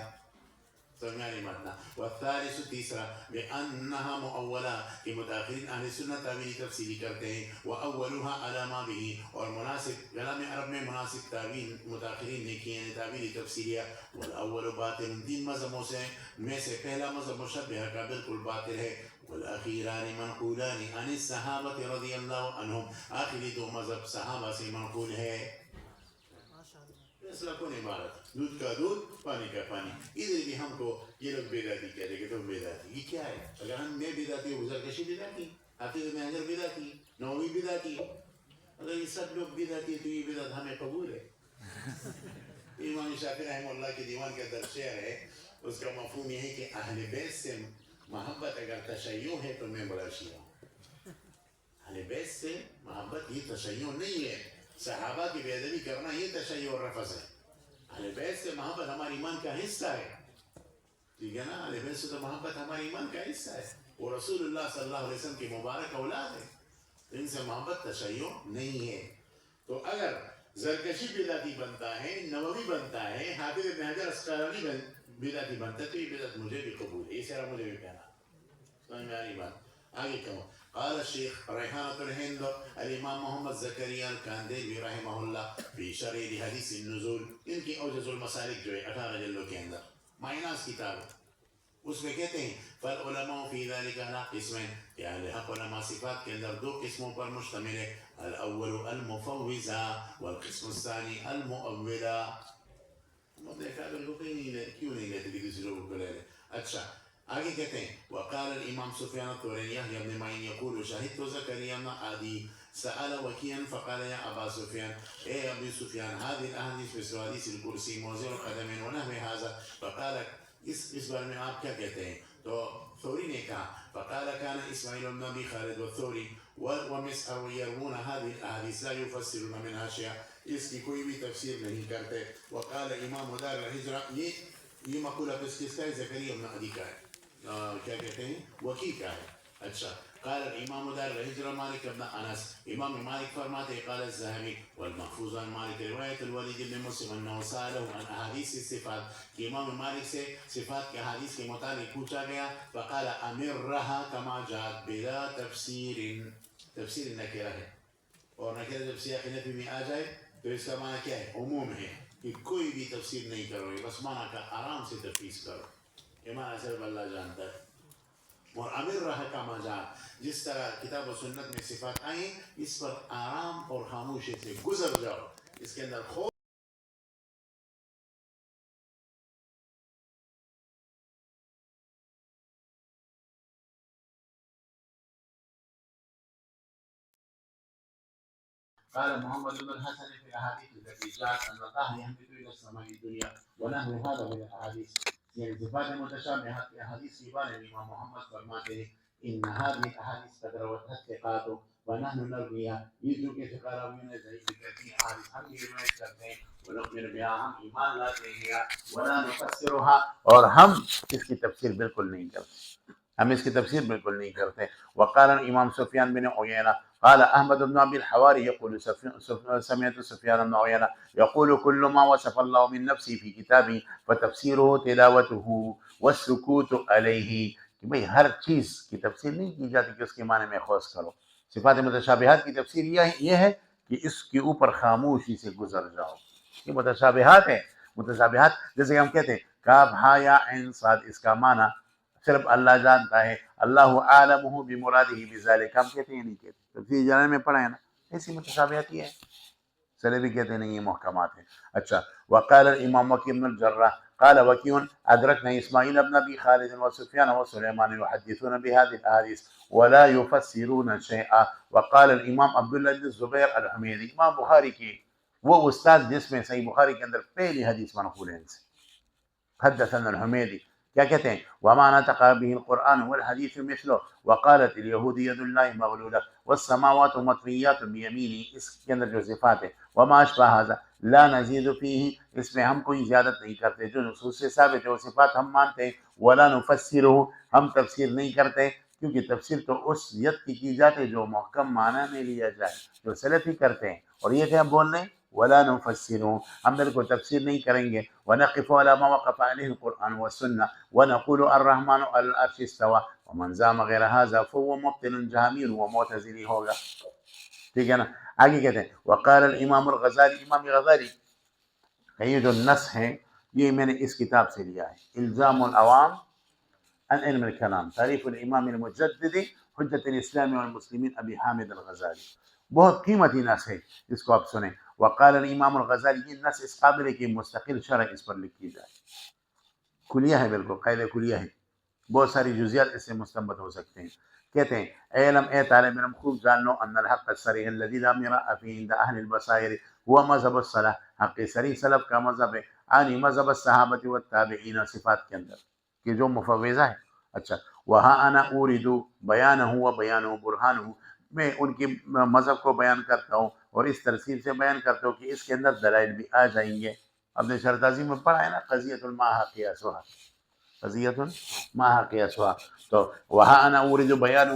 سمجھانے متنا والثالث تیسرا بأنها مؤولا کہ متاخرین اہل سنت تعویلی تفسیری کرتے ہیں وأولها على ما به اور مناسب کلام عرب میں مناسب تعویل متاخرین نے کیے ہیں تعویلی تفسیریہ والاول باطل تین مذہبوں سے میں سے پہلا مذہب مشبہہ کا بالکل باطل ہے والاخیران منقولان عن الصحابہ رضی اللہ عنہم آخری دو مذہب صحابہ سے منقول ہے فیصلہ کون عبارت دودھ کا دودھ پانی کا پانی ادھر بھی ہم کو یہ لوگ بیداتی کہہ رہے کہ تم بیداتی یہ کیا ہے اگر ہم میں بیداتی ہوں زرکشی بیداتی حافظ ابن حجر بیداتی نووی بیداتی اگر یہ سب لوگ بیداتی تو یہ بیدات ہمیں قبول ہے امام شافعی رحمہ اللہ کے دیوان کا در شعر ہے اس کا مفہوم یہ ہے کہ اہل بیت سے محبت اگر تشیع ہے تو میں بڑا شیعہ ہوں اہل بیت سے محبت یہ تشیع نہیں ہے صحابہ کی بے ادبی کرنا یہ تشیع اور رفض ہے. اہل بیت سے محبت ہمارے ایمان کا حصہ ہے. ٹھیک ہے نا, اہل بیت سے تو محبت ہمارے ایمان کا حصہ ہے. وہ رسول اللہ صلی اللہ علیہ وسلم کی مبارک اولاد ہے. ان سے محبت تشیع نہیں ہے. تو اگر زرکشی بدعتی بنتا ہے, نووی بنتا ہے, حافظ ابن حجر اسقلانی بدعتی بنتا ہے, تو یہ بدعت مجھے بھی قبول ہے. یہ سارا مجھے بھی کہنا. سمجھ میں آ رہی بات؟ آگے کہو. قال الشيخ ريحانة الهند الإمام محمد زكريا الكانديلي رحمه الله في شرح حديث النزول. ان کی اوجز المسالک جو ہے 18 جلدوں کے اندر مائناس کتاب ہے, اس میں کہتے ہیں فالعلماء في ذلك على قسمين, یعنی حق علماء صفات کے اندر دو قسموں پر مشتمل ہے. الاول المفوضہ والقسم الثانی المؤولہ. دیکھا بالکل کیوں نہیں لیتے کسی لوگوں کو لے لے. اچھا آگے کہتے ہیں وقال الامام سفیان الثوری يحيى بن معين يقول شهدت زكريا بن عدي سأل وكيعا فقال يا أبا سفيان, اے ابی سفیان, هذه الاحاديث مثل حديث الكرسي موضع القدمين ونحو هذا. فقال اس بارے میں آپ کیا کہتے ہیں؟ تو ثوری نے کہا فقال كان اسماعيل بن ابي خالد والثوري ومسعر يروون هذه الاحاديث لا يفسرون منها شيئا, اس کی کوئی بھی تفسیر نہیں کرتے. وقال امام دار الہجرہ, یہ مقولہ کس کا ہے؟ زکریا بن عدی کا ہے. کیا کہتے ہیں؟ وکی کا ہے. اچھا قال الامام دار الهجرة مالك بن انس, امام مالک فرماتے قال الذهبي والمحفوظ عن مالك روایت الولید بن مسلم انه سأله عن احادیث الصفات, کہ امام مالک سے صفات کے حدیث کے متعلق پوچھا گیا. فقال امرها كما جاءت بلا تفسیر. تفسیر نکرہ ہے, اور نکرہ جب سیاق نفی میں آ جائے تو اس کا معنی کیا ہے؟ عموم ہے, کہ کوئی بھی تفسیر نہیں کرو, بس معنی کا آرام سے تفسیر کرو. ایمان صرف اللہ جانتا ہے. اور امر رہا کا مزاج, جس طرح کتاب و سنت میں صفات آئیں اس پر آرام اور خاموشی سے گزر جاؤ. اس کے اندر خوف قال محمد بن الحسن في الاحاديث التي جاءت ان الله يهبط الى السماء الدنيا ونحو هذا من الاحاديث. یعنی صفات متشابہات کے احادیث کے بارے میں امام محمد فرماتے ہیں ان هذه الاحاديث قد روتها الثقات ونحن نرويها. یہ جو کہ ثقہ راویوں نے ضعیف کرتی ہیں احادیث ہم بھی روایت کرتے ہیں. ونؤمن بها, ہم ایمان لاتے ہیں. ولا نفسرها, اور ہم اس کی تفسیر بالکل نہیں کرتے, ہم اس کی تفسیر بالکل نہیں کرتے. وقال امام سفیان بن عیینہ قال احمد بن ابي الحواري يقول سمعت سفيان بن عيينة يقول كل ما وصف الله من نفسه في كتابه فتفسيره تلاوته والسكوت عليه. کہ بھئی ہر چیز کی تفسیر نہیں کی جاتی کہ اس کے معنی میں خوض کرو. صفات متشابہات کی تفسیر یہ ہے کہ اس کے اوپر خاموشی سے گزر جاؤ. یہ متشابہات ہیں. متشابہات جیسے کہ ہم کہتے ہیں کاف ہا یا عین صاد, اس کا معنی صرف اللہ جانتا ہے. اللہ عالمہ بمرادہ بذالک, ہم کہتے ہیں نہیں کہتے, تفسیر جلانے میں پڑھا ہے نا, ایسی متشابہات یہ ہے. سلفی کہتے نہیں یہ محکمات ہیں. اچھا وقال الامام وکیع بن الجراح قال وکیع ادرکنا اسماعیل بن ابی خالد وسفیان وسلیمان يحدثون بهذه الاحاديث ولا يفسرون شيئا. وقال الامام عبداللہ بن الزبیر الحمیدی, امام بخاری کی وہ استاد جس میں صحیح بخاری کے اندر پہلی حدیث منقول ہے ان سے, حدثنا الحمیدی, کیا کہتے ہیں وما نطق به القرآن والحديث مثله. وقالت اليهود يد الله مغلولة والسماوات مطويات بيمينه, اس کے اندر جو صفات ہے وما اشبه هذا لا نزيد فيه, اس میں ہم کوئی زیادت نہیں کرتے, جو نصوص سے ثابت ہے وہ صفات ہم مانتے ہیں. ولا نفسره, ہم تفسیر نہیں کرتے, کیونکہ تفسیر تو اس ید کی جاتی ہے جو محکم معنی میں لیا جائے, جو سلفی کرتے ہیں. اور یہ کیا بول رہے ہیں ولا نفسره, ہم بالکل تفسیر نہیں کریں گے. ونقف على ما وقف عليه القرآن والسنة ونقول الرحمن على العرش استوى ومن زعم غير هذا فهو مبطل جهمي ومعتزلی ہوگا. ٹھیک ہے نا. آگے کہتے ہیں وقال الامام الغزالی, امام غزالی یہ جو نص ہے یہ میں نے اس کتاب سے لیا ہے, الزام العوام عن علم الکلام, تعریف الامام المجدد حجت الاسلام والمسلمین ابی حامد الغزالی. بہت قیمتی نص ہے, اس کو آپ سنیں. وقال الامام الغزالی, یہ نص اس قابل ہے کہ مستقل شرح اس پر لکھی جائے. کلیہ ہے, بالکل قاعدہ کلیہ ہے, بہت ساری جزیات اس سے مستنبط ہو سکتے ہیں. کہتے ہیں اعلم, اے طالب علم خوب جان لو, ان الحق الصریح الذی لا مراء فیہ عند اہل البصائر هو مذہب الصلاح, حق صریح سلف کا مذہب ہے, عنی مذہب الصحابۃ والتابعین, صفات کے اندر کہ جو مفوضہ ہے. اچھا وہاں انا اورد بیانہ و بیانہ برہانہ, میں ان کی مذہب کو بیان کرتا ہوں اور اس ترتیب سے بیان کرتے ہو کہ اس کے اندر دلائل بھی آ جائیں گے. آپ نے شرط عظیم میں پڑھا ہے نا قضیۃ ما قیاسها، قضیۃ ما قیاسها. تو وہاں انا اريد بیان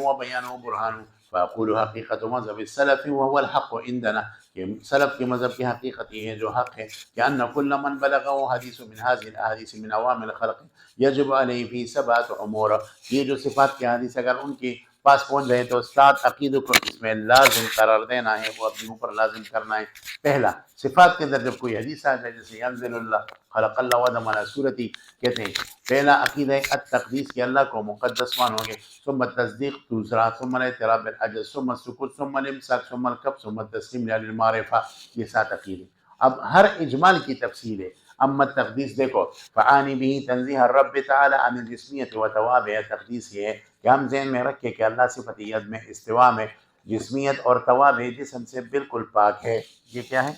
برہان فاقول حقیقت مذہب السلف وهو الحق عندنا، کہ سلف کے مذہب کی حقیقت یہ ہے جو حق ہے کہ ان كل من بلغه حدیث من هذه الاحاديث من عوام الخلق يجب عليه في 7 امور. یہ جو صفات کے حدیث اگر ان کے پاس پہنچ جائے تو 7 عقیدوں کو اس میں لازم قرار دینا ہے، وہ اپنے اوپر لازم کرنا ہے. پہلا، صفات کے اندر جب کوئی حدیث آ جائے جیسے ینزل اللہ، خلق اللہ وآدم علی صورتی، کہتے ہیں پہلا عقیدہ ہے التقدیس کہ اللہ کو مقدس مان ہوگے، ثم التصدیق دوسرا، ثم الاعتراف بالعجز، ثم السکوت، ثم الامساک، ثم الکف، ثم التسلیم للمعرفہ. یہ 7 عقیدے. اب ہر اجمال کی تفصیل ہے. اما تقدیس دیکھو فعانی بھی تنزیہ الرب تعالی عن الجسمیت و توابع. تقدیس یہ ہے کہ ہم ذہن میں رکھیں کہ اللہ صفت ید میں استوا میں جسمیت اور توابع جسم سے بالکل پاک ہے. یہ کیا ہے؟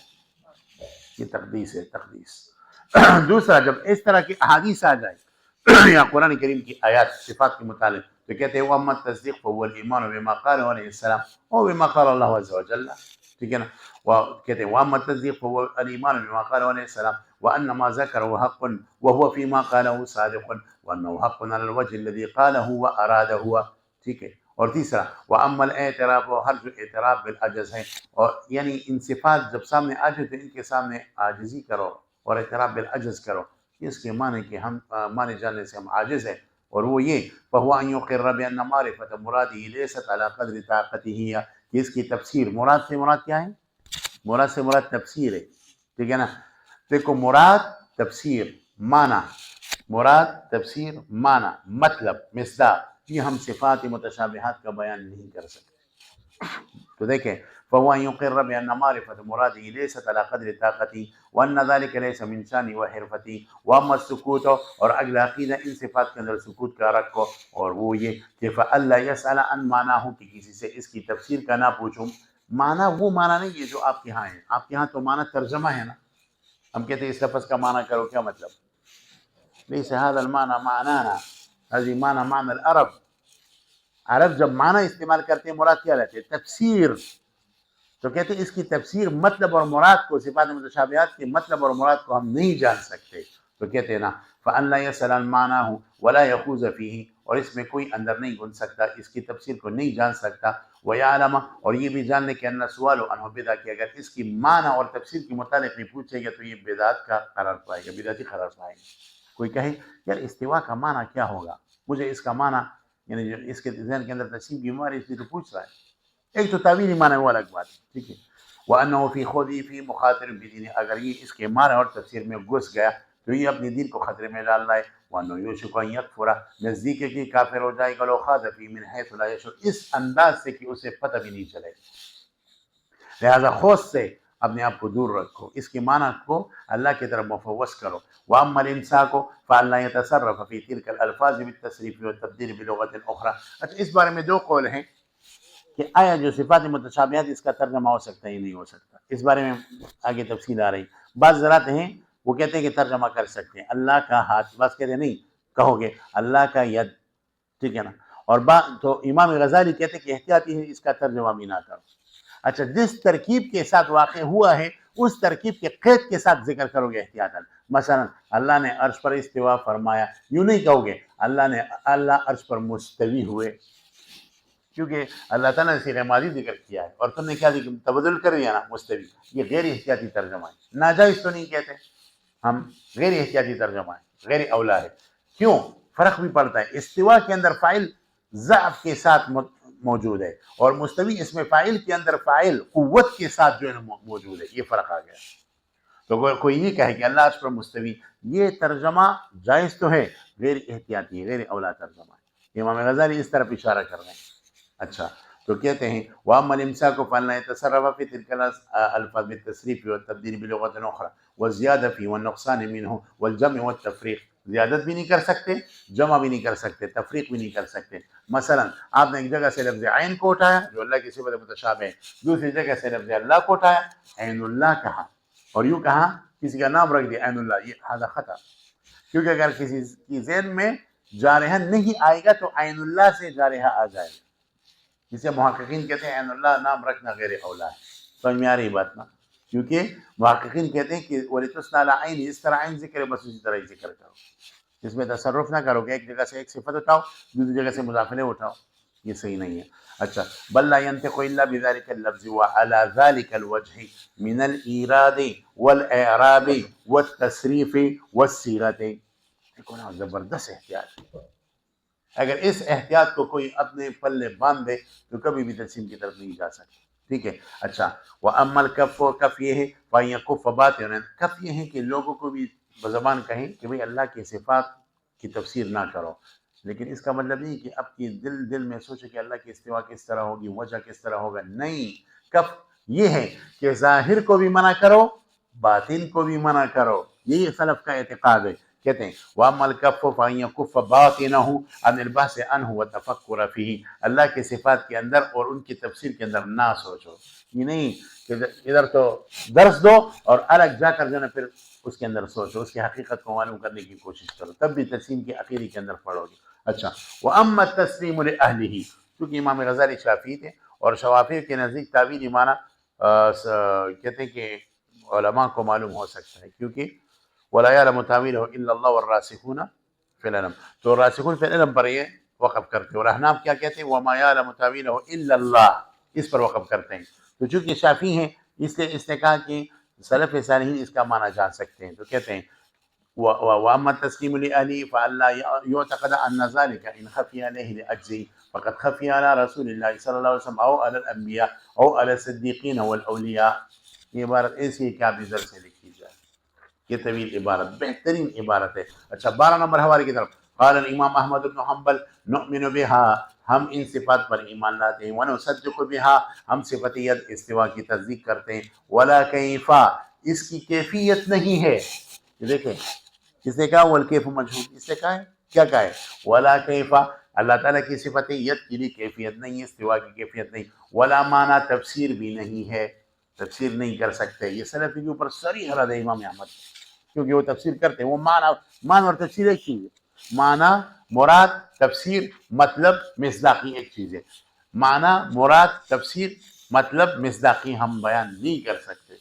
یہ تقدیس ہے، تقدیس. دوسرا، جب اس طرح کی احادیث آ جائے یا قرآن کریم کی آیات صفات کے متعلق تو کہتے ہیں وَأَمَّا التَّصْدِيقُ فَهُوَ الْإِيمَانُ بِمَا قَالَ عَلَيْهِ السَّلَامُ وَبِمَا قَالَ اللَّهُ عَزَّ وَجَلَّ. ٹھیک ہے نا. کہتے ہیں وَأَمَّا التَّصْدِيقُ فَهُوَ الْإِيمَانُ بِمَا قَالَ عَلَيْهِ السَّلَامُ وَأَنَّ مَا ذَكَرَهُ حَقٌّ وَهُوَ فِيمَا قَالَهُ صَادِقٌ وَأَنَّهُ حَقٌّ عَلَى الْوَجْهِ الَّذِي قَالَهُ وَأَرَادَهُ. ٹھیک ہے. اور تیسرا وَأَمَّا الْاعْتِرَافُ، ہر جو اعتراف بالعجز ہے، اور یعنی ان صفات جب سامنے آ جائے تو ان کے سامنے عاجزی کرو اور اعتراف بالعجز کرو. اس کے معنی کہ ہم معنی جاننے سے ہم عاجز ہیں، اور وہ یہ فَهُوَ أَن يُقِرَّ بِأَنَّ مَعْرِفَةَ مُرَادِهِ لَيْسَتْ عَلَى قَدْرِ طَاقَتِهِ. کہ اس کی تفسیر مراد سے مراد کیا ہے؟ مراد سے مراد تفسیر ہے. ٹھیک ہے نا. دیکھو مراد تفسیر معنی، مراد تفسیر معنی مطلب مصداق، یہ ہم صفات متشابہات کا بیان نہیں کر سکتے. تو دیکھیں فَهُوَ أَن يُقِرَّ بِأَنَّ مَعْرِفَةَ مُرَادِهِ لَيْسَتْ عَلَى قَدْرِ طَاقَتِهِ وَأَنَّ ذَلِكَ لَيْسَ مِنْ شَأْنِهِ وَحِرْفَتِهِ. وَأَمَّا السُّكُوتُ، اور اگلا عقیدہ ان صفات کے اندر سکوت کا رکھو، اور وہ یہ کہ فَأَلَّا يَسْأَلَ عَنْ مَعْنَاهُ، کہ کسی سے اس کی تفسیر کا نہ پوچھوں. معنی وہ معنی نہیں ہے جو آپ کے ہاں ہے. آپ کے ہاں تو معنی ترجمہ ہے نا. ہم کہتے ہیں اس لفظ کا معنی کرو، کیا مطلب؟ ليس هذا المعنى معنانا، هذه معنى العرب. عرب جب معنی استعمال کرتے ہیں مراد کیا لیتے ہیں؟ تفسیر. تو کہتے ہیں اس کی تفسیر مطلب اور مراد کو، صفات متشابہات کے مطلب اور مراد کو ہم نہیں جان سکتے. تو کہتے ہیں نا فَأَلَّا يَسْأَلَ عَنْ مَعْنَاهُ وَلَا يَخُوضَ فِيهِ، اور اس میں کوئی اندر نہیں گھن سکتا، اس کی تفسیر کو نہیں جان سکتا. وَيَعْلَمَ، اور یہ بھی جان لے کہ أَنَّ السُّؤَالَ عَنْهُ بِدْعَةٌ، کہ اگر اس کی معنی اور تفسیر کے متعلق نہیں پوچھے گا تو یہ بدعت کا قرار پائے گا، بدعتی قرار پائے گا. کوئی کہے یار استوا کا معنی کیا ہوگا، مجھے اس کا معنی یعنی جو اس کے ذہن کے اندر تقسیم کی بیماری اس لیے تو پوچھ رہا ہے. ایک تو تعویلی معنی وہ الگ بات ہے. ٹھیک ہے. وَأَنَّهُ فِي خُوضِهِ فِي مُخَاطِرٍ بِدِينِهِ، اگر یہ اس کے معنی اور تفسیر میں گھس گیا تو یہ اپنے دین کو خطرے میں ڈال رہا ہے. وَأَنَّهُ يُوشِكُ أَن يَكْفُرَ، نزدیک ہے کہ کافر ہو جائے گا. لو خاض فِيهِ مِنْ حَيْثُ لَا يَشْعُرُ، اس انداز سے کہ اسے پتہ بھی نہیں چلے. لہذا خوض سے اپنے آپ کو دور رکھو، اس کے معنی کو اللہ کی طرف مفوض کرو. وَأَمَّا الْإِمْسَاكُ فَأَلَّا يَتَصَرَّفَ فِي تِلْكَ الْأَلْفَاظِ بِالتَّصْرِيفِ وَالتَّبْدِيلِ بِلُغَةٍ أُخْرَى. اچھا، اس بارے میں 2 قول ہیں کہ آیا جو صفات متشابہات اس کا ترجمہ ہو سکتا ہے یا نہیں ہو سکتا. اس بارے میں آگے تفصیل آ رہی. بعض حضرات ہیں وہ کہتے ہیں کہ ترجمہ کر سکتے ہیں اللہ کا ہاتھ، بعض کہتے ہیں نہیں، کہو گے اللہ کا ید. ٹھیک ہے نا. اور تو امام غزالی کہتے ہیں کہ احتیاطی ہے اس کا ترجمہ بھی نہ کرو. اچھا، جس ترکیب کے ساتھ واقع ہوا ہے اس ترکیب کے قید کے ساتھ ذکر کرو گے احتیاطاً. مثلا اللہ نے عرش پر استوا فرمایا، یوں نہیں کہو گے اللہ عرش پر مستوی ہوئے، کیونکہ اللہ تعالیٰ نے صیغہ ماضی ذکر کیا ہے اور تم نے کیا ذکر تبدل کر دیا نا مستوی. یہ غیر احتیاطی ترجمہ ہے. ناجائز تو نہیں کہتے ہم، غیر احتیاطی ترجمہ ہے، غیر اولا ہے. کیوں؟ فرق بھی پڑتا ہے. استوا کے اندر فاعل ضعف کے ساتھ موجود ہے، اور مستوی اس میں فاعل کے اندر فاعل قوت کے ساتھ جو ہے موجود ہے. یہ فرق آ گیا. تو کوئی یہ کہے کہ اللہ عرش پر مستوی، یہ ترجمہ جائز تو ہے، غیر احتیاطی ہے، غیر اولا ترجمہ ہے. امام غزالی اس طرف اشارہ کر رہے ہیں. اچھا، تو کہتے ہیں وَأَمَّا الْإِمْسَاكُ فَأَلَّا يَتَصَرَّفَ فِي تِلْكَ الْأَلْفَاظِ بِالتَّصْرِيفِ وَالتَّبْدِيلِ بِلُغَةٍ أُخْرَى وَالزِّيَادَةِ فِي وَالنُّقْصَانِ مِنْهُ وَالْجَمْعِ وَالتَّفْرِيقِ. زیادت بھی نہیں کر سکتے، جمع بھی نہیں کر سکتے، تفریق بھی نہیں کر سکتے. مثلا آپ نے ایک جگہ سے لفظ عین کو اٹھایا جو اللہ کی صفت متشابہ ہے، دوسری جگہ سے لفظ اللہ کو اٹھایا، عین اللہ کہا، اور یوں کہا کسی کا نام رکھ دیا عین اللہ. یہ ہذا خطا، کیونکہ اگر کسی کی ذہن میں جارحہ نہیں آئے گا تو عین اللہ سے جارحہ آ جائے گا. جسے محققین کہتے ہیں عین اللہ نام رکھنا غیر اولا ہے. سمجھ میں آ رہی بات نا؟ کیونکہ محققین کہتے ہیں کہ وَلِتُثْنَى عَلَىٰ عَيْنِ، اس طرح عین ذکر ہے بس اسی طرح ہی ذکر کرو، اس میں تصرف نہ کرو کہ ایک جگہ سے ایک صفت اٹھاؤ دوسری جگہ سے مضاف الیہ اٹھاؤ، یہ صحیح نہیں ہے۔ اچھا، بل لا ينطق الا بذلك اللفظ وعلى ذلك الوجه من الايراد والاعراب والتصریف والصیغۃ۔ دیکھو نا زبردست احتیاط، اگر اس احتیاط کو کوئی اپنے پلے باندھ دے تو کبھی بھی تقسیم کی طرف نہیں جا سکتا، ٹھیک ہے۔ اچھا، وَأَمَّا الْكَفُّ، کف یہ ہے، فَيَكُفَّ بَاطِنًا، کف یہ ہے کہ لوگوں کو بھی بزبان کہیں کہ بھئی اللہ کی صفات کی تفسیر نہ کرو، لیکن اس کا مطلب نہیں کہ اب کی دل میں سوچے کہ اللہ کی استوا کس طرح ہوگی، وجہ کس طرح ہوگا، نہیں، کف یہ ہے کہ ظاہر کو بھی منع کرو باطن کو بھی منع کرو، یہی سلف کا اعتقاد ہے۔ کہتے ہیں وَأَمَّا الْكَفُّ فَإِنْ يَكُفَّ بَاطِنَهُ عَنِ الْبَحْثِ عَنْهُ وَالتَّفَكُّرِ فِيهِ، اللہ کی صفات کے اندر اور ان کی تفسیر کے اندر نہ سوچو، یہ نہیں کہ ادھر تو درس دو اور الگ جا کر جو ہے پھر اس کے اندر سوچو، اس کی حقیقت کو معلوم کرنے کی کوشش کرو، تب بھی تقسیم کی عقیدے کے اندر پڑھو گے۔ اچھا، وَأَمَّا التَّسْلِيمُ لِأَهْلِهِ، کیونکہ امام غزالی شافعی تھے اور شوافی کے نزدیک تعویلی معنی کہتے ہیں کہ علماء کو معلوم ہو سکتا ہے، کیونکہ وَلَا يَعْلَمُ تَأْوِيلَهُ إِلَّا اللَّهُ وَالرَّاسِخُونَ فِي الْعِلْمِ، تو راسخون فی العلم پر یہ وقف کرتے ہیں، اور احناف کیا کہتے ہیں وَمَا يَعْلَمُ تَأْوِيلَهُ إِلَّا اللَّهُ، اس پر وقف کرتے ہیں۔ تو چونکہ شافعی ہیں اس لیے اس نے کہا کہ سلف صالحین اس کا معنی جان سکتے ہیں، تو کہتے ہیں وَأَمَّا التَّسْلِيمُ لِأَهْلِهِ فَأَلَّا يُعْتَقَدَ أَنَّ ذَلِكَ إِنْ خَفِيَ عَلَيْهِ لِأَجْزِهِ فَقَدْ خَفِيَ عَلَى رَسُولِ اللَّهِ صلی اللہ علیہ وسلم أو على الأنبياء أو على الصديقين والأولیاء۔ یہ عبارت ایسی ہے کہ آپ ادھر سے لکھی جائے، یہ طویل عبارت بہترین عبارت ہے۔ اچھا، 12 نمبر حوالے کی طرف، قال الامام احمد بن حنبل نؤمن بها، ہم ان صفات پر ایمان لاتے ہیں، ونصدق بها، ہم صفت ید استوا کی تصدیق کرتے ہیں، ولا کیفا، اس کی کیفیت نہیں ہے۔ دیکھیں کس نے کہا والکیف مجہول، اس سے کہا ہے کیا کہا ہے ولا کیفا، اللہ تعالیٰ کی صفت ید کے لیے کیفیت نہیں ہے، استوا کی کیفیت نہیں، ولا معنی، تفسیر بھی نہیں ہے، تفسیر نہیں کر سکتے۔ یہ سلفی کے اوپر صریح رد ہے امام احمد، کیونکہ وہ تفسیر کرتے ہیں، وہ معنی اور تفسیر ایک چیز ہے، معنی مراد تفسیر مطلب مصداقی ایک چیز ہے، معنی مراد تفسیر مطلب مصداقی ہم بیان نہیں کر سکتے۔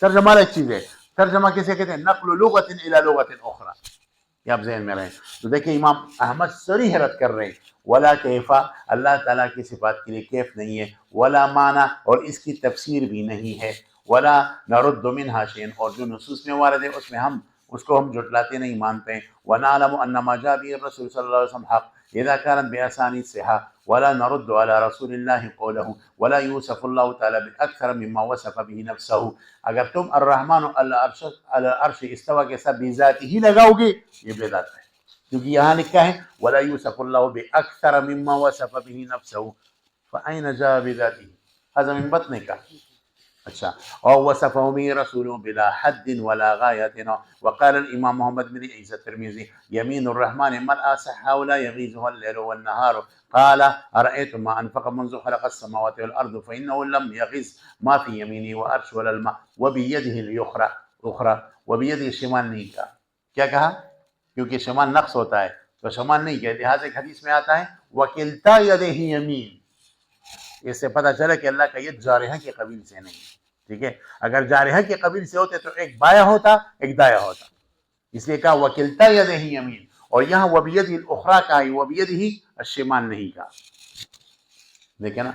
ترجمہ ایک چیز ہے، ترجمہ کسے کہتے ہیں نقل لغت الی لغت اخرى، یہ آپ ذہن میں رہیں۔ تو دیکھیں امام احمد صریح رد کر رہے ہیں، ولا کیفا، اللہ تعالیٰ کی صفات کے لیے کیف نہیں ہے، ولا معنی، اور اس کی تفسیر بھی نہیں ہے، ولا نرد منها شيئا، اور جو نصوص میں وارد ہے اس میں ہم اس کو ہم جھٹلاتے نہیں مانتے ہیں، ونعلم ان ما جاء به الرسول صلی اللہ علیہ وسلم حق اذا كانت باسانید صحہ، ولا نرد على رسول اللہ قوله، ولا يوصف اللہ تعالی باکثر مما وصف به نفسه۔ اگر تم الرحمن علی العرش استوى کے ساتھ بذات ہی لگاؤ گے یہ بدعت ہے، کیونکہ یہاں لکھا ہے ولا يوصف اللہ باکثر مما وصف به نفسه، فأين جاء بذاته، هذا من بطنك۔ اچھا، اور وصفه به رسول بلا حد ولا غایت، وقال الامام محمد بن عیسی الترمذی یمین الرحمن ملأ صحا ولا یغیظها الليل والنهار، قال ارأيتم ما انفق منذ خلق السماوات والارض فانه لم يغز ما في يمينه وعرش ولا الماء وبيده الاخرى، وبيده شمال نہیں کہا، کیا کہا؟ کیونکہ شمال نقص ہوتا ہے تو شمال نہیں کہا، لہٰذا ایک حدیث میں آتا ہے وکلتا یدہ یمین، اس سے پتہ چلا کہ اللہ کا ید جارحہ کے قبیل سے نہیں، ٹھیک ہے، اگر جارحہ کے قبیل سے ہوتے تو ایک بایاں ہوتا ایک دایاں ہوتا، اس لیے کہا وکلتا یدہ یمین، اور یہاں وبیدہ الاخری کہا ہے، وبیدہ الشمال نہیں کہا۔ دیکھیں نا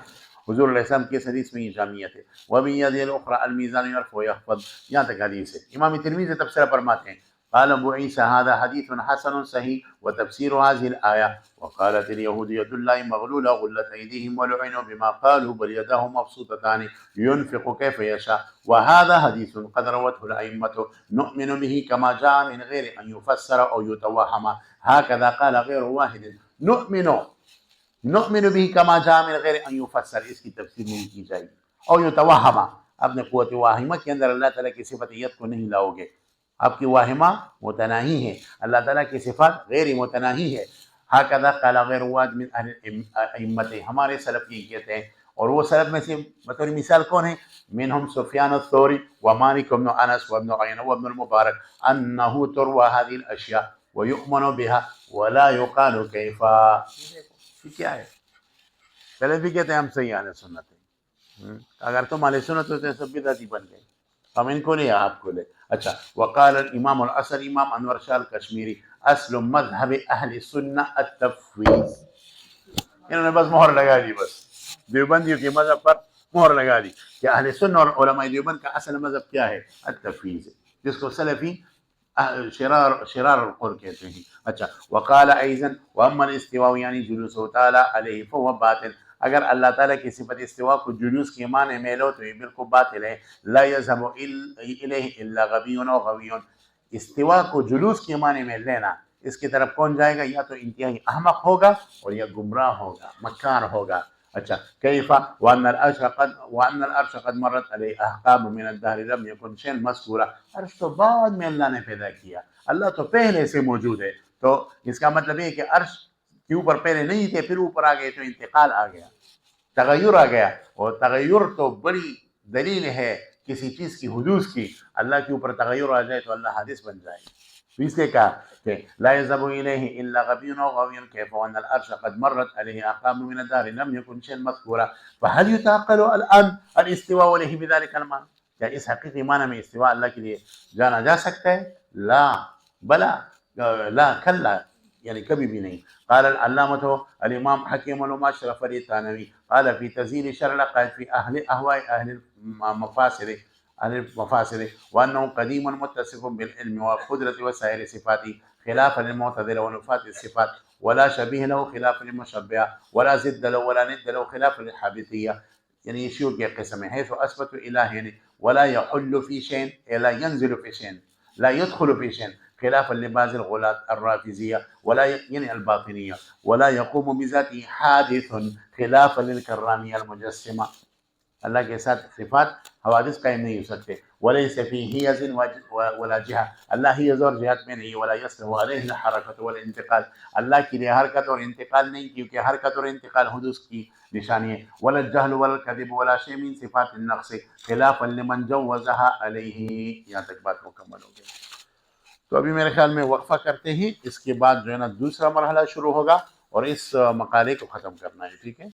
حضور علیہ السلام کی حدیث میں یہ جامعیت ہے، وبیدہ الاخری المیزان یرفع ویخفض، یہاں تک حدیث ہے۔ امام ترمذی تفسیر فرماتے ہیں قال ابو عیسی هذا حدیث حسن صحیح وتفسیر هذه الآیہ، وقالت اليهود يد الله مغلولة غلت أيديهم ولعنوا بما قالوا بل يداه مبسوطتان ينفق كيف يشاء، وهذا حديث قد روته الأئمة نؤمن به كما جاء من غير أن يفسر أو يتوهم، هكذا قال غير واحد نؤمن به كما جاء من غير أن يفسر، اس کی تفسیر نہیں کی جائے گی، او يتوهم، اپنے قوت واہمہ کے اندر اللہ تعالیٰ کی صفت ید کو نہیں لاؤ گے، آپ کی واہمہ متناہی ہے، اللہ تعالیٰ کی صفات غیر متناہی ہے، ہاکذا قال غیر واحد من اہل ائمت، ہمارے سلف یہ کہتے ہیں، اور وہ سلف میں سے بطور مثال کون ہیں؟ منہم سفیان الثوری ومالک بن انس وابن عینہ وابن المبارک، انہ تروى هذه الاشیاء ویؤمن بها ولا يقال کیفا۔ یہ کیا ہے؟ سلفی کہتے ہیں ہم صحیح اہل سنت ہیں، اگر تم اہل سنت ہوتے ہیں سب بدعتی بن گئے، ہم ان کو لے یا آپ کو لے. اچھا، وقال الامام الاثر، امام انور شاہ کشمیری، اصل مذہب اہل سنہ التفویض. انہوں نے بس مہر لگا دی، بس دیوبندیوں کے مذہب پر مہر لگا دی کہ اہل سنہ اور علماء دیوبند کا اصل مذہب کیا ہے؟ التفویض، جس کو سلفی شرار القول کہتے ہیں. اچھا، وقال ایضا واما الاستواء یعنی جلوس تعالی علیہ فهو باطل، اگر اللہ تعالیٰ کی صفت استواء کو جلوس کے معنی میں لو تو یہ بالکل باطل ہے. لا يذهب الیہ الا غبی او غوی، استواء کو جلوس کے معنی میں لینا اس کی طرف کون جائے گا؟ یا تو انتہائی احمق ہوگا اور یا گمراہ ہوگا، مکار ہوگا. اچھا، کیف وان العرش قد مرت علیہ احقاب من الدہر لم یکن شیئا مذکورا، عرش تو بعد میں اللہ نے پیدا کیا، اللہ تو پہلے سے موجود ہے. تو اس کا مطلب یہ ہے کہ عرش کے اوپر پہلے نہیں تھے، پھر اوپر آ گئے تو انتقال آ گیا، تغیر آ گیا. اور تغیر تو بڑی دلیل ہے کسی چیز کی حدوث کی. اللہ کے اوپر تغیر آ جائے تو اللہ حادث بن جائے. تو اس لیے کہا کہ لا يذهب الیہ الا غبی او غوی کیف وان العرش قد مرت علیہ احقاب من الدهر لم یکن شیئا مذکورا. فهل يتعقل الان الاستواء علیہ بذلك المعنى، کیا اس حقیقی معنی میں استواء اللہ کے لیے جانا جا سکتا ہے؟ لا بلا، لا کلا، یعنی کبھی بھی نہیں. قال العلامۃ الامام حکیم العلماء اشرف علی تھانوی قال فی تزیل شرع العقائد فی اہل اہواء اہل المفاسد وانه قدیم متصف بالعلم والقدرة وسائر صفاتی خلاف للمعتزلة ونفاة الصفات ولا شبیہ له خلاف للمشبہہ ولا ضد له ولا ند له خلاف للحادثیہ. یعنی یہ شیوع کی قسم ہے، حیث اثبت الہ ولا يحل في شيء لا ينزل في شيء لا يدخل في شيء خلافا لبعض الغلاة الرافضية ولا يعني الباطنية ولا يقوم بذاته حادث خلافا للكرامية المجسمة. اللہ کے ساتھ صفات حوادث قائم نہیں ہو سکتے. وليس فيه حيز ولا جهة، اللہ حیز اور جہت میں نہیں. ولا يصلح عليه الحركة والانتقال، اللہ کے لیے حرکت اور انتقال نہیں، کیونکہ حرکت اور انتقال حدوث کی نشانی ہے. ولا الجهل ولا الكذب ولا شيء من صفات النقص خلافا لمن جوزها عليه. یہاں تک بات مکمل ہو گئی. تو ابھی میرے خیال میں وقفہ کرتے ہیں، اس کے بعد جو ہے نا دوسرا مرحلہ شروع ہوگا اور اس مقالے کو ختم کرنا ہے. ٹھیک ہے.